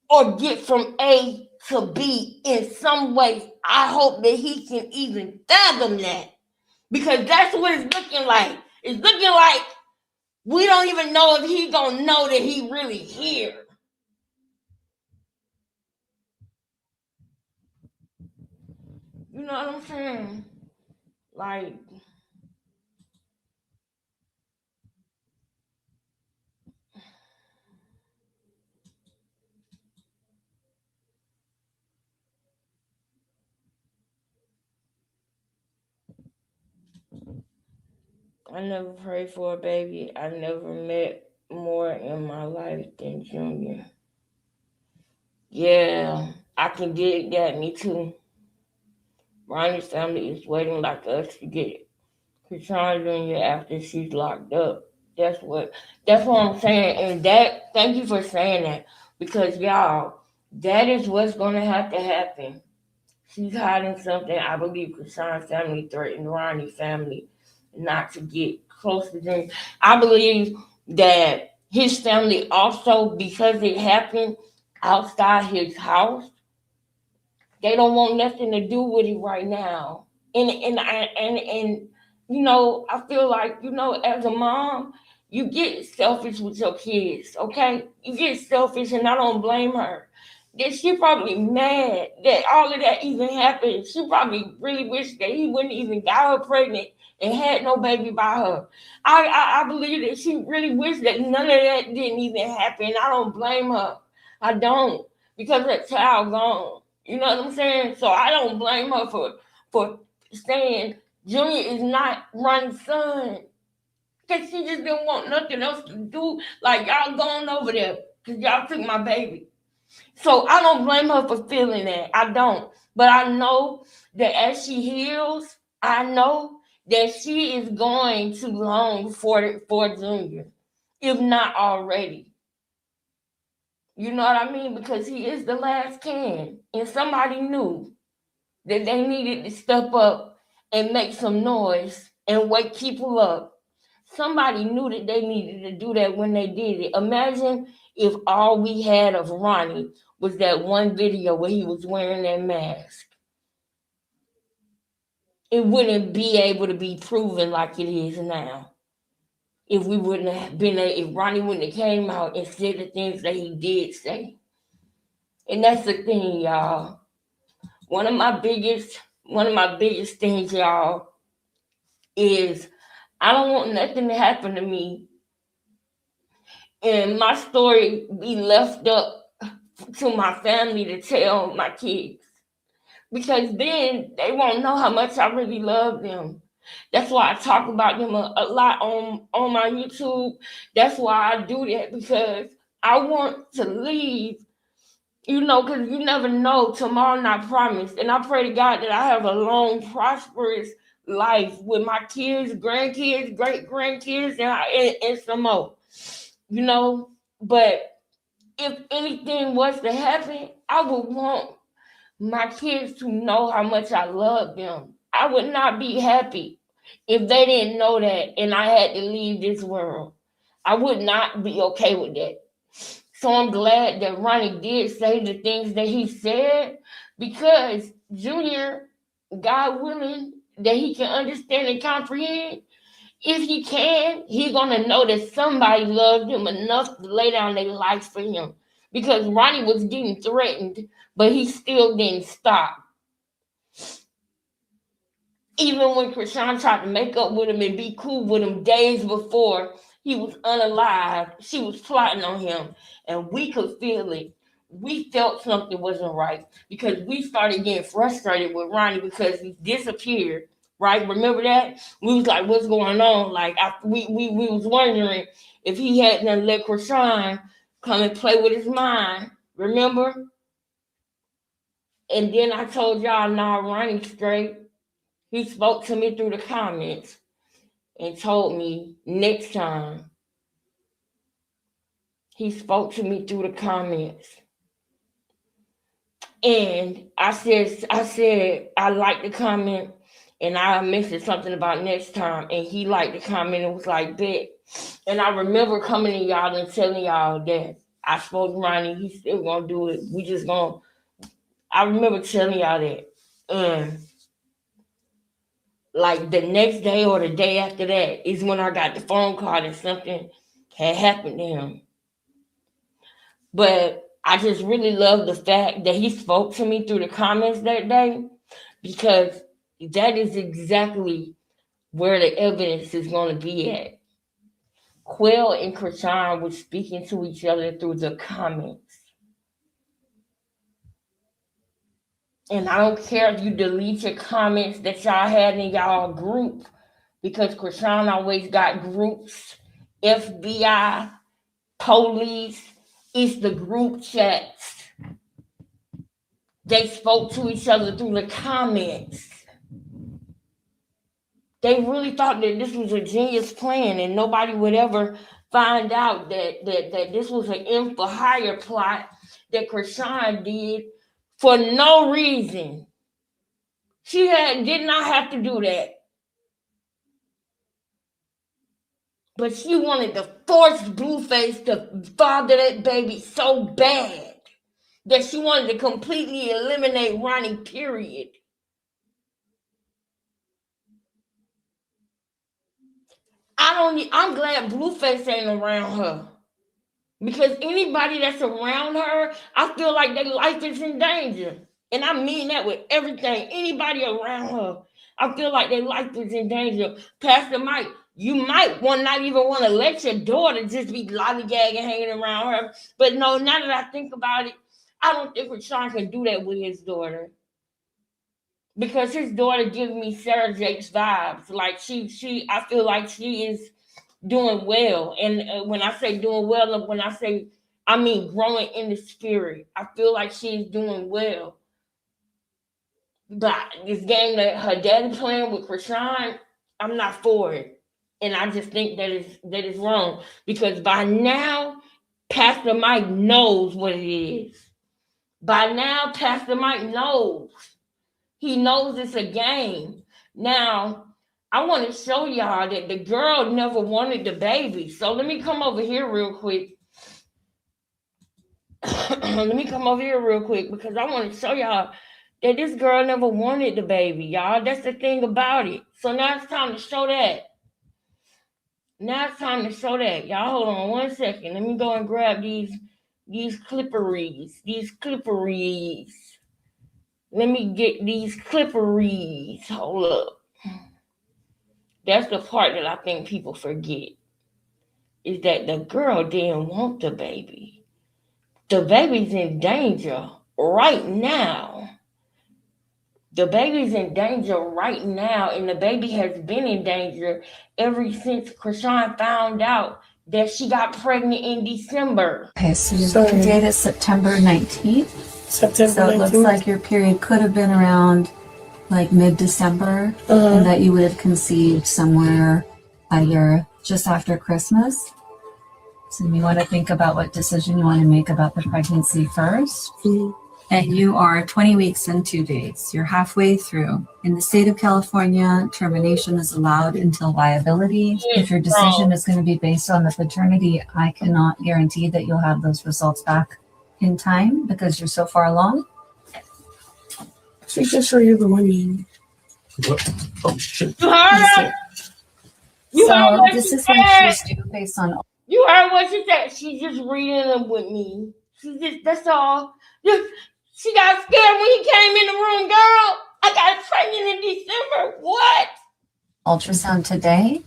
or get from A to B in some way. I hope that he can even fathom that because that's what it's looking like. It's looking like we don't even know if he gonna know that he really here. You know what I'm saying? Like, I never prayed for a baby. I never met more in my life than Junior. Yeah, I can dig that. Me too. Ronnie's family is waiting like us to get Krishan Junior after she's locked up. That's what I'm saying. And that thank you for saying that. Because y'all, that is what's gonna have to happen. She's hiding something. I believe Krishan's family threatened Ronnie's family not to get close to them. I believe that his family also, because it happened outside his house, they don't want nothing to do with it right now. And I feel like, as a mom, you get selfish with your kids, okay? You get selfish, and I don't blame her. That she probably mad that all of that even happened. She probably really wished that he wouldn't even got her pregnant and had no baby by her. I believe that she really wished that none of that didn't even happen. I don't blame her. I don't, because that child gone. You know what I'm saying? So I don't blame her for saying Junior is not Ronnie's son. Because she just didn't want nothing else to do. Like, y'all going over there because y'all took my baby. So I don't blame her for feeling that. I don't. But I know that as she heals, I know that she is going to long for Junior, if not already. You know what I mean? Because he is the last can. And somebody knew that they needed to step up and make some noise and wake people up. Somebody knew that they needed to do that when they did it. Imagine if all we had of Ronnie was that one video where he was wearing that mask. It wouldn't be able to be proven like it is now. If we wouldn't have been, if Ronnie wouldn't have came out and said the things that he did say. And that's the thing, y'all. One of my biggest things, y'all, is I don't want nothing to happen to me and my story be left up to my family to tell my kids. Because then they won't know how much I really love them. That's why I talk about them a lot on my YouTube. That's why I do that, because I want to leave, because you never know, tomorrow not promised. And I pray to God that I have a long, prosperous life with my kids, grandkids, great grandkids, and some more. But if anything was to happen, I would want my kids to know how much I love them. I would not be happy if they didn't know that and I had to leave this world. I would not be okay with that. So I'm glad that Ronnie did say the things that he said, because Junior, God willing, that he can understand and comprehend, if he can, he's going to know that somebody loved him enough to lay down their life for him. Because Ronnie was getting threatened, but he still didn't stop. Even when Krishan tried to make up with him and be cool with him days before he was unalive, she was plotting on him. And we could feel it. We felt something wasn't right because we started getting frustrated with Ronnie because he disappeared. Right? Remember that? We was like, what's going on? Like, we was wondering if he hadn't let Krishan come and play with his mind. Remember? And then I told y'all, nah, Ronnie's straight. He spoke to me through the comments and told me next time. He spoke to me through the comments. And I said, I liked the comment. And I mentioned something about next time, and he liked the comment and was like, bet. And I remember coming to y'all and telling y'all that I spoke to Ronnie, he's still gonna do it. We just gonna, I remember telling y'all that. And like the next day or the day after that is when I got the phone call that something had happened to him. But I just really love the fact that he spoke to me through the comments that day, because that is exactly where the evidence is going to be at. Quell and Krishan were speaking to each other through the comments. And I don't care if you delete your comments that y'all had in y'all group, because Krishan always got groups, FBI, police. It's the group chats. They spoke to each other through the comments. They really thought that this was a genius plan and nobody would ever find out that this was an M for hire plot that Krishan did for no reason. She did not have to do that. But she wanted to force Blueface to father that baby so bad that she wanted to completely eliminate Ronnie, period. I'm glad Blueface ain't around her. Because anybody that's around her, I feel like their life is in danger. And I mean that with everything. Anybody around her, I feel like their life is in danger. Pastor Mike, you might not even want to let your daughter just be lollygagging, hanging around her. But no, now that I think about it, I don't think Rashawn can do that with his daughter. Because his daughter gives me Sarah Jake's vibes. Like I feel like she is doing well. And when I say doing well, I mean growing in the spirit. I feel like she's doing well. But this game that her daddy playing with Krishan, I'm not for it. And I just think that is wrong. Because by now, Pastor Mike knows what it is. By now, Pastor Mike knows. He knows it's a game. Now, I want to show y'all that the girl never wanted the baby. So let me come over here real quick. Let me come over here real quick because I want to show y'all that this girl never wanted the baby, y'all. That's the thing about it. So now it's time to show that. Now it's time to show that. Y'all hold on 1 second. Let me go and grab these clipperies. These clipperies. Let me get these clipperies. Hold up. That's the part that I think people forget. Is that the girl didn't want the baby. The baby's in danger right now. The baby's in danger right now, and the baby has been in danger ever since Krishan found out that she got pregnant in December. Okay, so your date is September 19th. September So it 19th. looks like your period could have been around like mid-December, and that you would have conceived somewhere either just after Christmas. So you want to think about what decision you want to make about the pregnancy first. And you are 20 weeks and 2 days. You're halfway through. In the state of California, termination is allowed until viability. If your decision is going to be based on the paternity, I cannot guarantee that you'll have those results back in time because you're so far along. She just show you the women. Oh shit! You heard her? You heard So what this she is when said? she's due based on. You heard what she said? She's just reading them with me. She just, that's all. She got scared when he came in the room, girl. I got pregnant in December. What? Ultrasound today.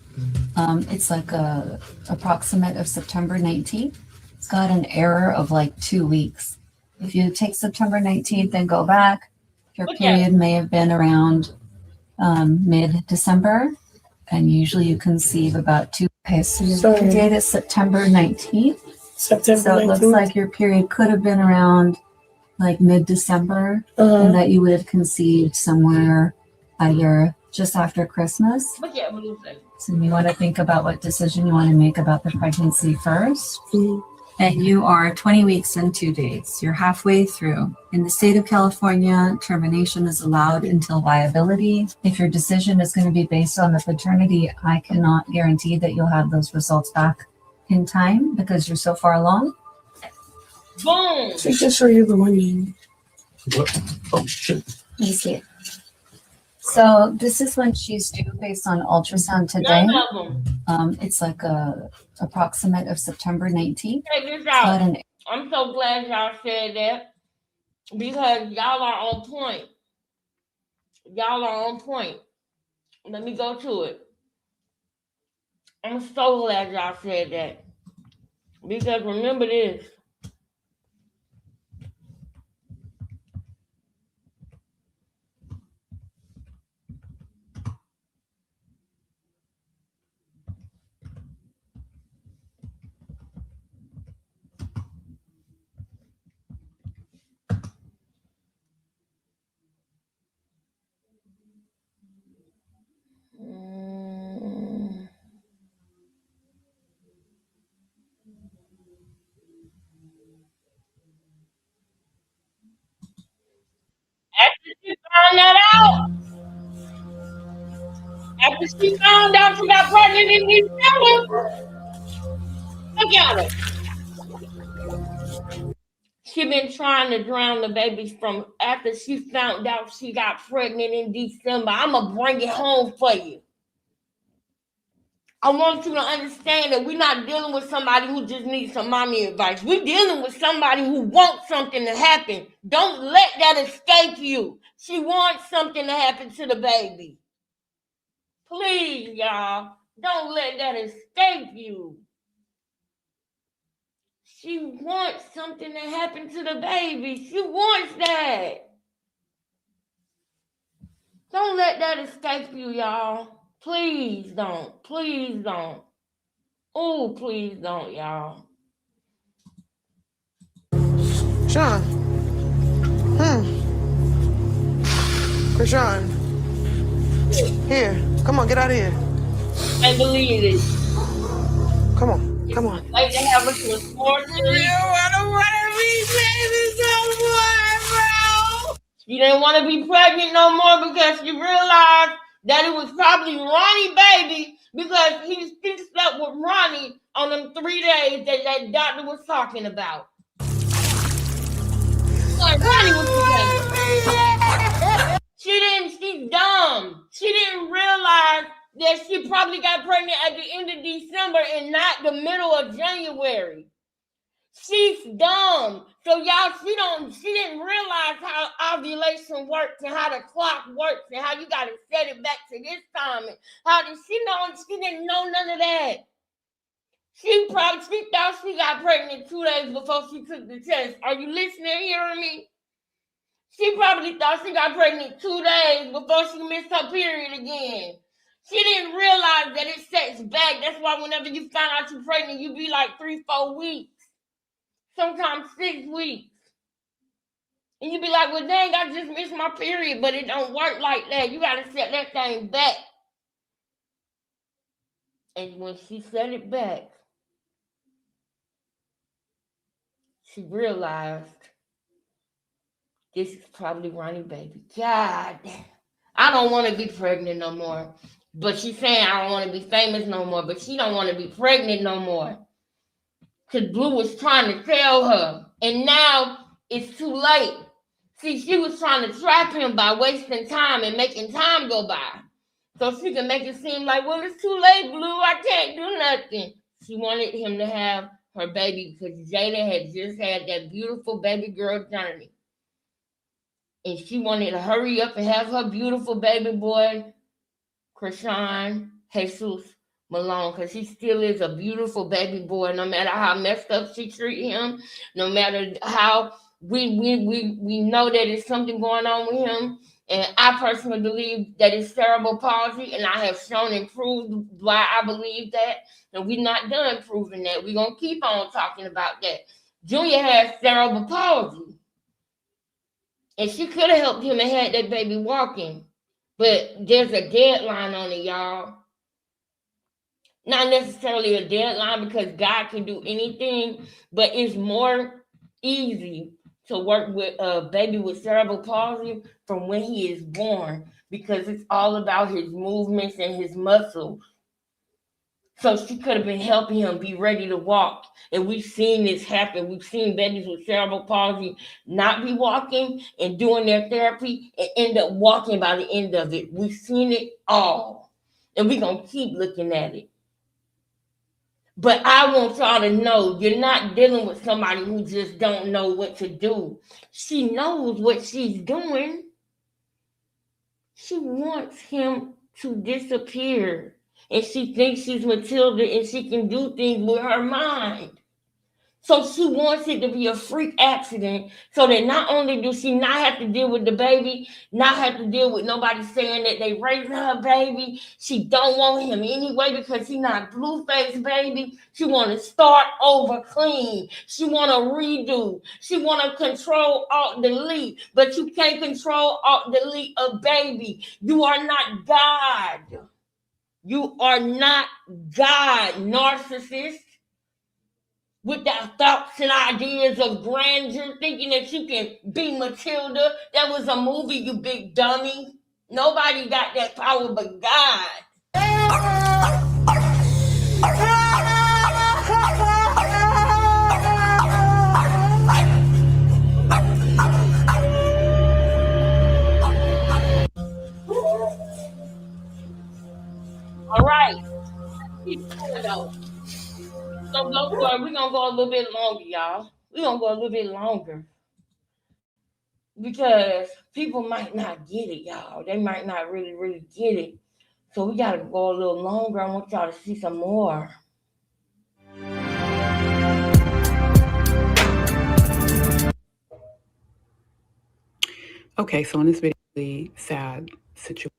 It's like a approximate of September 19th. It's got an error of like 2 weeks. If you take September 19th and go back, your period may have been around mid-December, and usually you conceive about 2. Okay, so your date is September 19th. September So it 19th. looks like your period could have been around like mid-December, and that you would have conceived somewhere either just after Christmas. So you want to think about what decision you want to make about the pregnancy first. And you are 20 weeks and 2 days. You're halfway through. In the state of California, termination is allowed until viability. If your decision is going to be based on the paternity, I cannot guarantee that you'll have those results back in time because you're so far along. Boom. She just show you the women. Oh shit! Let me see. So this is when she's due based on ultrasound today. None of them. It's like a approximate of September 19th. Check this out. I'm so glad y'all said that because y'all are on point. Y'all are on point. Let me go to it. I'm so glad y'all said that because remember this. After she found that out, after she found out she got pregnant in December, look at her. She been trying to drown the babies from after she found out she got pregnant in December. I'ma bring it home for you. I want you to understand that we're not dealing with somebody who just needs some mommy advice. We're dealing with somebody who wants something to happen. Don't let that escape you. She wants something to happen to the baby. Please, y'all, don't let that escape you. She wants something to happen to the baby. She wants that. Don't let that escape you, y'all. Please don't. Please don't. Oh, please don't, y'all. Sean. Krishan. Here. Come on, get out of here. I believe it. Come on. Come on. Like to have us with more chili. I don't want to be baby no more, bro. You didn't want to be pregnant no more because you realized that it was probably Ronnie baby because he slept with Ronnie on them 3 days that doctor was talking about. Like Ronnie was together. She's dumb. She didn't realize that she probably got pregnant at the end of December and not the middle of January. She's dumb. So y'all, she didn't realize how ovulation works and how the clock works and how you gotta set it back to this time. And how did she know? She didn't know none of that. She thought she got pregnant 2 days before she took the test. Are you listening, hearing me? She probably thought she got pregnant 2 days before she missed her period again. She didn't realize that it sets back. That's why whenever you find out you're pregnant, you be like 3-4 weeks. Sometimes 6 weeks. And you be like, well, dang, I just missed my period, but it don't work like that. You got to set that thing back. And when she set it back, she realized this is probably Ronnie baby. God, I don't want to be pregnant no more. But she's saying I don't want to be famous no more, but she don't want to be pregnant no more. Because Blue was trying to tell her. And now it's too late. See, she was trying to trap him by wasting time and making time go by. So she can make it seem like, well, it's too late, Blue. I can't do nothing. She wanted him to have her baby because Jada had just had that beautiful baby girl journey. And she wanted to hurry up and have her beautiful baby boy, Krishan Jesus Malone, because he still is a beautiful baby boy, no matter how messed up she treat him, no matter how we know that it's something going on with him. And I personally believe that it's cerebral palsy, and I have shown and proved why I believe that. And we're not done proving that. We're going to keep on talking about that. Junior has cerebral palsy. And she could have helped him and had that baby walking. But there's a deadline on it, y'all. Not necessarily a deadline because God can do anything, but it's more easy to work with a baby with cerebral palsy from when he is born because it's all about his movements and his muscles. So she could have been helping him be ready to walk. And we've seen this happen. We've seen babies with cerebral palsy not be walking and doing their therapy and end up walking by the end of it. We've seen it all. And we're going to keep looking at it. But I want y'all to know you're not dealing with somebody who just don't know what to do. She knows what she's doing. She wants him to disappear. And she thinks she's Matilda and she can do things with her mind. So she wants it to be a freak accident so that not only do she not have to deal with the baby, not have to deal with nobody saying that they raising her baby. She don't want him anyway because he's not Blueface baby. She want to start over clean. She want to redo. She want to control, alt, delete. But you can't control, alt, delete a baby. You are not God. You are not God, narcissist, with the thoughts and ideas of grandeur, thinking that you can be Matilda. That was a movie, you big dummy. Nobody got that power but God. All right. So we're gonna go a little bit longer, y'all. We're gonna go a little bit longer. Because people might not get it, y'all. They might not really, really get it. So we gotta go a little longer. I want y'all to see some more. Okay, so in this video, really sad situation.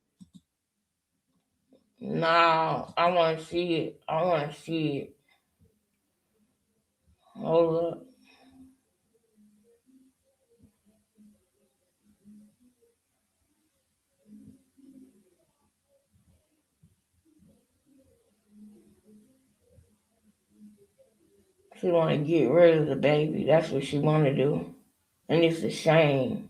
No, I want to see it. I want to see it. Hold up. She want to get rid of the baby. That's what she want to do. And it's a shame.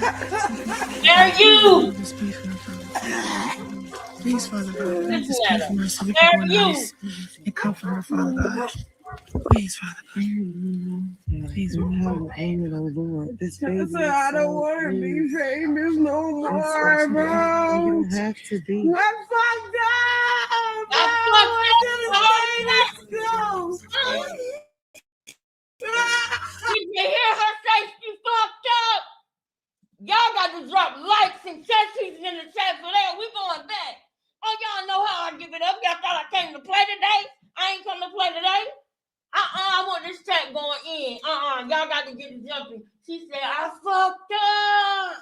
Where are you? Please, Father God, let Listen this at pray her. for her so we Where can are go you? nice and comfort her, Father God. Please, Father God. Please, we have payment on the Lord. This baby I don't want to be famous no more, bro. You don't have to be. I'm fucked up, bro. I fucked I up, didn't say let's go. Did you hear her say she fucked up? Y'all got to drop likes and chesties in the chat for that. We going back. Oh, y'all know how I give it up. Y'all thought I came to play today? I ain't come to play today. I want this chat going in. Y'all got to get it jumping. She said, I fucked up.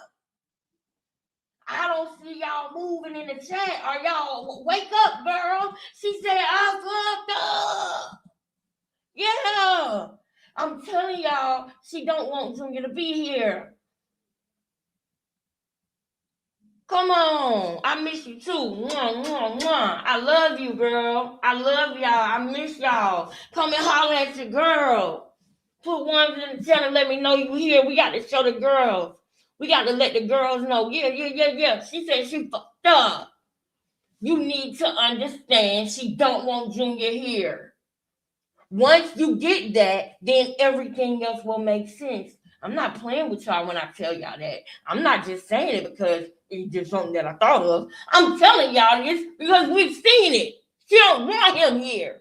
I don't see y'all moving in the chat. Are y'all wake up, girl? She said, I fucked up. Yeah. I'm telling y'all, she don't want Junior to be here. Come on. I miss you too. Mwah, mwah, mwah. I love you, girl. I love y'all. I miss y'all. Come and holler at your girl. Put ones in the chat and let me know you here. We got to show the girls. We got to let the girls know. Yeah. She said she fucked up. You need to understand she don't want Junior here. Once you get that, then everything else will make sense. I'm not playing with y'all when I tell y'all that. I'm not just saying it because it's just something that I thought of. I'm telling y'all this because we've seen it. She don't want him here.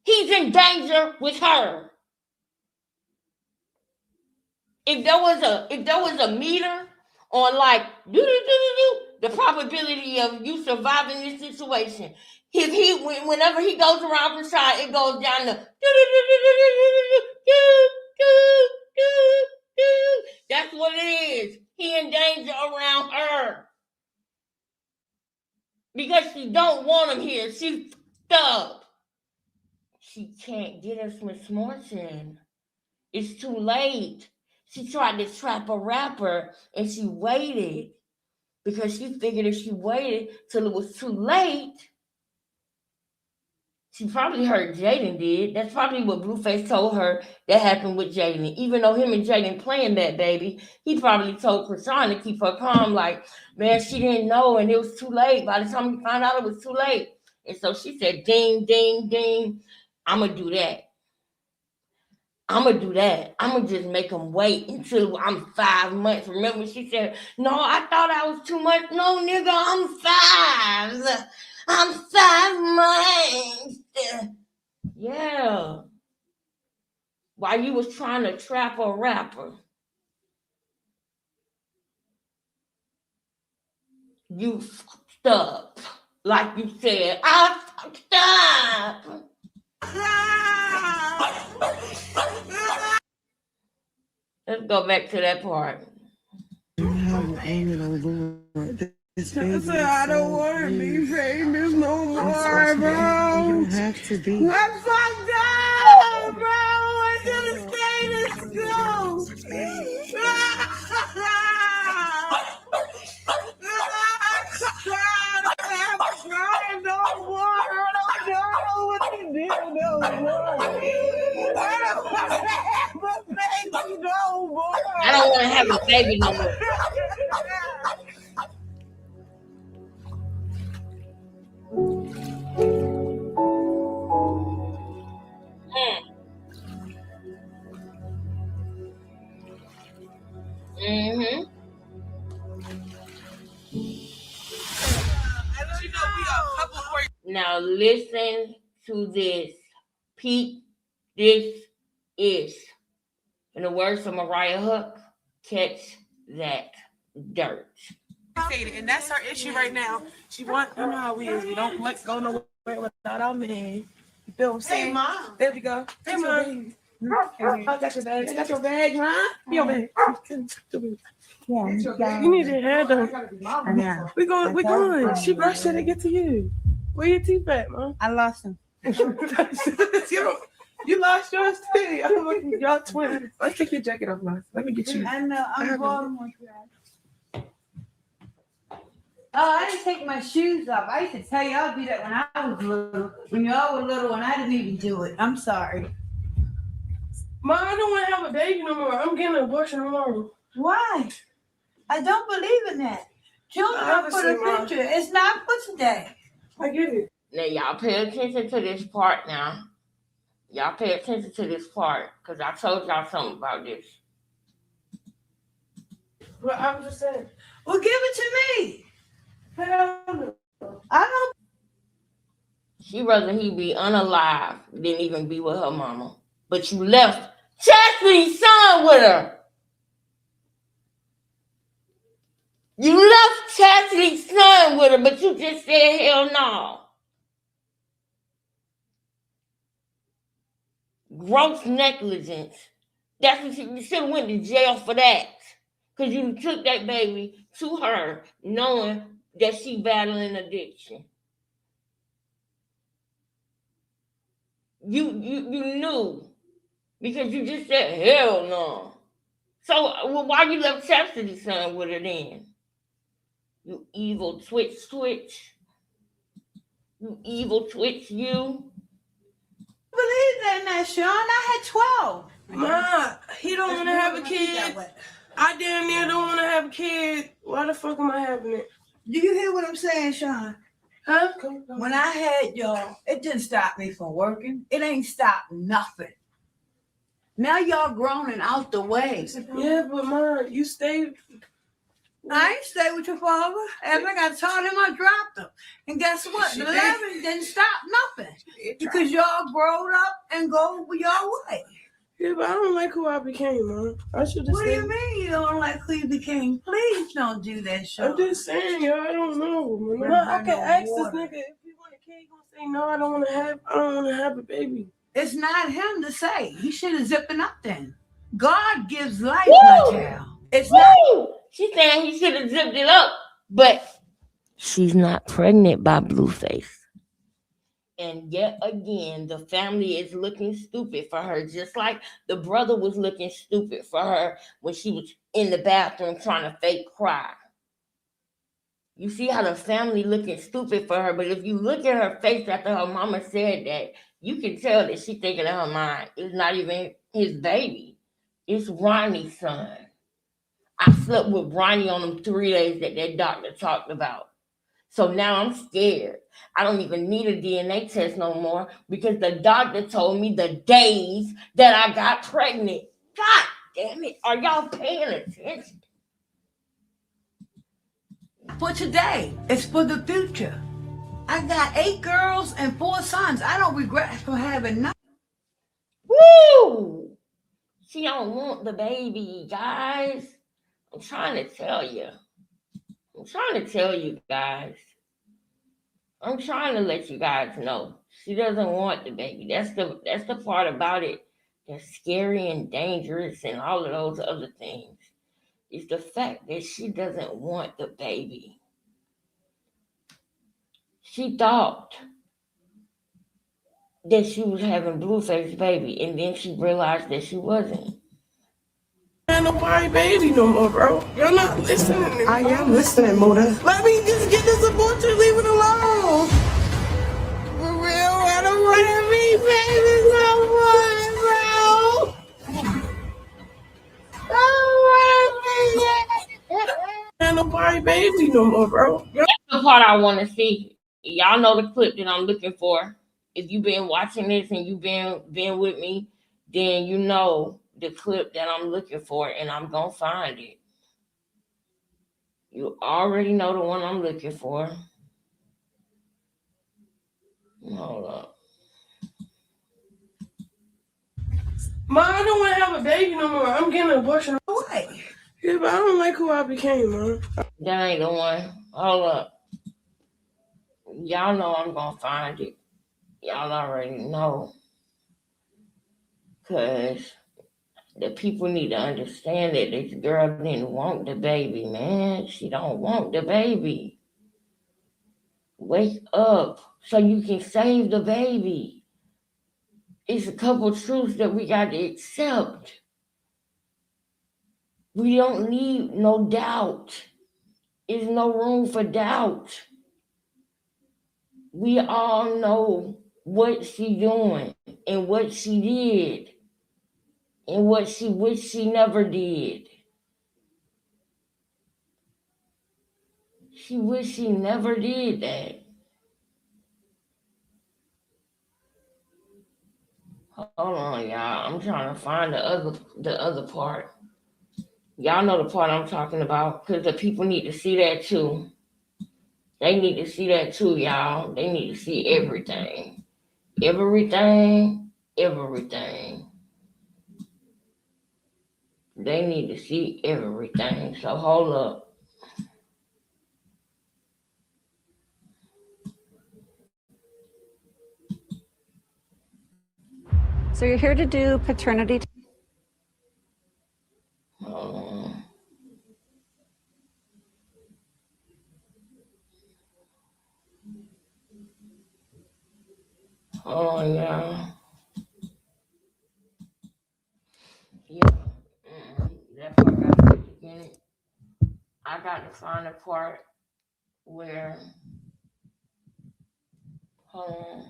He's in danger with her. If there was a meter on like the probability of you surviving this situation, whenever he goes around the side, it goes down to that's what it is. He in danger around her because she don't want him here. She's stuck. She can't get us Miss Morton. It's too late. She tried to trap a rapper and she waited because she figured if she waited till it was too late, she probably heard Jaden did. That's probably what Blueface told her that happened with Jaden. Even though him and Jaden playing that baby, he probably told Krishan to keep her calm. Like, man, she didn't know and it was too late. By the time he found out, it was too late. And so she said, ding, ding, ding. I'm going to do that. I'm going to do that. I'm going to just make him wait until I'm 5 months. Remember, she said, no, I thought I was too much. No, nigga, I'm 5. I'm 5 months. Yeah. While you was trying to trap a rapper, you fucked up. Like you said, I fucked up. Let's go back to that part. You have payment on the Lord. I don't want to be famous no more, bro. You don't have to be. I'm fucked up, bro. I didn't say let's go. I'm crying no more. I don't know what to do no more. I don't want to have a baby no more. I don't want to have a baby no more. Mm-hmm. Now listen to this. Pete, this is, in the words of Mariah Hook, catch that dirt. And that's her issue right now. She want, you know how we is. We don't let go nowhere without our man. You feel what I'm saying? Hey, Mom. There we go. Hey, Mom. I got your bag. I got your bag, huh? Your bag. Yeah, you need your hair done. I know. We going. She brushed it and get to you. Where your teeth at, Mom? I lost them. You lost yours too. Y'all twins. Let's take your jacket off, Mom. Let me get you. I know. I'm going with that. Oh, I didn't take my shoes off. I used to tell y'all to do that when I was little. When y'all were little, and I didn't even do it. I'm sorry. Mom, I don't want to have a baby no more. I'm getting an abortion tomorrow. Why? I don't believe in that. Children are for the future. It's not for today. I get it. Now y'all pay attention to this part now. Y'all pay attention to this part, because I told y'all something about this. But I'm just saying. Well, give it to me. Hell no. I don't. She rather he be unalive than even be with her mama. But you left Chastity's son with her. You left Chastity's son with her, but you just said hell no. Gross negligence. That's what you should have went to jail for that. Because you took that baby to her knowing that she battling addiction. You knew, because you just said hell no. So why you left Chastity's son with her then? You evil twitch. You evil twitch, you. Believe that now, Sean. I had 12. Ma, he don't want to have a kid. I damn near don't want to have a kid. Why the fuck am I having it? Do you hear what I'm saying, Sean? Huh? When I had y'all, it didn't stop me from working. It ain't stopped nothing. Now y'all grown and out the way. Yeah, but Ma, you stayed. I ain't stay with your father. After I told him, I dropped him. And guess what? The 11 didn't stop nothing. Because y'all growed up and go your way. Yeah, but I don't like who I became, Ma. I should have What do you mean you don't like who you became? Please don't do that, Sean. I'm just saying, yo, I don't know. Ma, I can ask this nigga if he want a kid, he gonna say no, I don't want to have a baby. It's not him to say. He should have zipped it up then. God gives life, my child. It's not. She's saying he should have zipped it up, but she's not pregnant by Blueface. And yet again, the family is looking stupid for her, just like the brother was looking stupid for her when she was in the bathroom trying to fake cry. You see how the family looking stupid for her, but if you look at her face after her mama said that, you can tell that she's thinking in her mind, it's not even his baby. It's Ronnie's son. I slept with Ronnie on them 3 days that doctor talked about. So now I'm scared. I don't even need a DNA test no more because the doctor told me the days that I got pregnant. God damn it. Are y'all paying attention? For today. It's for the future. I got 8 girls and 4 sons. I don't regret for having none. Woo! She don't want the baby, guys. I'm trying to tell you. I'm trying to tell you guys. I'm trying to let you guys know. She doesn't want the baby. That's the part about it that's scary and dangerous and all of those other things. It's the fact that she doesn't want the baby. She thought that she was having Blueface baby, and then she realized that she wasn't. Ain't nobody baby no more, bro. You're not listening to me. I am listening, Muda. Let me just get this abortion, leave it alone. For real, I don't want to be baby no more, bro. Ain't nobody baby no more, bro. That's the part I want to see. Y'all know the clip that I'm looking for. If you've been watching this and you've been with me, then you know the clip that I'm looking for, and I'm gonna find it. You already know the one I'm looking for. Hold up. Ma, I don't want to have a baby no more. I'm getting an abortion. What? Yeah, but I don't like who I became, man. That ain't the one. Hold up. Y'all know I'm gonna find it. Y'all already know. Because the people need to understand that this girl didn't want the baby, man. She don't want the baby. Wake up so you can save the baby. It's a couple truths that we got to accept. We don't need no doubt. There's no room for doubt. We all know what she doing and what she did and what she wished she never did. She wish she never did that. Hold on, y'all. I'm trying to find the other part. Y'all know the part I'm talking about, because the people need to see that too. They need to see that too, y'all. They need to see everything. Everything. Everything. They need to see everything. So hold up. So you're here to do paternity. Hold on. Hold on, y'all. Yeah. That part got to be in it. I got to find the part where, hold on.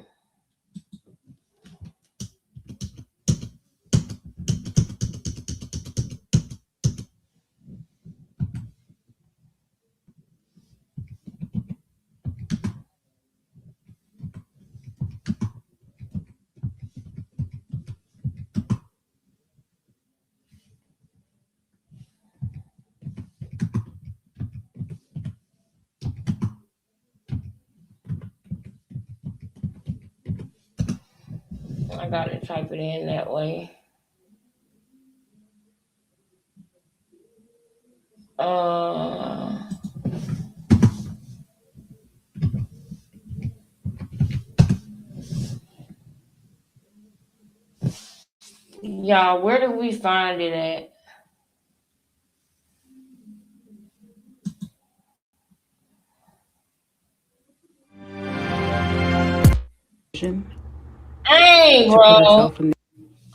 I got to type it in that way. Y'all, where do we find it at? Hey, bro.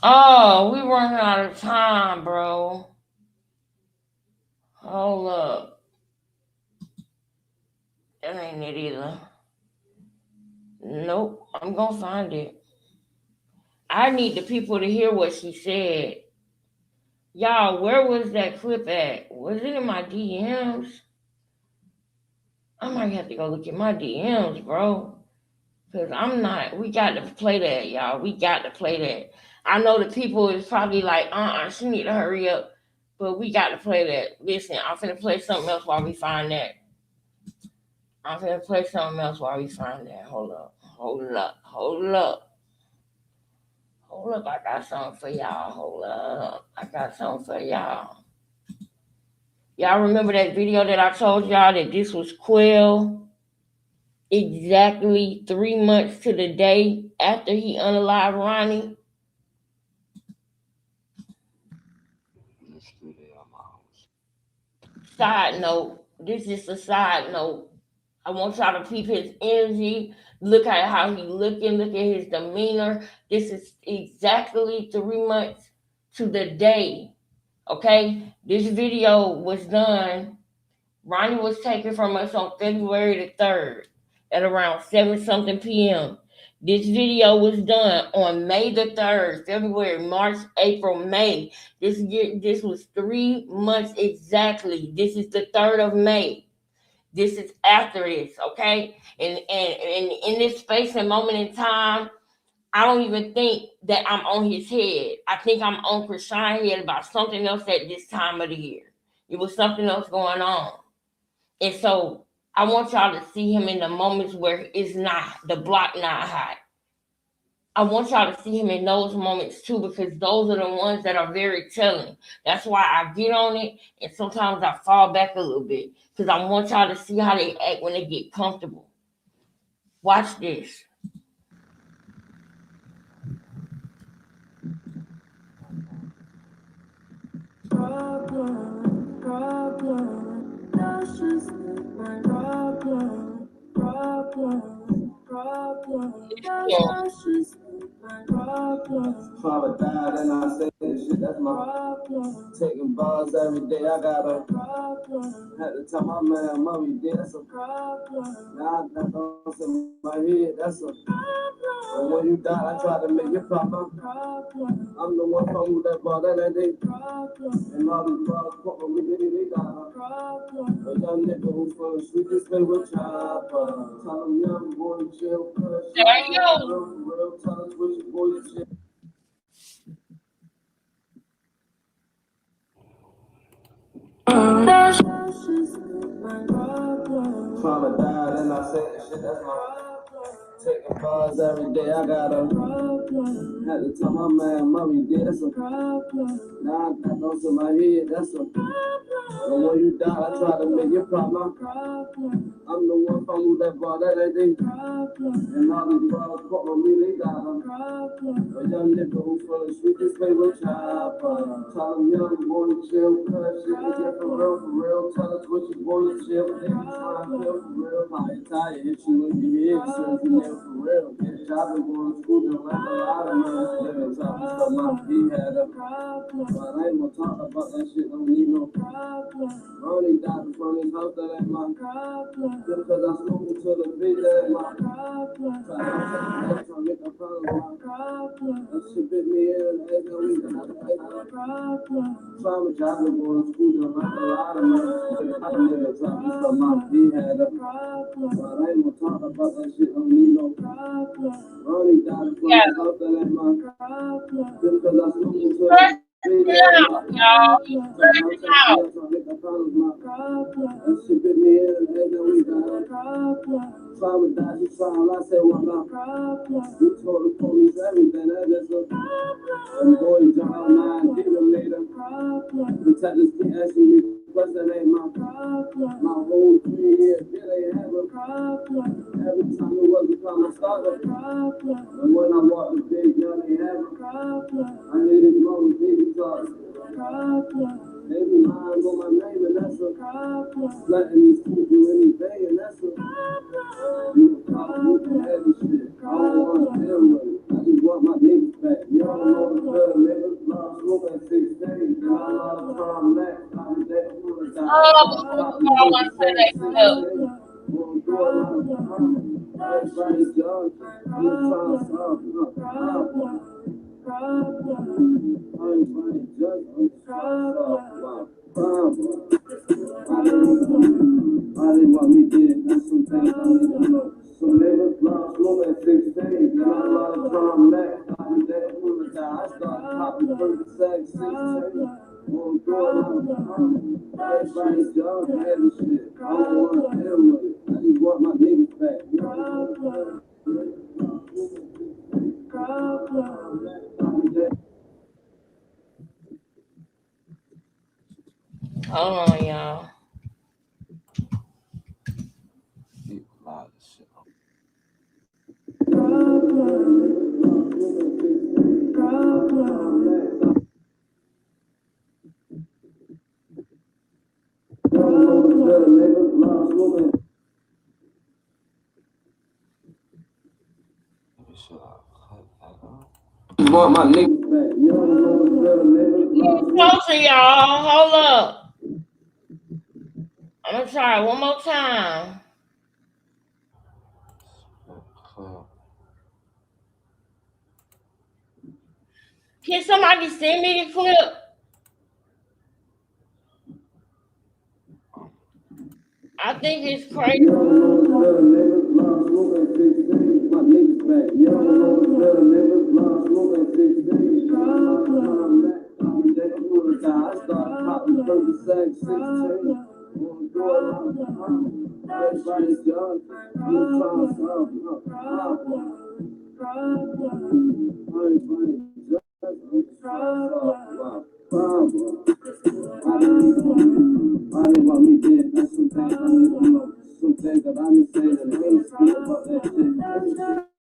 Oh, we running out of time, bro. Hold up. That ain't it either. Nope, I'm gonna find it. I need the people to hear what she said. Y'all, where was that clip at? Was it in my DMs? I might have to go look at my DMs, bro. Because we got to play that, y'all. We got to play that. I know the people is probably like, she need to hurry up. But we got to play that. Listen, I'm finna play something else while we find that. Hold up. I got something for y'all. Hold up. I got something for y'all. Y'all remember that video that I told y'all that this was Quill? Exactly 3 months to the day after he unalived Ronnie. Side note. This is a side note. I want y'all to peep his energy. Look at how he looking. Look at his demeanor. This is exactly 3 months to the day. Okay? This video was done. Ronnie was taken from us on February the 3rd at around 7-something p.m. This video was done on May the 3rd, February, March, April, May. This was 3 months exactly. This is the 3rd of May. This is after this, okay? And in this space and moment in time, I don't even think that I'm on his head. I think I'm on Krishan's head about something else at this time of the year. It was something else going on. And so I want y'all to see him in the moments where it's not, the block not hot. I want y'all to see him in those moments too, because those are the ones that are very telling. That's why I get on it, and sometimes I fall back a little bit, because I want y'all to see how they act when they get comfortable. Watch this. That's just my problem. That's just my problem. Father died and I say this shit, that's my problem. Taking bars every day, I got a problem. Had to tell my man, mommy, that's a problem. Now I don't in my head, that's a problem. And when you die, I try to make it proper. I'm the one from who that ball that they and all these brothers fuck with me, they got a young nigga who full of sweet, just play with chopper. Tell them young boy to chill, cuz There you go. real, tell us what your boy to chill. Tryna die, and I say that shit, that's my taking bars every day. I gotta had to tell my man, mommy, that's a problem. Now I got those in my head, that's a and when you die, I try to make it problem. I'm the one from who that ball that they and all these bars fuck with me, they got a young nigga who full of sweet, just play with chopper. Tell them young boy to chill, cuz shit is get for real. Tell us what your boy to chill, they be trying to feel for real. My entire hit you in your head, so you live for real. Get jobbing, going to school, don't like a lot of money. Living top of stuff, my he had a problem. But I ain't gonna talk about that shit, don't need no problem. Only died from his house, that ain't my problem. Just cause I smoke into the big, that ain't my problem. Try to make a problem, my problem. That shit bit me in the head, no reason, I don't like no problem. Trauma jobbing, going to school, don't like a lot of money. I live in top of stuff, my he had a problem. But I ain't gonna talk about that shit, don't need no problem. Only died from his house, that ain't my problem. Just cause I smoke into the big, that ain't my problem. That shit bit me in the head, no reason, I don't problem. Trauma died, you trial, I said, what my problem? You told the police everything, that is a problem. And boy, John, 9, get him later. The detectives keep asking me questions, that ain't my problem. My whole 3 years, yeah, they have a problem. Every time it was a problem, I started a problem. And when I walk the big, yeah, they have a problem. I hear this mother baby talk. They be lying on my name, and that's a problem. Letting these people do anything, and that's a problem. You can have this shit. I don't want to deal with it. I just want my niggas back. Y'all don't know the better niggas. Lost smoke at 16. Got a lot of time left. I'm dead for the die. Everybody's young. I'm trying to solve the problem. Everybody just I didn't want me dead, that's some things I need to know. Some niggas lost smoke at 16, got a lot of time left. I'm dead for the die. I started popping 36, 16. Won't go around the time. Everybody's young, heavy shit. I don't want to deal with it. I just want my niggas back. Hold on, y'all. Want my niggas back. Closer, y'all. Hold up. I'm gonna try it one more time. Can somebody send me the clip? I think it's crazy. Everybody's young. I'm trying to solve the problem. Everybody's young. I'm trying to solve the problem. I didn't want me dead. That's some things I need to know. Some things that I need to say that I ain't speak about that shit.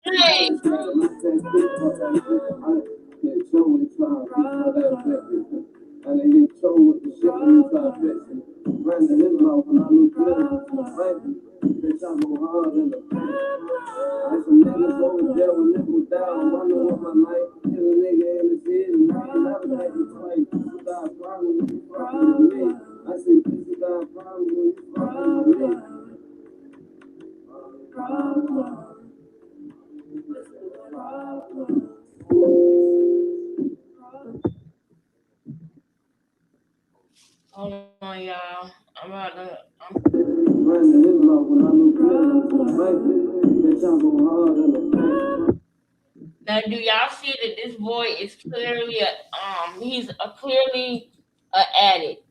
Hey. I can't speak about that shit. I get told to try and fix that shit. And they get told with the shit when you try to fix it. Ran to his mouth and I knew good. Bitch, I go hard in the paint. I some niggas over there when it was down. Wonder what my life kill a nigga in the head. And I ain't never take it twice. You got a problem when you fucking with me. I say, bitch, you got a problem when you fucking with me. Hold on, y'all. I'm about to. Now, do y'all see that this boy is clearly he's clearly an addict,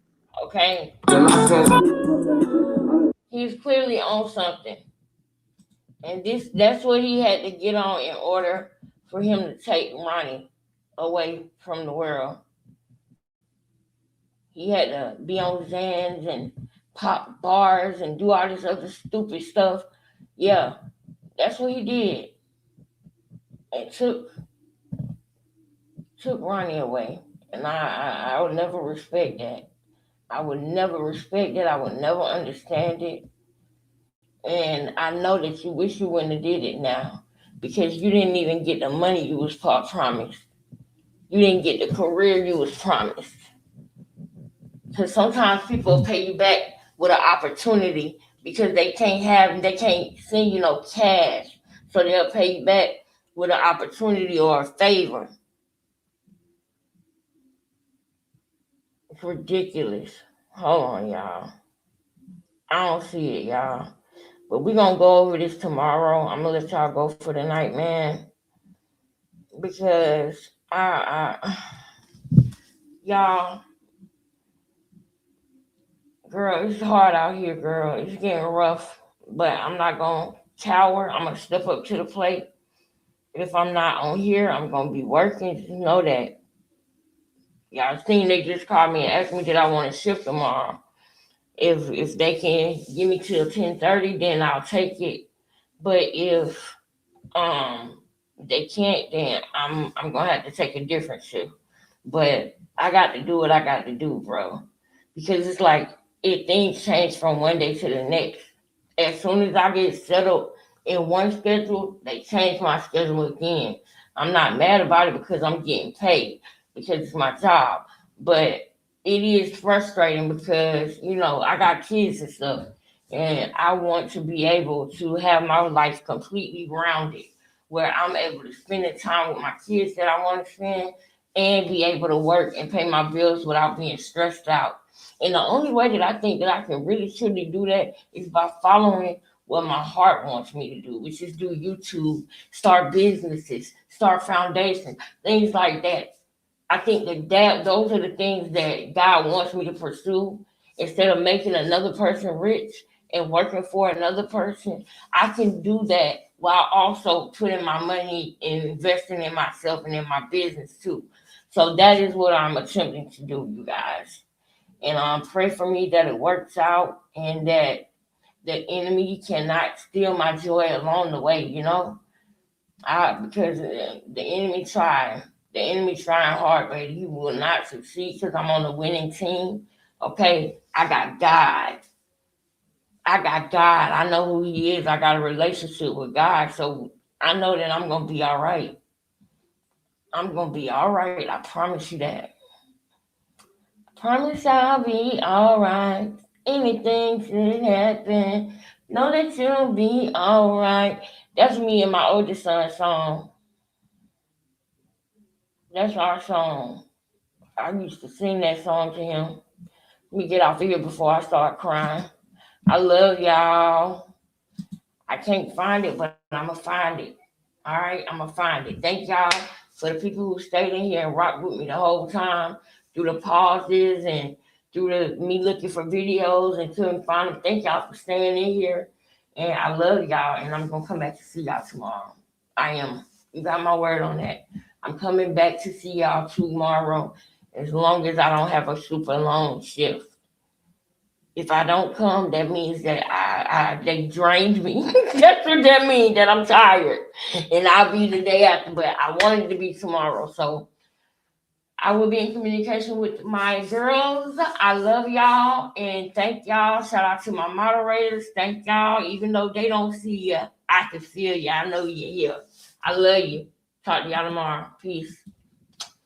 okay? He's clearly on something. And that's what he had to get on in order for him to take Ronnie away from the world. He had to be on Zans and pop bars and do all this other stupid stuff. Yeah, that's what he did. It took Ronnie away. And I would never respect that. I would never respect it. I would never understand it. And I know that you wish you wouldn't have did it now because you didn't even get the money you was promised. You didn't get the career you was promised. Because sometimes people pay you back with an opportunity because they can't send you no cash. So they'll pay you back with an opportunity or a favor. It's ridiculous. Hold on, y'all. I don't see it, y'all. But we're going to go over this tomorrow. I'm going to let y'all go for the night, man. Because y'all, girl, it's hard out here, girl. It's getting rough. But I'm not going to cower. I'm going to step up to the plate. If I'm not on here, I'm going to be working. Just know that. Y'all seen they just called me and asked me did I want to shift tomorrow. If they can give me till 10:30, then I'll take it. But if they can't, then I'm gonna have to take a different shift. But I got to do what I got to do, bro. Because it's like things change from one day to the next. As soon as I get settled in one schedule, they change my schedule again. I'm not mad about it because I'm getting paid because it's my job. But it is frustrating because, I got kids and stuff. And I want to be able to have my life completely rounded where I'm able to spend the time with my kids that I want to spend and be able to work and pay my bills without being stressed out. And the only way that I think that I can really truly do that is by following what my heart wants me to do, which is do YouTube, start businesses, start foundations, things like that. I think that those are the things that God wants me to pursue. Instead of making another person rich and working for another person, I can do that while also putting my money and investing in myself and in my business too. So that is what I'm attempting to do, you guys. And pray for me that it works out and that the enemy cannot steal my joy along the way, because the enemy trying. The enemy trying hard, but he will not succeed because I'm on the winning team. Okay, I got God. I know who he is. I got a relationship with God. So I know that I'm going to be all right. I'm going to be all right. I promise you that. Promise I'll be all right. Anything should happen. Know that you'll be all right. That's me and my oldest son's song. That's our song. I used to sing that song to him. Let me get off of here before I start crying. I love y'all. I can't find it, but I'm going to find it. All right, I'm going to find it. Thank y'all for the people who stayed in here and rocked with me the whole time through the pauses and through me looking for videos and couldn't find them. Thank y'all for staying in here. And I love y'all, and I'm going to come back to see y'all tomorrow. I am. You got my word on that. I'm coming back to see y'all tomorrow as long as I don't have a super long shift. If I don't come, that means that they drained me. That's what that means, that I'm tired. And I'll be the day after, but I wanted to be tomorrow. So I will be in communication with my girls. I love y'all and thank y'all. Shout out to my moderators. Thank y'all. Even though they don't see you, I can feel you. I know you're here. I love you. Talk to y'all tomorrow. Peace.